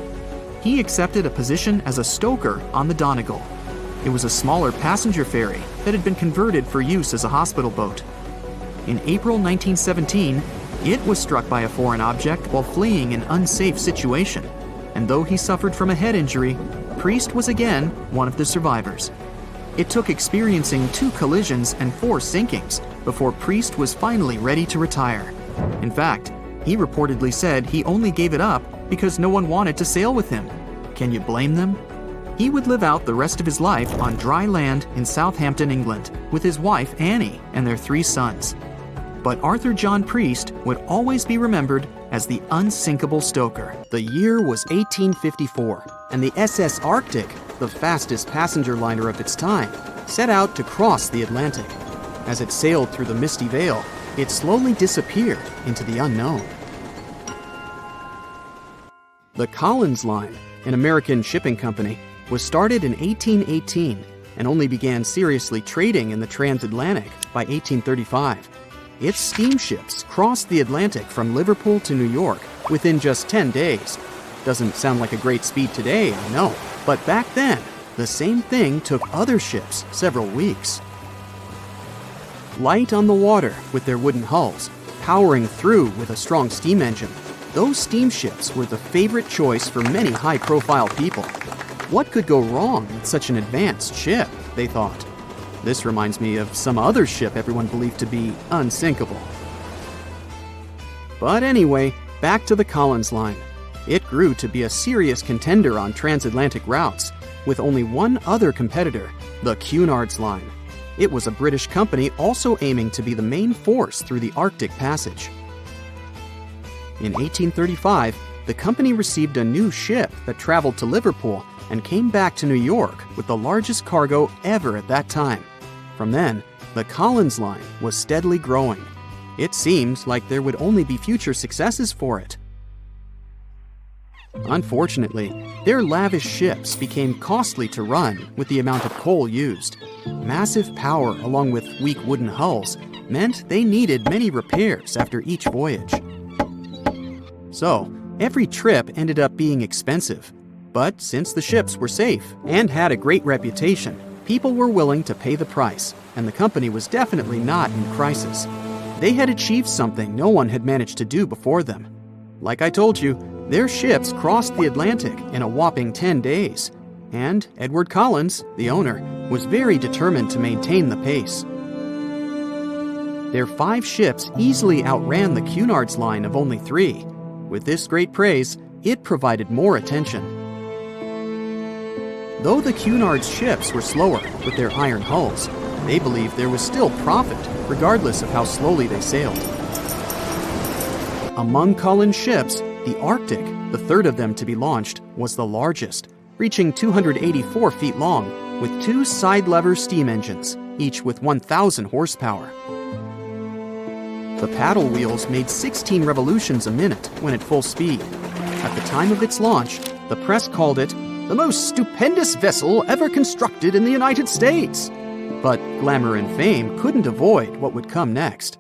He accepted a position as a stoker on the Donegal. It was a smaller passenger ferry that had been converted for use as a hospital boat. In April 1917, it was struck by a foreign object while fleeing an unsafe situation, and though he suffered from a head injury, Priest was again one of the survivors. It took experiencing 2 collisions and 4 sinkings before Priest was finally ready to retire. In fact, he reportedly said he only gave it up because no one wanted to sail with him. Can you blame them? He would live out the rest of his life on dry land in Southampton, England, with his wife Annie and their 3 sons. But Arthur John Priest would always be remembered as the unsinkable stoker. The year was 1854, and the SS Arctic, the fastest passenger liner of its time, set out to cross the Atlantic. As it sailed through the misty veil, it slowly disappeared into the unknown. The Collins Line, an American shipping company, was started in 1818 and only began seriously trading in the transatlantic by 1835. Its steamships crossed the Atlantic from Liverpool to New York within just 10 days. Doesn't sound like a great speed today, I know, but back then, the same thing took other ships several weeks. Light on the water with their wooden hulls, powering through with a strong steam engine, those steamships were the favorite choice for many high-profile people. What could go wrong with such an advanced ship, they thought. This reminds me of some other ship everyone believed to be unsinkable. But anyway, back to the Collins Line. It grew to be a serious contender on transatlantic routes, with only one other competitor, the Cunard's Line. It was a British company also aiming to be the main force through the Arctic Passage. In 1835, the company received a new ship that traveled to Liverpool and came back to New York with the largest cargo ever at that time. From then, the Collins Line was steadily growing. It seemed like there would only be future successes for it. Unfortunately, their lavish ships became costly to run with the amount of coal used. Massive power along with weak wooden hulls meant they needed many repairs after each voyage. So, every trip ended up being expensive. But since the ships were safe and had a great reputation, people were willing to pay the price, and the company was definitely not in crisis. They had achieved something no one had managed to do before them. Like I told you, their ships crossed the Atlantic in a whopping 10 days, and Edward Collins, the owner, was very determined to maintain the pace. Their 5 ships easily outran the Cunard's line of only 3. With this great praise, it provided more attention. Though the Cunard's ships were slower with their iron hulls, they believed there was still profit, regardless of how slowly they sailed. Among Collins' ships, the Arctic, the third of them to be launched, was the largest, reaching 284 feet long, with 2 side-lever steam engines, each with 1,000 horsepower. The paddle wheels made 16 revolutions a minute when at full speed. At the time of its launch, the press called it the most stupendous vessel ever constructed in the United States. But glamour and fame couldn't avoid what would come next.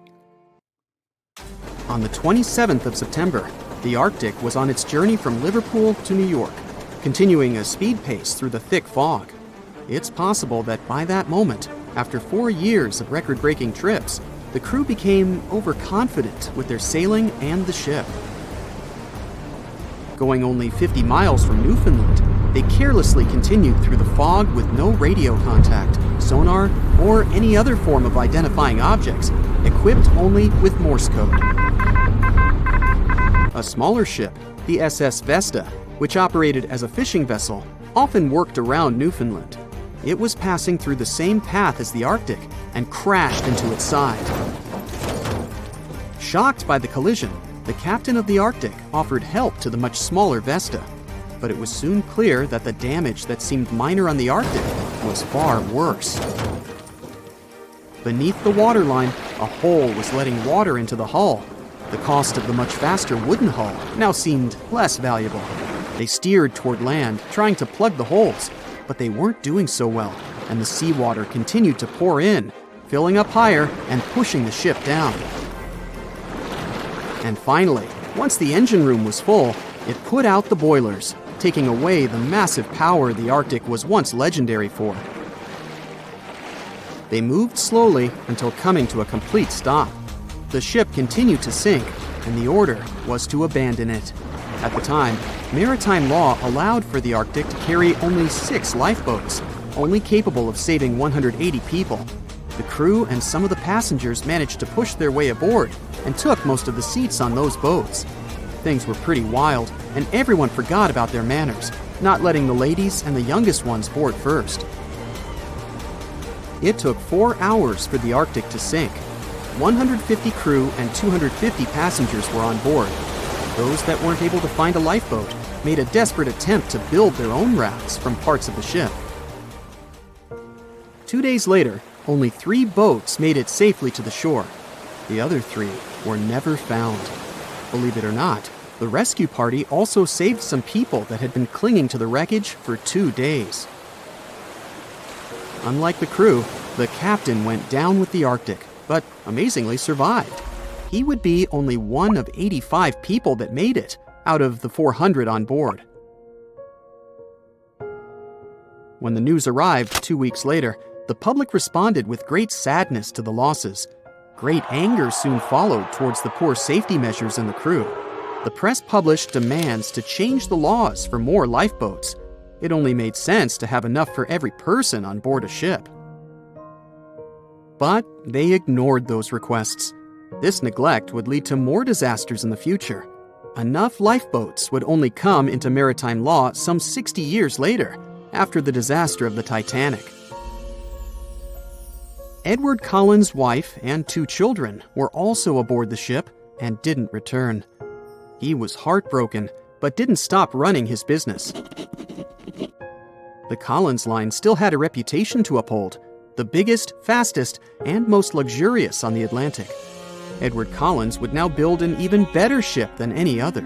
On the 27th of September, the Arctic was on its journey from Liverpool to New York, continuing a speed pace through the thick fog. It's possible that by that moment, after 4 years of record-breaking trips, the crew became overconfident with their sailing and the ship. Going only 50 miles from Newfoundland, they carelessly continued through the fog with no radio contact, sonar, or any other form of identifying objects, equipped only with Morse code. A smaller ship, the SS Vesta, which operated as a fishing vessel, often worked around Newfoundland. It was passing through the same path as the Arctic and crashed into its side. Shocked by the collision, the captain of the Arctic offered help to the much smaller Vesta, but it was soon clear that the damage that seemed minor on the Arctic was far worse. Beneath the waterline, a hole was letting water into the hull. The cost of the much faster wooden hull now seemed less valuable. They steered toward land, trying to plug the holes, but they weren't doing so well, and the seawater continued to pour in, filling up higher and pushing the ship down. And finally, once the engine room was full, it put out the boilers, taking away the massive power the Arctic was once legendary for. They moved slowly until coming to a complete stop. The ship continued to sink, and the order was to abandon it. At the time, maritime law allowed for the Arctic to carry only 6 lifeboats, only capable of saving 180 people. The crew and some of the passengers managed to push their way aboard and took most of the seats on those boats. Things were pretty wild, and everyone forgot about their manners, not letting the ladies and the youngest ones board first. It took 4 hours for the Arctic to sink. 150 crew and 250 passengers were on board. Those that weren't able to find a lifeboat made a desperate attempt to build their own rafts from parts of the ship. 2 days later, only 3 boats made it safely to the shore. The other 3 were never found. Believe it or not, the rescue party also saved some people that had been clinging to the wreckage for 2 days. Unlike the crew, the captain went down with the Arctic, but amazingly survived. He would be only one of 85 people that made it out of the 400 on board. When the news arrived 2 weeks later, the public responded with great sadness to the losses. Great anger soon followed towards the poor safety measures in the crew. The press published demands to change the laws for more lifeboats. It only made sense to have enough for every person on board a ship. But they ignored those requests. This neglect would lead to more disasters in the future. Enough lifeboats would only come into maritime law some 60 years later, after the disaster of the Titanic. Edward Collins' wife and 2 children were also aboard the ship and didn't return. He was heartbroken, but didn't stop running his business. The Collins line still had a reputation to uphold, the biggest, fastest, and most luxurious on the Atlantic. Edward Collins would now build an even better ship than any other.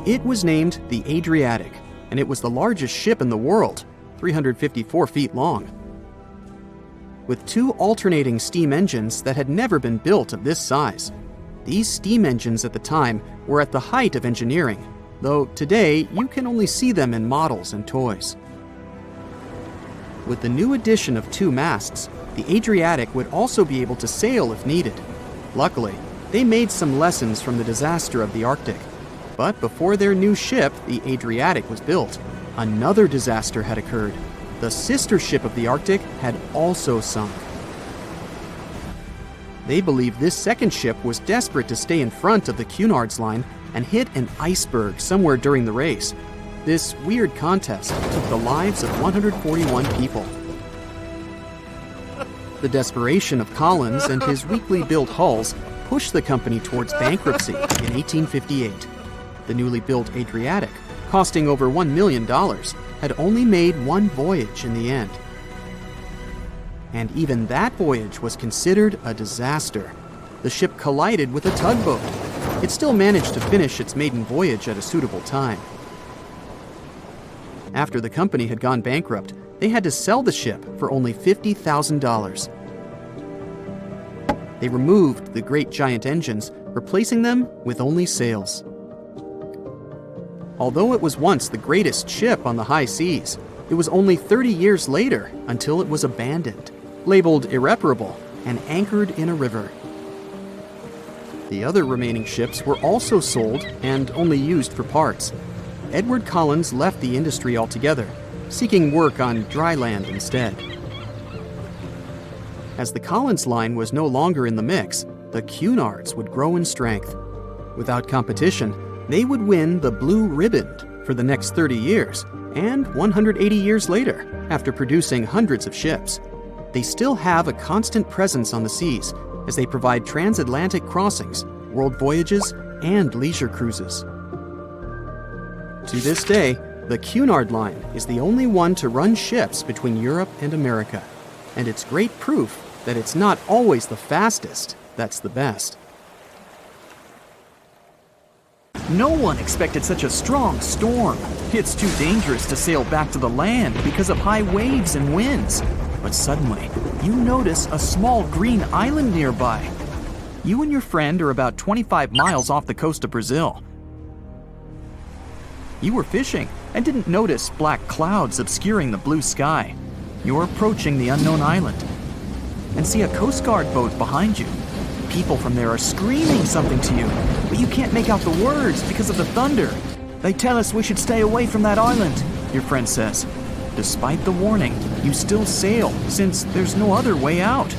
It was named the Adriatic, and it was the largest ship in the world, 354 feet long. With 2 alternating steam engines that had never been built of this size. These steam engines at the time were at the height of engineering, though today you can only see them in models and toys. With the new addition of 2 masts, The Adriatic would also be able to sail if needed. Luckily, they made some lessons from the disaster of the Arctic. But before their new ship, the Adriatic, was built, another disaster had occurred. The sister ship of the Arctic had also sunk. They believe this second ship was desperate to stay in front of the Cunard's line and hit an iceberg somewhere during the race. This weird contest took the lives of 141 people. The desperation of Collins and his weakly built hulls pushed the company towards bankruptcy in 1858. The newly built Adriatic, costing over $1 million, had only made one voyage in the end. And even that voyage was considered a disaster. The ship collided with a tugboat. It still managed to finish its maiden voyage at a suitable time. After the company had gone bankrupt, they had to sell the ship for only $50,000. They removed the great giant engines, replacing them with only sails. Although it was once the greatest ship on the high seas, it was only 30 years later until it was abandoned, labeled irreparable, and anchored in a river. The other remaining ships were also sold and only used for parts. Edward Collins left the industry altogether, seeking work on dry land instead. As the Collins line was no longer in the mix, the Cunards would grow in strength. Without competition, they would win the Blue Ribbon for the next 30 years, and 180 years later, after producing hundreds of ships. They still have a constant presence on the seas as they provide transatlantic crossings, world voyages, and leisure cruises. To this day, the Cunard Line is the only one to run ships between Europe and America, and it's great proof that it's not always the fastest that's the best. No one expected such a strong storm. It's too dangerous to sail back to the land because of high waves and winds. But suddenly, you notice a small green island nearby. You and your friend are about 25 miles off the coast of Brazil. You were fishing and didn't notice black clouds obscuring the blue sky. You're approaching the unknown island and see a Coast Guard boat behind you. People from there are screaming something to you, but you can't make out the words because of the thunder. They tell us we should stay away from that island, your friend says. Despite the warning, you still sail since there's no other way out.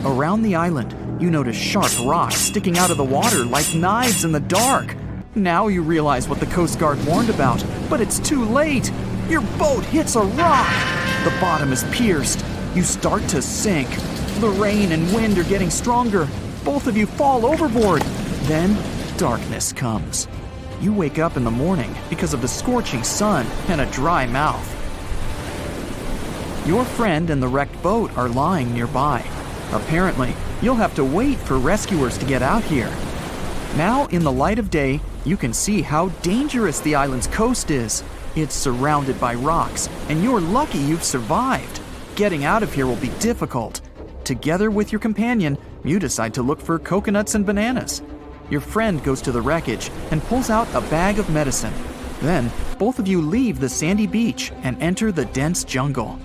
Around the island, you notice sharp rocks sticking out of the water like knives in the dark. Now you realize what the Coast Guard warned about, but it's too late. Your boat hits a rock. The bottom is pierced. You start to sink. The rain and wind are getting stronger. Both of you fall overboard. Then darkness comes. You wake up in the morning because of the scorching sun and a dry mouth. Your friend and the wrecked boat are lying nearby. Apparently, you'll have to wait for rescuers to get out here. Now, in the light of day, you can see how dangerous the island's coast is. It's surrounded by rocks, and you're lucky you've survived. Getting out of here will be difficult. Together with your companion, you decide to look for coconuts and bananas. Your friend goes to the wreckage and pulls out a bag of medicine. Then, both of you leave the sandy beach and enter the dense jungle.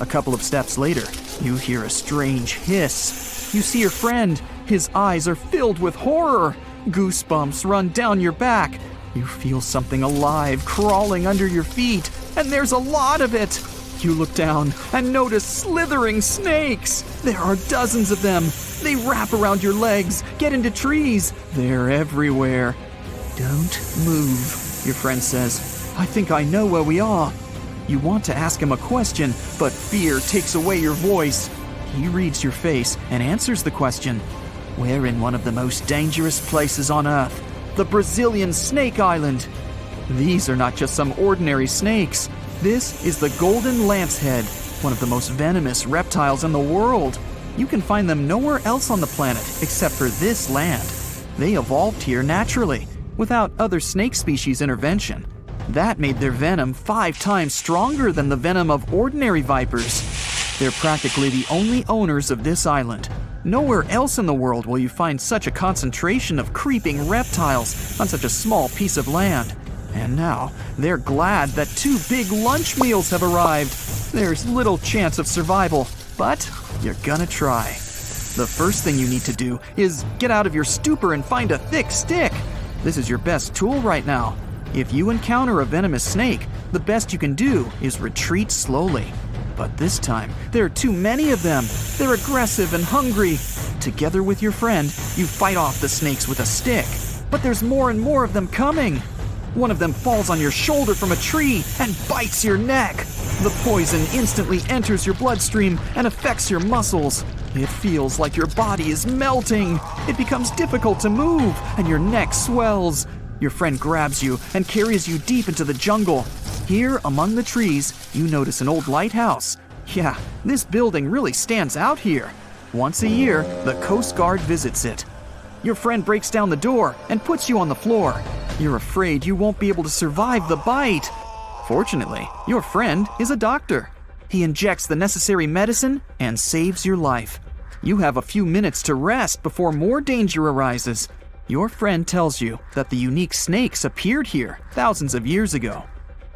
A couple of steps later, you hear a strange hiss. You see your friend. His eyes are filled with horror. Goosebumps run down your back. You feel something alive crawling under your feet, and there's a lot of it. You look down and notice slithering snakes. There are dozens of them. They wrap around your legs, get into trees. They're everywhere. Don't move, your friend says. I think I know where we are. You want to ask him a question, but fear takes away your voice. He reads your face and answers the question. We're in one of the most dangerous places on Earth, the Brazilian Snake Island. These are not just some ordinary snakes. This is the golden lancehead, one of the most venomous reptiles in the world. You can find them nowhere else on the planet except for this land. They evolved here naturally, without other snake species intervention. That made their venom 5 times stronger than the venom of ordinary vipers. They're practically the only owners of this island. Nowhere else in the world will you find such a concentration of creeping reptiles on such a small piece of land. And now, they're glad that 2 big lunch meals have arrived. There's little chance of survival, but you're gonna try. The first thing you need to do is get out of your stupor and find a thick stick. This is your best tool right now. If you encounter a venomous snake, the best you can do is retreat slowly. But this time, there are too many of them. They're aggressive and hungry. Together with your friend, you fight off the snakes with a stick. But there's more and more of them coming. One of them falls on your shoulder from a tree and bites your neck. The poison instantly enters your bloodstream and affects your muscles. It feels like your body is melting. It becomes difficult to move, and your neck swells. Your friend grabs you and carries you deep into the jungle. Here, among the trees, you notice an old lighthouse. Yeah, this building really stands out here. Once a year, the Coast Guard visits it. Your friend breaks down the door and puts you on the floor. You're afraid you won't be able to survive the bite. Fortunately, your friend is a doctor. He injects the necessary medicine and saves your life. You have a few minutes to rest before more danger arises. Your friend tells you that the unique snakes appeared here thousands of years ago.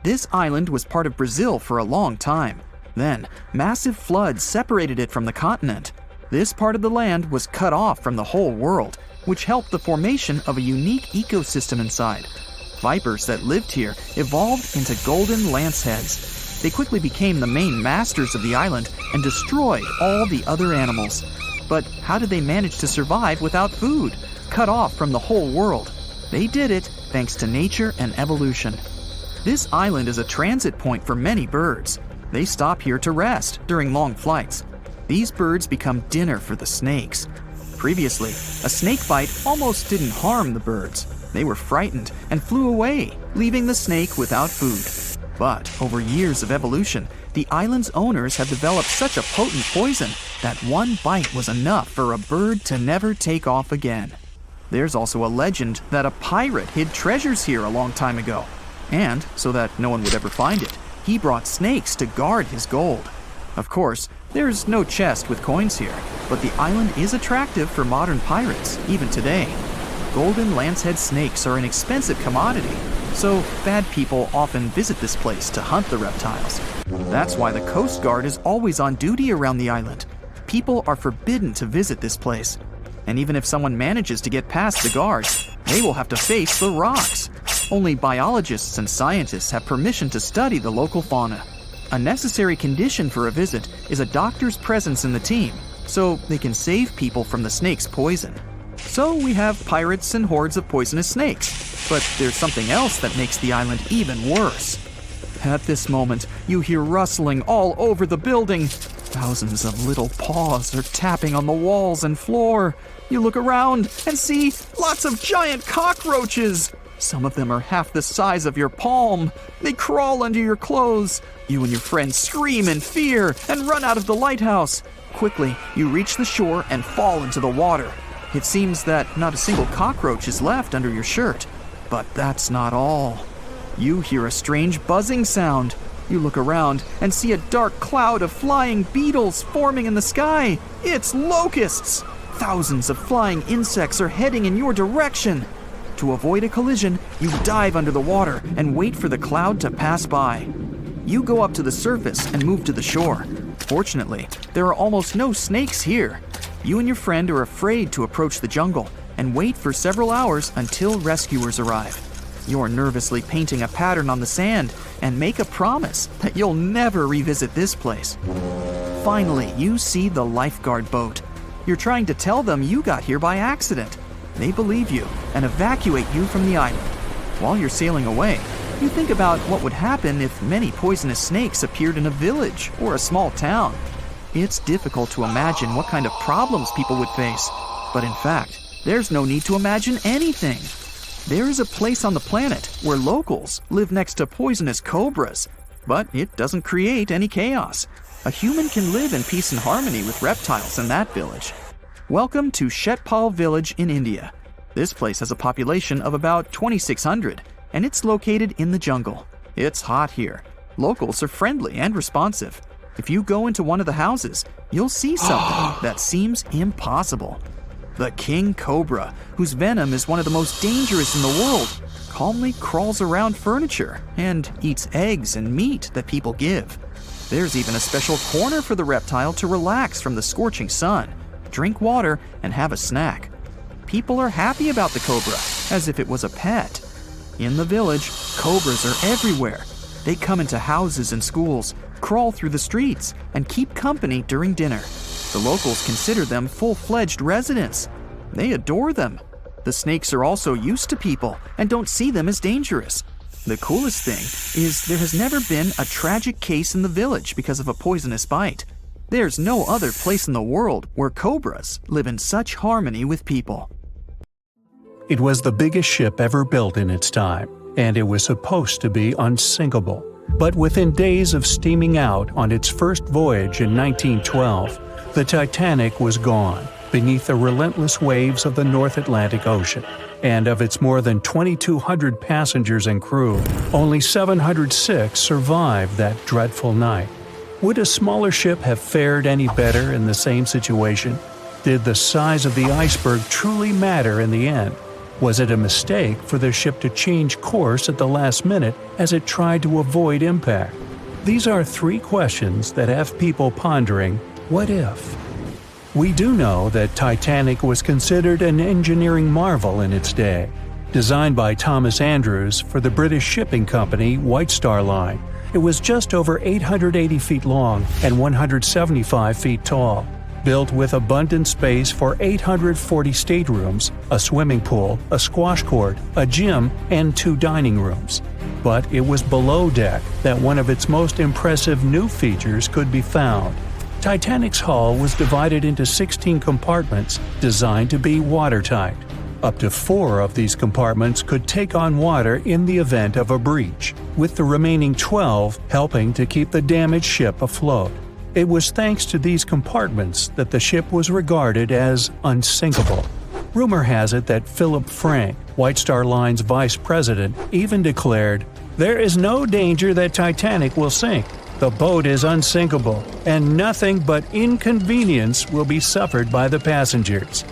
This island was part of Brazil for a long time. Then, massive floods separated it from the continent. This part of the land was cut off from the whole world, which helped the formation of a unique ecosystem inside. Vipers that lived here evolved into golden lanceheads. They quickly became the main masters of the island and destroyed all the other animals. But how did they manage to survive without food, cut off from the whole world? They did it thanks to nature and evolution. This island is a transit point for many birds. They stop here to rest during long flights. These birds become dinner for the snakes. Previously, a snake bite almost didn't harm the birds. They were frightened and flew away, leaving the snake without food. But over years of evolution, the island's owners have developed such a potent poison that one bite was enough for a bird to never take off again. There's also a legend that a pirate hid treasures here a long time ago. And, so that no one would ever find it, he brought snakes to guard his gold. Of course, there's no chest with coins here, but the island is attractive for modern pirates, even today. Golden lancehead snakes are an expensive commodity, so bad people often visit this place to hunt the reptiles. That's why the Coast Guard is always on duty around the island. People are forbidden to visit this place. And even if someone manages to get past the guards, they will have to face the rocks. Only biologists and scientists have permission to study the local fauna. A necessary condition for a visit is a doctor's presence in the team, so they can save people from the snake's poison. So we have pirates and hordes of poisonous snakes, but there's something else that makes the island even worse. At this moment, you hear rustling all over the building. Thousands of little paws are tapping on the walls and floor. You look around and see lots of giant cockroaches. Some of them are half the size of your palm. They crawl under your clothes. You and your friends scream in fear and run out of the lighthouse. Quickly, you reach the shore and fall into the water. It seems that not a single cockroach is left under your shirt. But that's not all. You hear a strange buzzing sound. You look around and see a dark cloud of flying beetles forming in the sky. It's locusts! Thousands of flying insects are heading in your direction. To avoid a collision, you dive under the water and wait for the cloud to pass by. You go up to the surface and move to the shore. Fortunately, there are almost no snakes here. You and your friend are afraid to approach the jungle and wait for several hours until rescuers arrive. You're nervously painting a pattern on the sand and make a promise that you'll never revisit this place. Finally, you see the lifeguard boat. You're trying to tell them you got here by accident. They believe you and evacuate you from the island. While you're sailing away, you think about what would happen if many poisonous snakes appeared in a village or a small town. It's difficult to imagine what kind of problems people would face. But in fact, there's no need to imagine anything. There is a place on the planet where locals live next to poisonous cobras, but it doesn't create any chaos. A human can live in peace and harmony with reptiles in that village. Welcome to Shetpal village in India. This place has a population of about 2,600, and it's located in the jungle. It's hot here. Locals are friendly and responsive. If you go into one of the houses, you'll see something that seems impossible. The king cobra, whose venom is one of the most dangerous in the world, calmly crawls around furniture and eats eggs and meat that people give. There's even a special corner for the reptile to relax from the scorching sun, drink water, and have a snack. People are happy about the cobra, as if it was a pet. In the village, cobras are everywhere. They come into houses and schools, crawl through the streets, and keep company during dinner. The locals consider them full-fledged residents. They adore them. The snakes are also used to people and don't see them as dangerous. The coolest thing is there has never been a tragic case in the village because of a poisonous bite. There's no other place in the world where cobras live in such harmony with people. It was the biggest ship ever built in its time, and it was supposed to be unsinkable. But within days of steaming out on its first voyage in 1912, the Titanic was gone beneath the relentless waves of the North Atlantic Ocean. And of its more than 2,200 passengers and crew, only 706 survived that dreadful night. Would a smaller ship have fared any better in the same situation? Did the size of the iceberg truly matter in the end? Was it a mistake for the ship to change course at the last minute as it tried to avoid impact? These are three questions that have people pondering, what if? We do know that Titanic was considered an engineering marvel in its day. Designed by Thomas Andrews for the British shipping company White Star Line, it was just over 880 feet long and 175 feet tall. Built with abundant space for 840 staterooms, a swimming pool, a squash court, a gym, and 2 dining rooms. But it was below deck that one of its most impressive new features could be found. Titanic's hull was divided into 16 compartments designed to be watertight. Up to 4 of these compartments could take on water in the event of a breach, with the remaining 12 helping to keep the damaged ship afloat. It was thanks to these compartments that the ship was regarded as unsinkable. Rumor has it that Philip Frank, White Star Line's vice president, even declared, "There is no danger that Titanic will sink. The boat is unsinkable, and nothing but inconvenience will be suffered by the passengers."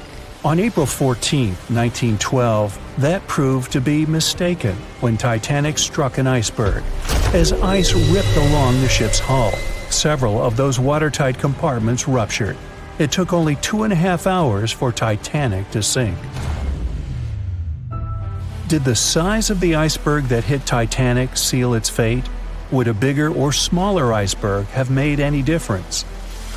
On April 14, 1912, that proved to be mistaken when Titanic struck an iceberg. As ice ripped along the ship's hull, several of those watertight compartments ruptured. It took only 2.5 hours for Titanic to sink. Did the size of the iceberg that hit Titanic seal its fate? Would a bigger or smaller iceberg have made any difference?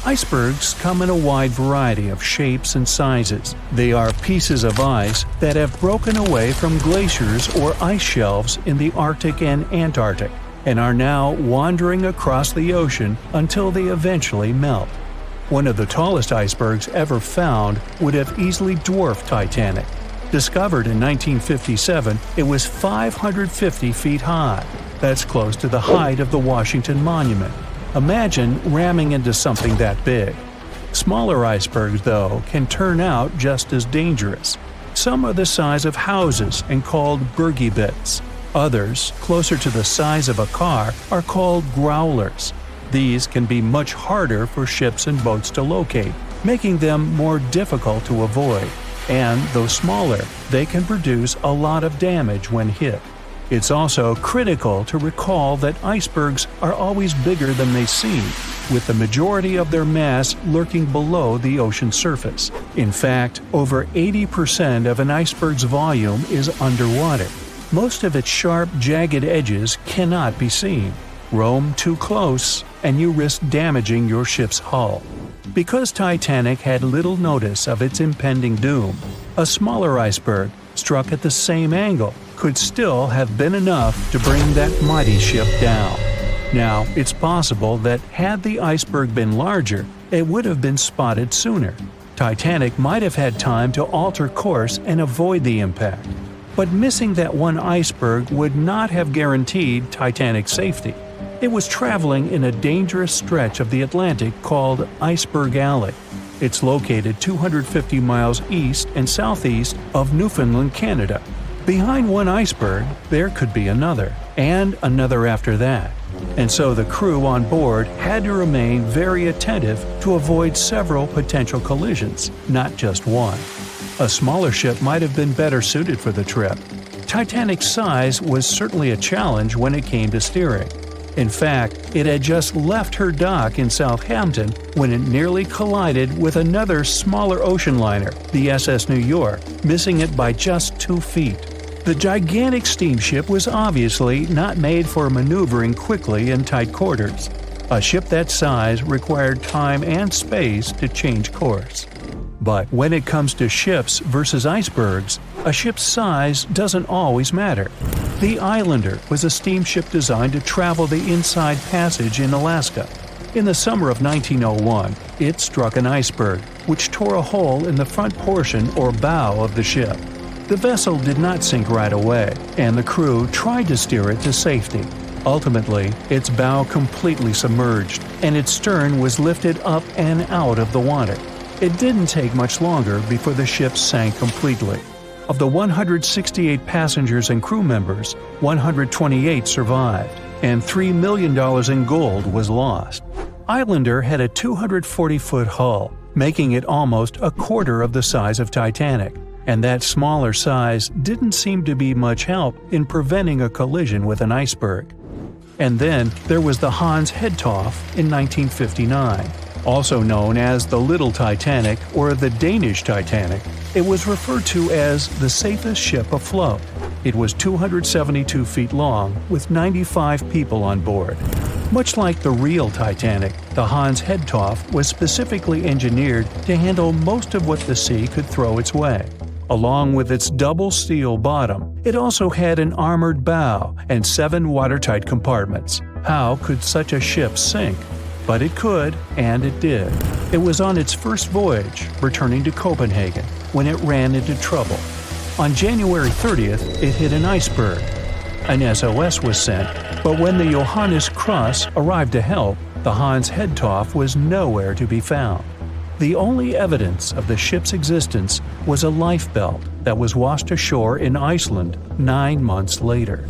Icebergs come in a wide variety of shapes and sizes. They are pieces of ice that have broken away from glaciers or ice shelves in the Arctic and Antarctic, and are now wandering across the ocean until they eventually melt. One of the tallest icebergs ever found would have easily dwarfed Titanic. Discovered in 1957, it was 550 feet high. That's close to the height of the Washington Monument. Imagine ramming into something that big. Smaller icebergs, though, can turn out just as dangerous. Some are the size of houses and called bergy bits. Others, closer to the size of a car, are called growlers. These can be much harder for ships and boats to locate, making them more difficult to avoid. And, though smaller, they can produce a lot of damage when hit. It's also critical to recall that icebergs are always bigger than they seem, with the majority of their mass lurking below the ocean surface. In fact, over 80% of an iceberg's volume is underwater. Most of its sharp, jagged edges cannot be seen. Roam too close, and you risk damaging your ship's hull. Because Titanic had little notice of its impending doom, a smaller iceberg, struck at the same angle, could still have been enough to bring that mighty ship down. Now, it's possible that had the iceberg been larger, it would have been spotted sooner. Titanic might have had time to alter course and avoid the impact. But missing that one iceberg would not have guaranteed Titanic's safety. It was traveling in a dangerous stretch of the Atlantic called Iceberg Alley. It's located 250 miles east and southeast of Newfoundland, Canada. Behind one iceberg, there could be another, and another after that. And so the crew on board had to remain very attentive to avoid several potential collisions, not just one. A smaller ship might have been better suited for the trip. Titanic's size was certainly a challenge when it came to steering. In fact, it had just left her dock in Southampton when it nearly collided with another smaller ocean liner, the SS New York, missing it by just 2 feet. The gigantic steamship was obviously not made for maneuvering quickly in tight quarters. A ship that size required time and space to change course. But when it comes to ships versus icebergs, a ship's size doesn't always matter. The Islander was a steamship designed to travel the Inside Passage in Alaska. In the summer of 1901, it struck an iceberg, which tore a hole in the front portion or bow of the ship. The vessel did not sink right away, and the crew tried to steer it to safety. Ultimately, its bow completely submerged, and its stern was lifted up and out of the water. It didn't take much longer before the ship sank completely. Of the 168 passengers and crew members, 128 survived, and $3 million in gold was lost. Islander had a 240-foot hull, making it almost a quarter of the size of Titanic, and that smaller size didn't seem to be much help in preventing a collision with an iceberg. And then there was the Hans Hedtoft in 1959. Also known as the Little Titanic or the Danish Titanic, it was referred to as the safest ship afloat. It was 272 feet long with 95 people on board. Much like the real Titanic, the Hans Hedtoft was specifically engineered to handle most of what the sea could throw its way. Along with its double steel bottom, it also had an armored bow and 7 watertight compartments. How could such a ship sink? But it could, and it did. It was on its first voyage, returning to Copenhagen, when it ran into trouble. On January 30th, it hit an iceberg. An SOS was sent, but when the Johannes Cross arrived to help, the Hans Hedtoft was nowhere to be found. The only evidence of the ship's existence was a lifebelt that was washed ashore in Iceland 9 months later.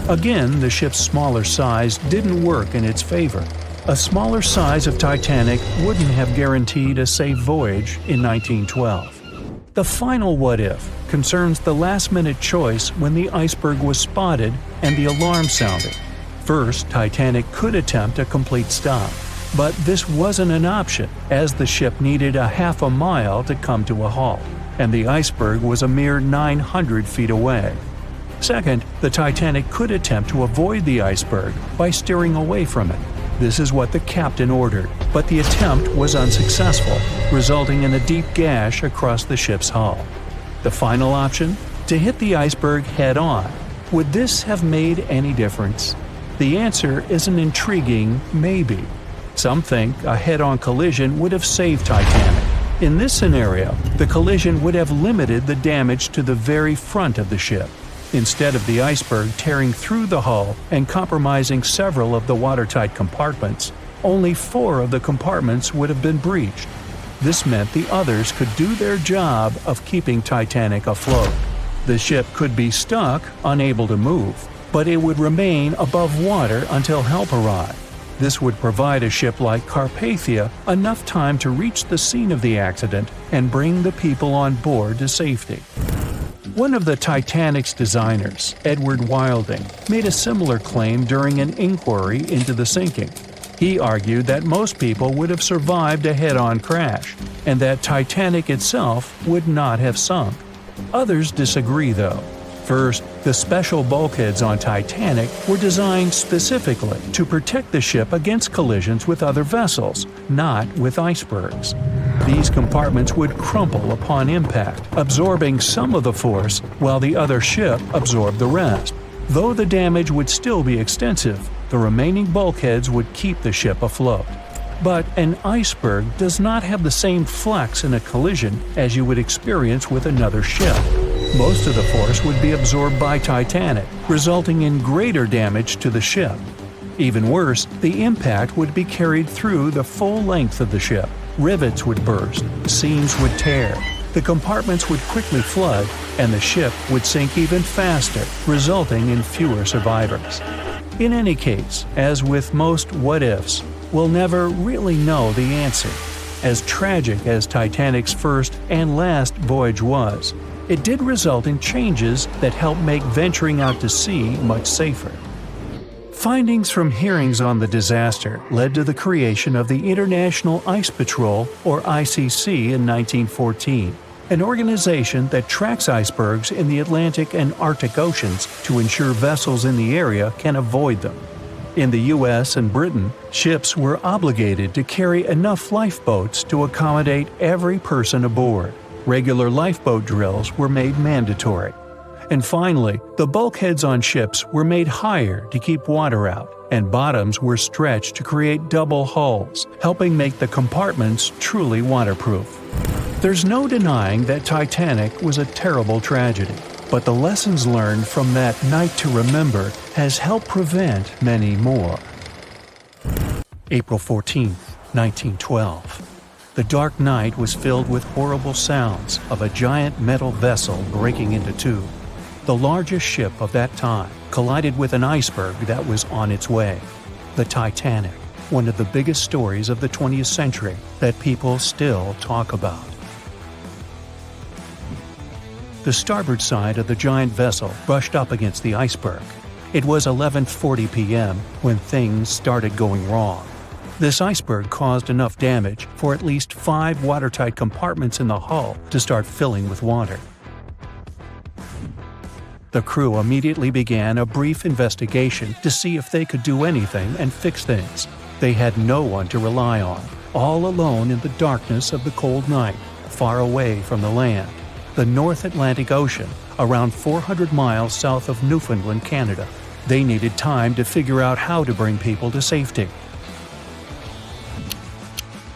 Again, the ship's smaller size didn't work in its favor. A smaller size of Titanic wouldn't have guaranteed a safe voyage in 1912. The final what-if concerns the last-minute choice when the iceberg was spotted and the alarm sounded. First, Titanic could attempt a complete stop, but this wasn't an option as the ship needed a half a mile to come to a halt, and the iceberg was a mere 900 feet away. Second, the Titanic could attempt to avoid the iceberg by steering away from it. This is what the captain ordered, but the attempt was unsuccessful, resulting in a deep gash across the ship's hull. The final option? To hit the iceberg head-on. Would this have made any difference? The answer is an intriguing maybe. Some think a head-on collision would have saved Titanic. In this scenario, the collision would have limited the damage to the very front of the ship. Instead of the iceberg tearing through the hull and compromising several of the watertight compartments, only 4 of the compartments would have been breached. This meant the others could do their job of keeping Titanic afloat. The ship could be stuck, unable to move, but it would remain above water until help arrived. This would provide a ship like Carpathia enough time to reach the scene of the accident and bring the people on board to safety. One of the Titanic's designers, Edward Wilding, made a similar claim during an inquiry into the sinking. He argued that most people would have survived a head-on crash, and that Titanic itself would not have sunk. Others disagree, though. First, the special bulkheads on Titanic were designed specifically to protect the ship against collisions with other vessels, not with icebergs. These compartments would crumple upon impact, absorbing some of the force while the other ship absorbed the rest. Though the damage would still be extensive, the remaining bulkheads would keep the ship afloat. But an iceberg does not have the same flex in a collision as you would experience with another ship. Most of the force would be absorbed by Titanic, resulting in greater damage to the ship. Even worse, the impact would be carried through the full length of the ship. Rivets would burst, seams would tear, the compartments would quickly flood, and the ship would sink even faster, resulting in fewer survivors. In any case, as with most what-ifs, we'll never really know the answer. As tragic as Titanic's first and last voyage was, it did result in changes that helped make venturing out to sea much safer. Findings from hearings on the disaster led to the creation of the International Ice Patrol, or ICC, in 1914, an organization that tracks icebergs in the Atlantic and Arctic Oceans to ensure vessels in the area can avoid them. In the US and Britain, ships were obligated to carry enough lifeboats to accommodate every person aboard. Regular lifeboat drills were made mandatory. And finally, the bulkheads on ships were made higher to keep water out, and bottoms were stretched to create double hulls, helping make the compartments truly waterproof. There's no denying that Titanic was a terrible tragedy, but the lessons learned from that night to remember has helped prevent many more. April 14, 1912. The dark night was filled with horrible sounds of a giant metal vessel breaking into two. The largest ship of that time collided with an iceberg that was on its way. The Titanic, one of the biggest stories of the 20th century that people still talk about. The starboard side of the giant vessel brushed up against the iceberg. It was 11:40 p.m. when things started going wrong. This iceberg caused enough damage for at least 5 watertight compartments in the hull to start filling with water. The crew immediately began a brief investigation to see if they could do anything and fix things. They had no one to rely on, all alone in the darkness of the cold night, far away from the land. The North Atlantic Ocean, around 400 miles south of Newfoundland, Canada. They needed time to figure out how to bring people to safety.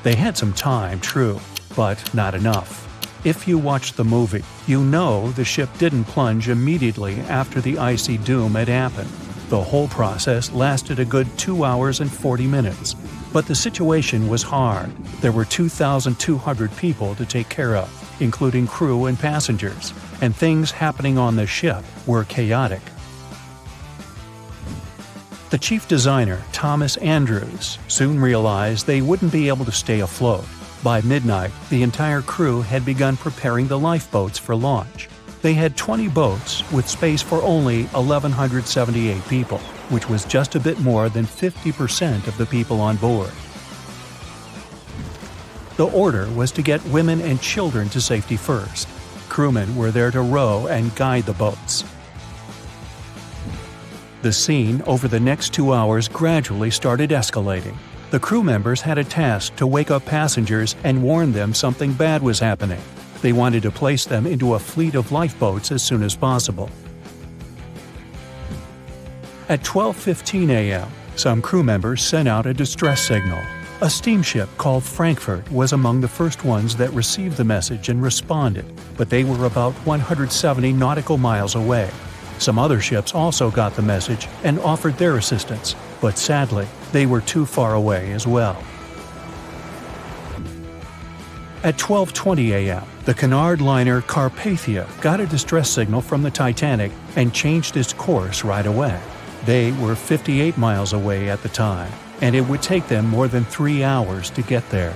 They had some time, true, but not enough. If you watched the movie, you know the ship didn't plunge immediately after the icy doom had happened. The whole process lasted a good 2 hours and 40 minutes. But the situation was hard. There were 2,200 people to take care of, including crew and passengers, and things happening on the ship were chaotic. The chief designer, Thomas Andrews, soon realized they wouldn't be able to stay afloat. By midnight, the entire crew had begun preparing the lifeboats for launch. They had 20 boats with space for only 1,178 people, which was just a bit more than 50% of the people on board. The order was to get women and children to safety first. Crewmen were there to row and guide the boats. The scene over the next 2 hours gradually started escalating. The crew members had a task to wake up passengers and warn them something bad was happening. They wanted to place them into a fleet of lifeboats as soon as possible. At 12:15 a.m., some crew members sent out a distress signal. A steamship called Frankfurt was among the first ones that received the message and responded, but they were about 170 nautical miles away. Some other ships also got the message and offered their assistance, but sadly, they were too far away as well. At 12:20 a.m., the Cunard liner Carpathia got a distress signal from the Titanic and changed its course right away. They were 58 miles away at the time, and it would take them more than 3 hours to get there.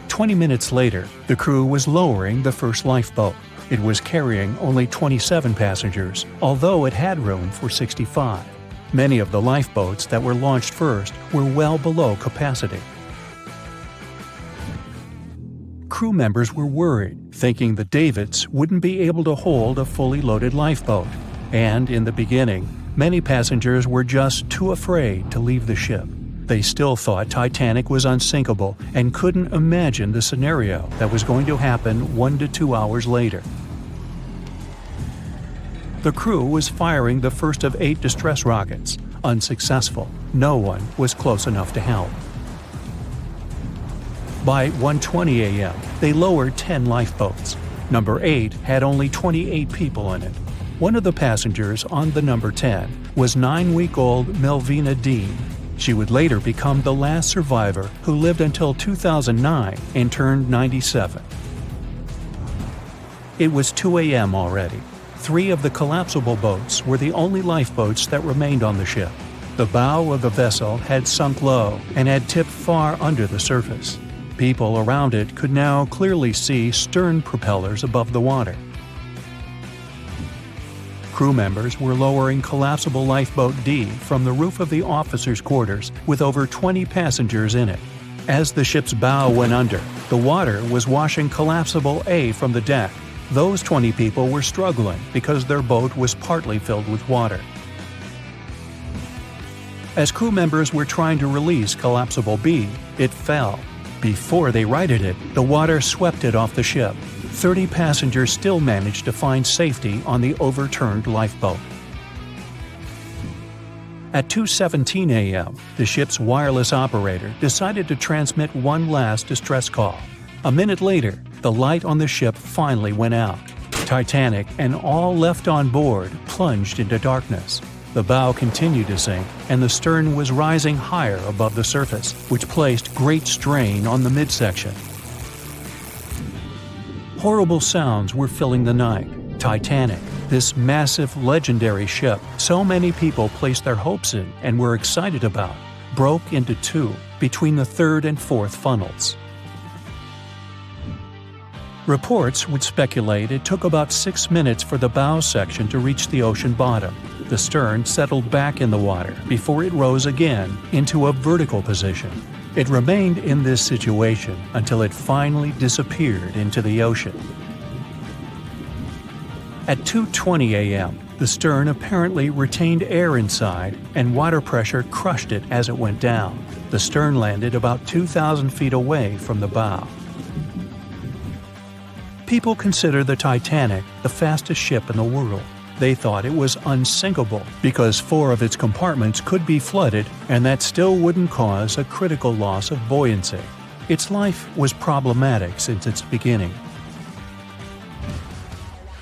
20 minutes later, the crew was lowering the first lifeboat. It was carrying only 27 passengers, although it had room for 65. Many of the lifeboats that were launched first were well below capacity. Crew members were worried, thinking the Davids wouldn't be able to hold a fully loaded lifeboat. And in the beginning, many passengers were just too afraid to leave the ship. They still thought Titanic was unsinkable and couldn't imagine the scenario that was going to happen 1 to 2 hours later. The crew was firing the first of 8 distress rockets. Unsuccessful. No one was close enough to help. By 1:20 a.m., they lowered 10 lifeboats. Number 8 had only 28 people in it. One of the passengers on the number 10 was 9-week-old Melvina Dean. She would later become the last survivor who lived until 2009 and turned 97. It was 2 a.m. already. 3 of the collapsible boats were the only lifeboats that remained on the ship. The bow of the vessel had sunk low and had tipped far under the surface. People around it could now clearly see stern propellers above the water. Crew members were lowering collapsible lifeboat D from the roof of the officers' quarters with over 20 passengers in it. As the ship's bow went under, the water was washing collapsible A from the deck. Those 20 people were struggling because their boat was partly filled with water. As crew members were trying to release collapsible B, it fell. Before they righted it, the water swept it off the ship. 30 passengers still managed to find safety on the overturned lifeboat. At 2:17 a.m., the ship's wireless operator decided to transmit one last distress call. A minute later, the light on the ship finally went out. Titanic and all left on board plunged into darkness. The bow continued to sink, and the stern was rising higher above the surface, which placed great strain on the midsection. Horrible sounds were filling the night. Titanic, this massive, legendary ship so many people placed their hopes in and were excited about, broke into two between the third and fourth funnels. Reports would speculate it took about 6 minutes for the bow section to reach the ocean bottom. The stern settled back in the water before it rose again into a vertical position. It remained in this situation until it finally disappeared into the ocean. At 2:20 a.m., the stern apparently retained air inside, and water pressure crushed it as it went down. The stern landed about 2,000 feet away from the bow. People consider the Titanic the fastest ship in the world. They thought it was unsinkable because 4 of its compartments could be flooded, and that still wouldn't cause a critical loss of buoyancy. Its life was problematic since its beginning.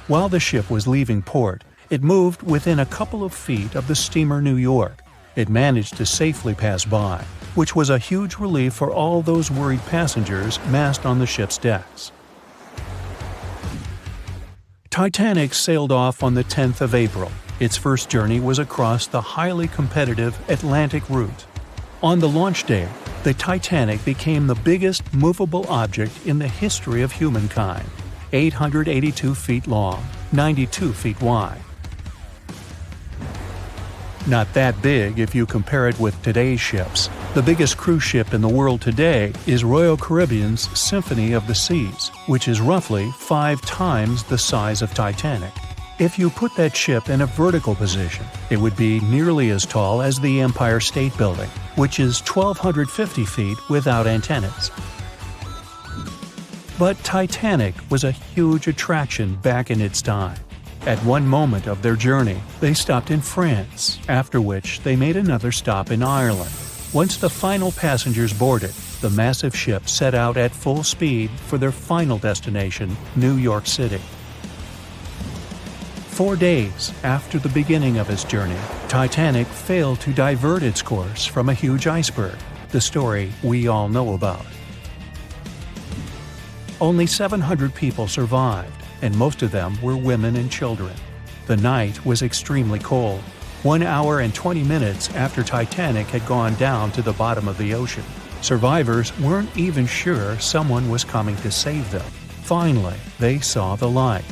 While the ship was leaving port, it moved within a couple of feet of the steamer New York. It managed to safely pass by, which was a huge relief for all those worried passengers massed on the ship's decks. Titanic sailed off on the 10th of April. Its first journey was across the highly competitive Atlantic route. On the launch day, the Titanic became the biggest movable object in the history of humankind, 882 feet long, 92 feet wide. Not that big if you compare it with today's ships. The biggest cruise ship in the world today is Royal Caribbean's Symphony of the Seas, which is roughly 5 times the size of Titanic. If you put that ship in a vertical position, it would be nearly as tall as the Empire State Building, which is 1,250 feet without antennas. But Titanic was a huge attraction back in its time. At one moment of their journey, they stopped in France, after which they made another stop in Ireland. Once the final passengers boarded, the massive ship set out at full speed for their final destination, New York City. 4 days after the beginning of its journey, Titanic failed to divert its course from a huge iceberg, the story we all know about. Only 700 people survived, and most of them were women and children. The night was extremely cold, 1 hour and 20 minutes after Titanic had gone down to the bottom of the ocean. Survivors weren't even sure someone was coming to save them. Finally, they saw the light.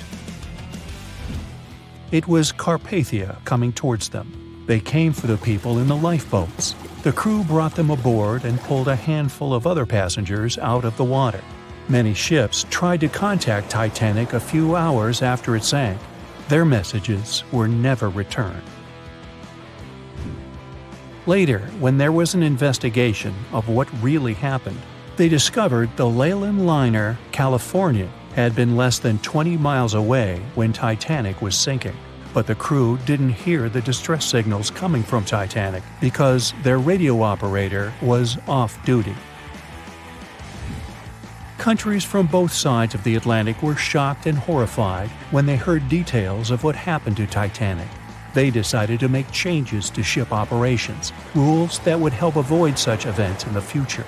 It was Carpathia coming towards them. They came for the people in the lifeboats. The crew brought them aboard and pulled a handful of other passengers out of the water. Many ships tried to contact Titanic a few hours after it sank. Their messages were never returned. Later, when there was an investigation of what really happened, they discovered the Leyland liner California had been less than 20 miles away when Titanic was sinking. But the crew didn't hear the distress signals coming from Titanic because their radio operator was off duty. Countries from both sides of the Atlantic were shocked and horrified when they heard details of what happened to Titanic. They decided to make changes to ship operations, rules that would help avoid such events in the future.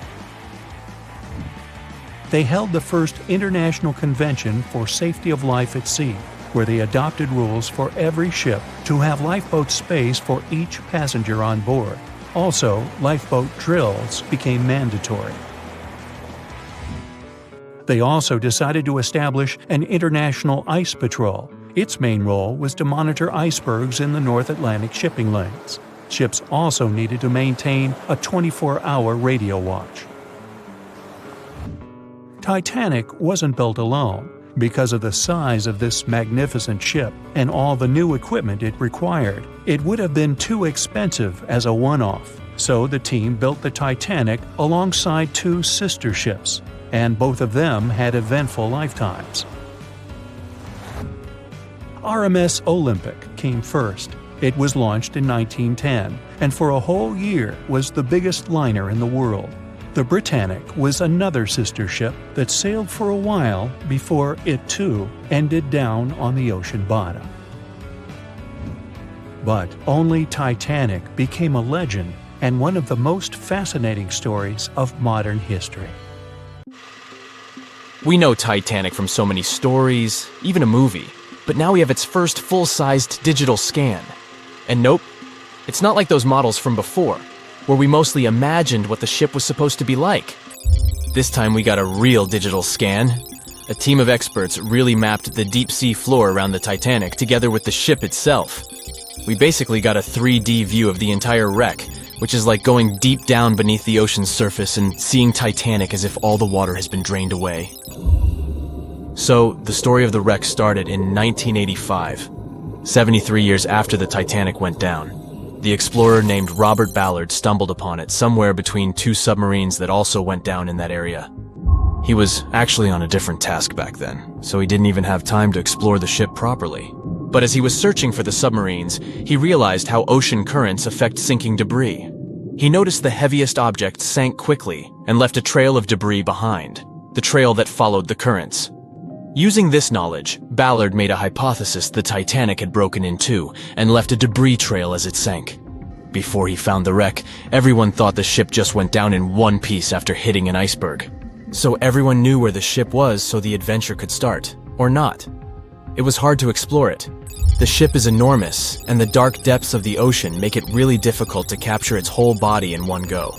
They held the first International Convention for Safety of Life at Sea, where they adopted rules for every ship to have lifeboat space for each passenger on board. Also, lifeboat drills became mandatory. They also decided to establish an international ice patrol Its main role was to monitor icebergs in the North Atlantic shipping lanes. Ships also needed to maintain a 24-hour radio watch. Titanic wasn't built alone. Because of the size of this magnificent ship and all the new equipment it required, it would have been too expensive as a one-off. So the team built the Titanic alongside two sister ships, and both of them had eventful lifetimes. RMS Olympic came first. It was launched in 1910, and for a whole year was the biggest liner in the world. The Britannic was another sister ship that sailed for a while before it too ended down on the ocean bottom. But only Titanic became a legend and one of the most fascinating stories of modern history. We know Titanic from so many stories, even a movie, but now we have its first full-sized digital scan. And nope, it's not like those models from before, where we mostly imagined what the ship was supposed to be like. This time we got a real digital scan. A team of experts really mapped the deep sea floor around the Titanic together with the ship itself. We basically got a 3D view of the entire wreck, which is like going deep down beneath the ocean's surface and seeing Titanic as if all the water has been drained away. So, the story of the wreck started in 1985, 73 years after the Titanic went down. The explorer named Robert Ballard stumbled upon it somewhere between two submarines that also went down in that area. He was actually on a different task back then, so he didn't even have time to explore the ship properly. But as he was searching for the submarines, he realized how ocean currents affect sinking debris. He noticed the heaviest object sank quickly and left a trail of debris behind, the trail that followed the currents. Using this knowledge, Ballard made a hypothesis the Titanic had broken in two and left a debris trail as it sank. Before he found the wreck, everyone thought the ship just went down in one piece after hitting an iceberg. So everyone knew where the ship was so the adventure could start, or not. It was hard to explore it. The ship is enormous, and the dark depths of the ocean make it really difficult to capture its whole body in one go.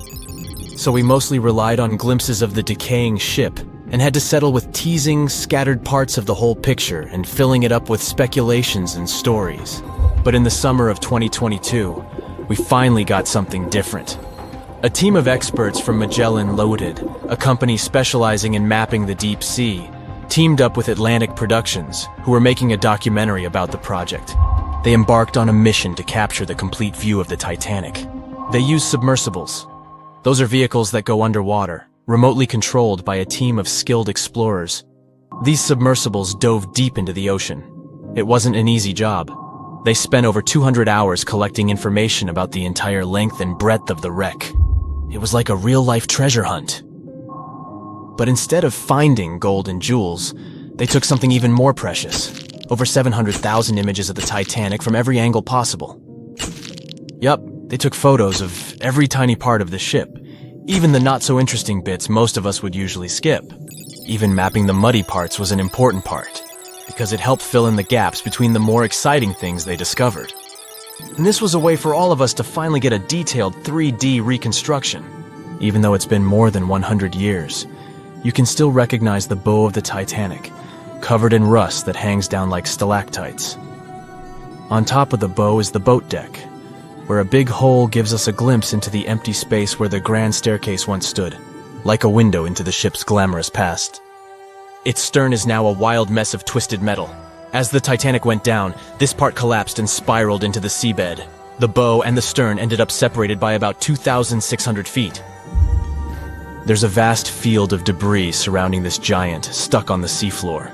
So we mostly relied on glimpses of the decaying ship and had to settle with teasing scattered parts of the whole picture and filling it up with speculations and stories. But in the summer of 2022, we finally got something different. A team of experts from Magellan Loaded, a company specializing in mapping the deep sea, teamed up with Atlantic Productions, who were making a documentary about the project. They embarked on a mission to capture the complete view of the Titanic. They used submersibles. Those are vehicles that go underwater, remotely controlled by a team of skilled explorers. These submersibles dove deep into the ocean. It wasn't an easy job. They spent over 200 hours collecting information about the entire length and breadth of the wreck. It was like a real-life treasure hunt. But instead of finding gold and jewels, they took something even more precious. Over 700,000 images of the Titanic from every angle possible. Yup, they took photos of every tiny part of the ship, even the not-so-interesting bits most of us would usually skip. Even mapping the muddy parts was an important part, because it helped fill in the gaps between the more exciting things they discovered. And this was a way for all of us to finally get a detailed 3D reconstruction. Even though it's been more than 100 years, you can still recognize the bow of the Titanic, covered in rust that hangs down like stalactites. On top of the bow is the boat deck, where a big hole gives us a glimpse into the empty space where the grand staircase once stood, like a window into the ship's glamorous past. Its stern is now a wild mess of twisted metal. As the Titanic went down, this part collapsed and spiraled into the seabed. The bow and the stern ended up separated by about 2,600 feet. There's a vast field of debris surrounding this giant, stuck on the seafloor.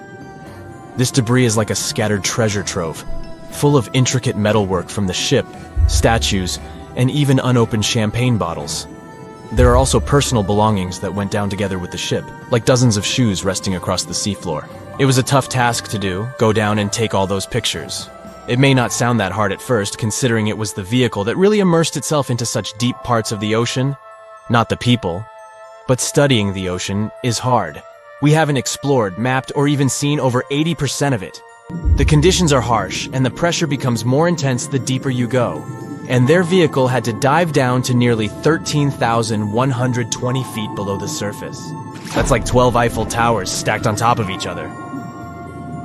This debris is like a scattered treasure trove, full of intricate metalwork from the ship, statues, and even unopened champagne bottles. There are also personal belongings that went down together with the ship, like dozens of shoes resting across the seafloor. It was a tough task to do, go down and take all those pictures. It may not sound that hard at first, considering it was the vehicle that really immersed itself into such deep parts of the ocean, not the people. But studying the ocean is hard. We haven't explored, mapped, or even seen over 80% of it. The conditions are harsh, and the pressure becomes more intense the deeper you go. And their vehicle had to dive down to nearly 13,120 feet below the surface. That's like 12 Eiffel Towers stacked on top of each other.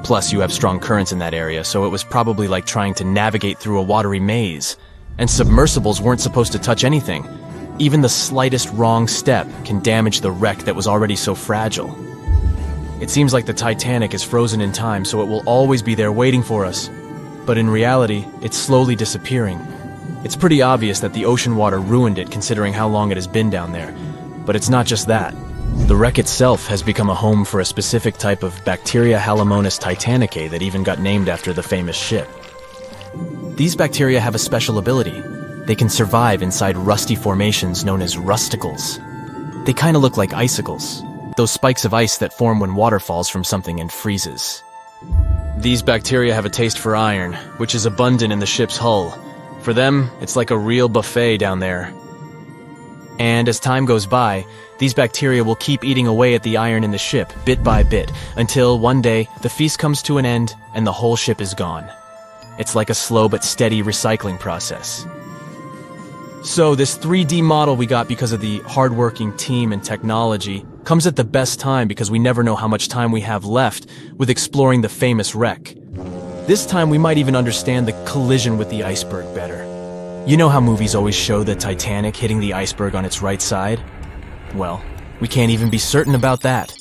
Plus, you have strong currents in that area, so it was probably like trying to navigate through a watery maze. And submersibles weren't supposed to touch anything. Even the slightest wrong step can damage the wreck that was already so fragile. It seems like the Titanic is frozen in time, so it will always be there waiting for us. But in reality, it's slowly disappearing. It's pretty obvious that the ocean water ruined it considering how long it has been down there. But it's not just that. The wreck itself has become a home for a specific type of bacteria Halomonas titanicae that even got named after the famous ship. These bacteria have a special ability. They can survive inside rusty formations known as rusticles. They kind of look like icicles, those spikes of ice that form when water falls from something and freezes. These bacteria have a taste for iron, which is abundant in the ship's hull. For them, it's like a real buffet down there. And as time goes by, these bacteria will keep eating away at the iron in the ship, bit by bit, until one day the feast comes to an end and the whole ship is gone. It's like a slow but steady recycling process. So this 3D model we got because of the hardworking team and technology comes at the best time because we never know how much time we have left with exploring the famous wreck. This time we might even understand the collision with the iceberg better. You know how movies always show the Titanic hitting the iceberg on its right side? Well, we can't even be certain about that.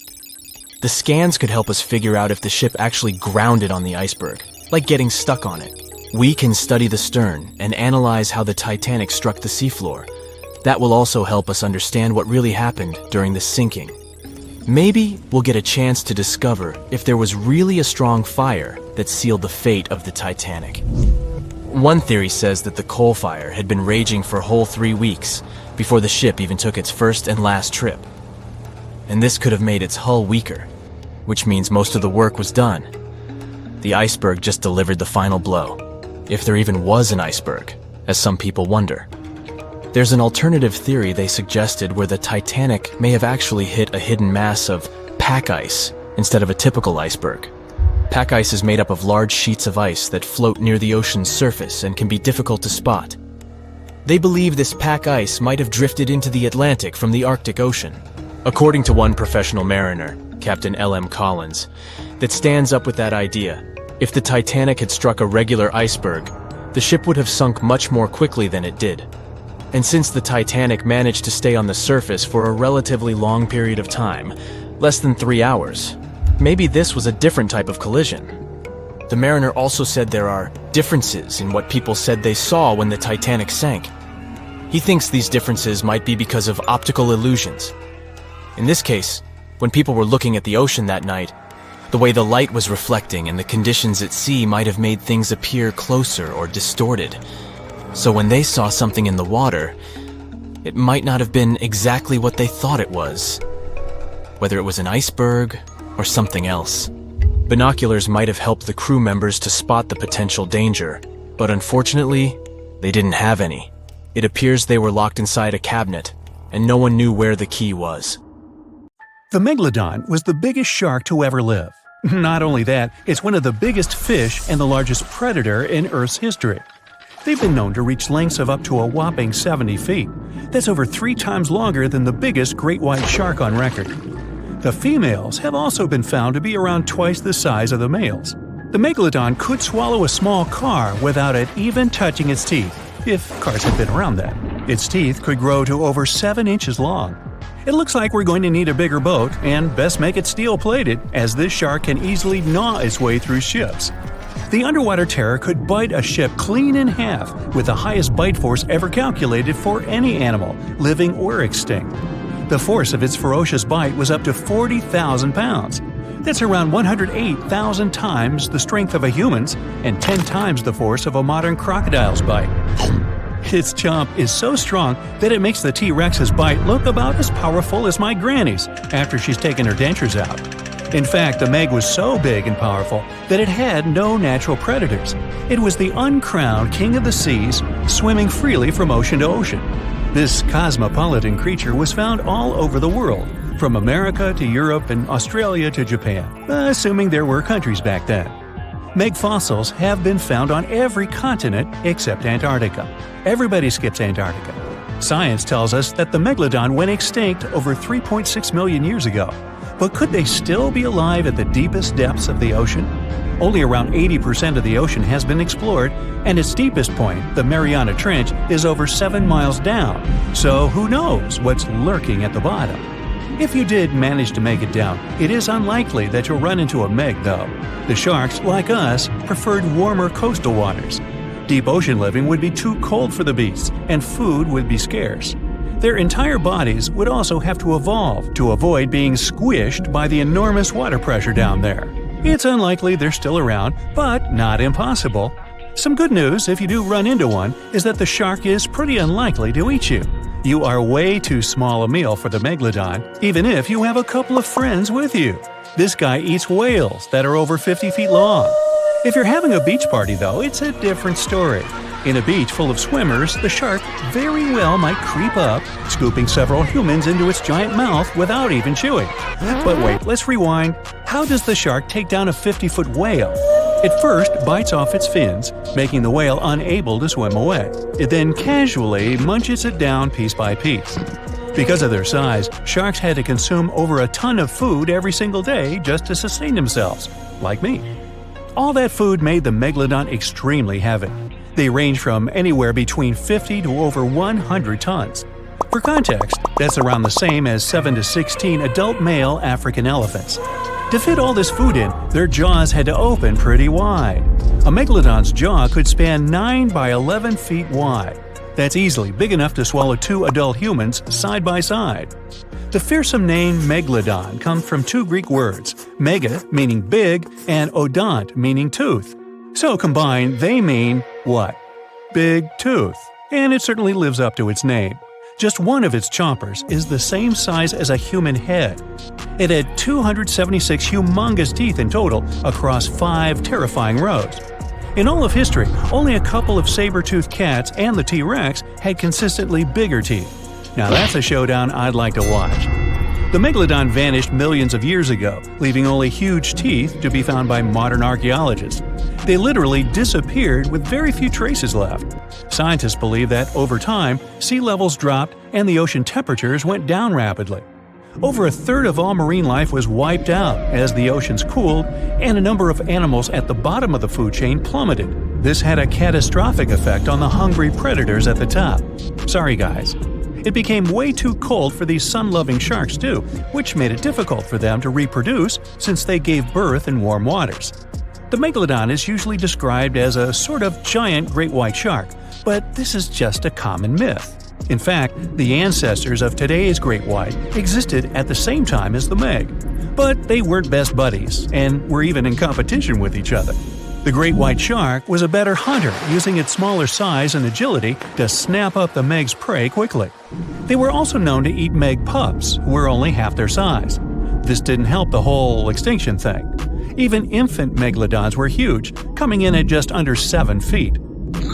The scans could help us figure out if the ship actually grounded on the iceberg, like getting stuck on it. We can study the stern and analyze how the Titanic struck the seafloor. That will also help us understand what really happened during the sinking. Maybe we'll get a chance to discover if there was really a strong fire that sealed the fate of the Titanic. One theory says that the coal fire had been raging for a whole 3 weeks before the ship even took its first and last trip. And this could have made its hull weaker, which means most of the work was done. The iceberg just delivered the final blow. If there even was an iceberg, as some people wonder. There's an alternative theory they suggested where the Titanic may have actually hit a hidden mass of pack ice instead of a typical iceberg. Pack ice is made up of large sheets of ice that float near the ocean's surface and can be difficult to spot. They believe this pack ice might have drifted into the Atlantic from the Arctic Ocean. According to one professional mariner, Captain L.M. Collins, that stands up with that idea. If the Titanic had struck a regular iceberg, the ship would have sunk much more quickly than it did. And since the Titanic managed to stay on the surface for a relatively long period of time, less than 3 hours, maybe this was a different type of collision. The mariner also said there are differences in what people said they saw when the Titanic sank. He thinks these differences might be because of optical illusions. In this case, when people were looking at the ocean that night, the way the light was reflecting and the conditions at sea might have made things appear closer or distorted. So when they saw something in the water, it might not have been exactly what they thought it was. Whether it was an iceberg or something else. Binoculars might have helped the crew members to spot the potential danger, but unfortunately, they didn't have any. It appears they were locked inside a cabinet, and no one knew where the key was. The megalodon was the biggest shark to ever live. Not only that, it's one of the biggest fish and the largest predator in Earth's history. They've been known to reach lengths of up to a whopping 70 feet. That's over 3 times longer than the biggest great white shark on record. The females have also been found to be around twice the size of the males. The megalodon could swallow a small car without it even touching its teeth, if cars had been around then. Its teeth could grow to over 7 inches long. It looks like we're going to need a bigger boat, and best make it steel-plated, as this shark can easily gnaw its way through ships. The underwater terror could bite a ship clean in half, with the highest bite force ever calculated for any animal, living or extinct. The force of its ferocious bite was up to 40,000 pounds. That's around 108,000 times the strength of a human's and 10 times the force of a modern crocodile's bite. Its chomp is so strong that it makes the T-Rex's bite look about as powerful as my granny's after she's taken her dentures out. In fact, the Meg was so big and powerful that it had no natural predators. It was the uncrowned king of the seas, swimming freely from ocean to ocean. This cosmopolitan creature was found all over the world, from America to Europe and Australia to Japan, assuming there were countries back then. Meg fossils have been found on every continent except Antarctica. Everybody skips Antarctica. Science tells us that the megalodon went extinct over 3.6 million years ago. But could they still be alive at the deepest depths of the ocean? Only around 80% of the ocean has been explored, and its deepest point, the Mariana Trench, is over 7 miles down. So who knows what's lurking at the bottom? If you did manage to make it down, it is unlikely that you'll run into a meg, though. The sharks, like us, preferred warmer coastal waters. Deep ocean living would be too cold for the beasts, and food would be scarce. Their entire bodies would also have to evolve to avoid being squished by the enormous water pressure down there. It's unlikely they're still around, but not impossible. Some good news, if you do run into one, is that the shark is pretty unlikely to eat you. You are way too small a meal for the megalodon, even if you have a couple of friends with you. This guy eats whales that are over 50 feet long. If you're having a beach party, though, it's a different story. In a beach full of swimmers, the shark very well might creep up, scooping several humans into its giant mouth without even chewing. But wait, let's rewind. How does the shark take down a 50-foot whale? It first bites off its fins, making the whale unable to swim away. It then casually munches it down piece by piece. Because of their size, sharks had to consume over a ton of food every single day just to sustain themselves, like me. All that food made the megalodon extremely heavy. They range from anywhere between 50 to over 100 tons. For context, that's around the same as 7 to 16 adult male African elephants. To fit all this food in, their jaws had to open pretty wide. A megalodon's jaw could span 9 by 11 feet wide. That's easily big enough to swallow 2 adult humans side by side. The fearsome name megalodon comes from 2 Greek words, mega meaning big and odont meaning tooth. So combined, they mean what? Big tooth. And it certainly lives up to its name. Just one of its chompers is the same size as a human head. It had 276 humongous teeth in total across 5 terrifying rows. In all of history, only a couple of saber-toothed cats and the T-Rex had consistently bigger teeth. Now that's a showdown I'd like to watch. The megalodon vanished millions of years ago, leaving only huge teeth to be found by modern archaeologists. They literally disappeared with very few traces left. Scientists believe that over time, sea levels dropped and the ocean temperatures went down rapidly. Over a third of all marine life was wiped out as the oceans cooled, and a number of animals at the bottom of the food chain plummeted. This had a catastrophic effect on the hungry predators at the top. Sorry guys. It became way too cold for these sun-loving sharks too, which made it difficult for them to reproduce since they gave birth in warm waters. The megalodon is usually described as a sort of giant great white shark, but this is just a common myth. In fact, the ancestors of today's great white existed at the same time as the meg. But they weren't best buddies, and were even in competition with each other. The great white shark was a better hunter, using its smaller size and agility to snap up the meg's prey quickly. They were also known to eat meg pups, who were only half their size. This didn't help the whole extinction thing. Even infant megalodons were huge, coming in at just under 7 feet.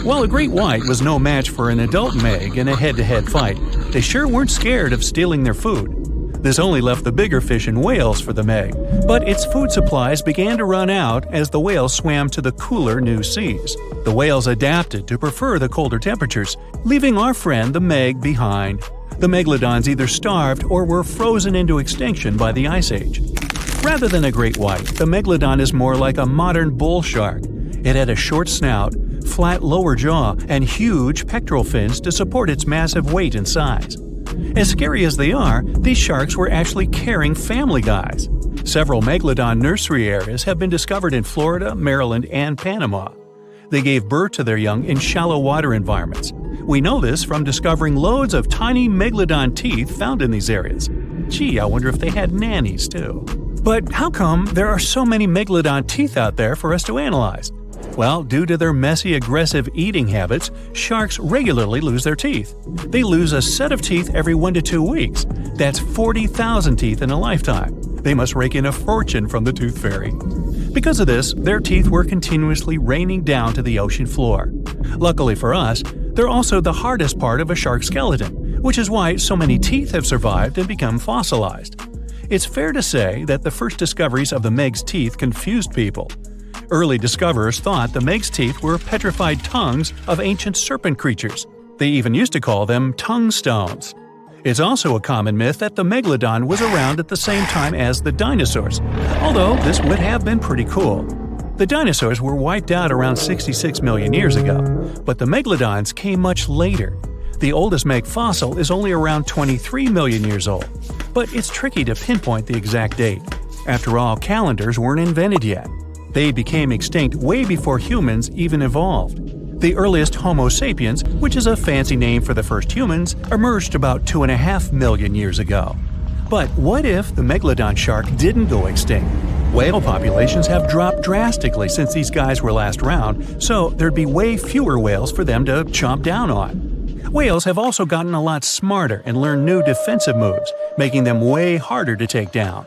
While a great white was no match for an adult meg in a head-to-head fight, they sure weren't scared of stealing their food. This only left the bigger fish and whales for the meg, but its food supplies began to run out as the whales swam to the cooler new seas. The whales adapted to prefer the colder temperatures, leaving our friend the meg behind. The megalodons either starved or were frozen into extinction by the Ice Age. Rather than a great white, the megalodon is more like a modern bull shark. It had a short snout, flat lower jaw, and huge pectoral fins to support its massive weight and size. As scary as they are, these sharks were actually caring family guys. Several megalodon nursery areas have been discovered in Florida, Maryland, and Panama. They gave birth to their young in shallow water environments. We know this from discovering loads of tiny megalodon teeth found in these areas. Gee, I wonder if they had nannies too. But how come there are so many megalodon teeth out there for us to analyze? Well, due to their messy, aggressive eating habits, sharks regularly lose their teeth. They lose a set of teeth every 1 to 2 weeks. That's 40,000 teeth in a lifetime. They must rake in a fortune from the tooth fairy. Because of this, their teeth were continuously raining down to the ocean floor. Luckily for us, they're also the hardest part of a shark skeleton, which is why so many teeth have survived and become fossilized. It's fair to say that the first discoveries of the meg's teeth confused people. Early discoverers thought the meg's teeth were petrified tongues of ancient serpent creatures. They even used to call them tongue stones. It's also a common myth that the megalodon was around at the same time as the dinosaurs, although this would have been pretty cool. The dinosaurs were wiped out around 66 million years ago, but the megalodons came much later. The oldest Meg fossil is only around 23 million years old, but it's tricky to pinpoint the exact date. After all, calendars weren't invented yet. They became extinct way before humans even evolved. The earliest Homo sapiens, which is a fancy name for the first humans, emerged about 2.5 million years ago. But what if the megalodon shark didn't go extinct? Whale populations have dropped drastically since these guys were last around, so there'd be way fewer whales for them to chomp down on. Whales have also gotten a lot smarter and learned new defensive moves, making them way harder to take down.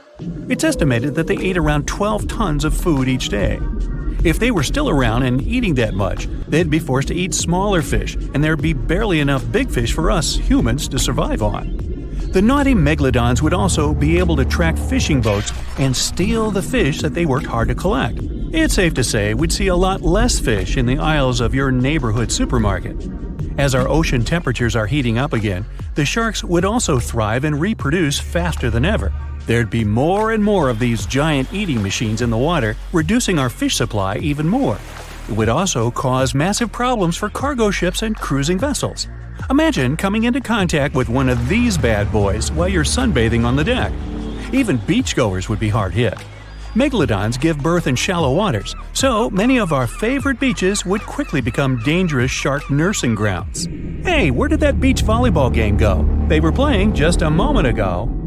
It's estimated that they ate around 12 tons of food each day. If they were still around and eating that much, they'd be forced to eat smaller fish, and there'd be barely enough big fish for us humans to survive on. The naughty megalodons would also be able to track fishing boats and steal the fish that they worked hard to collect. It's safe to say we'd see a lot less fish in the aisles of your neighborhood supermarket. As our ocean temperatures are heating up again, the sharks would also thrive and reproduce faster than ever. There'd be more and more of these giant eating machines in the water, reducing our fish supply even more. It would also cause massive problems for cargo ships and cruising vessels. Imagine coming into contact with one of these bad boys while you're sunbathing on the deck. Even beachgoers would be hard hit. Megalodons give birth in shallow waters, so many of our favorite beaches would quickly become dangerous shark nursing grounds. Hey, where did that beach volleyball game go? They were playing just a moment ago.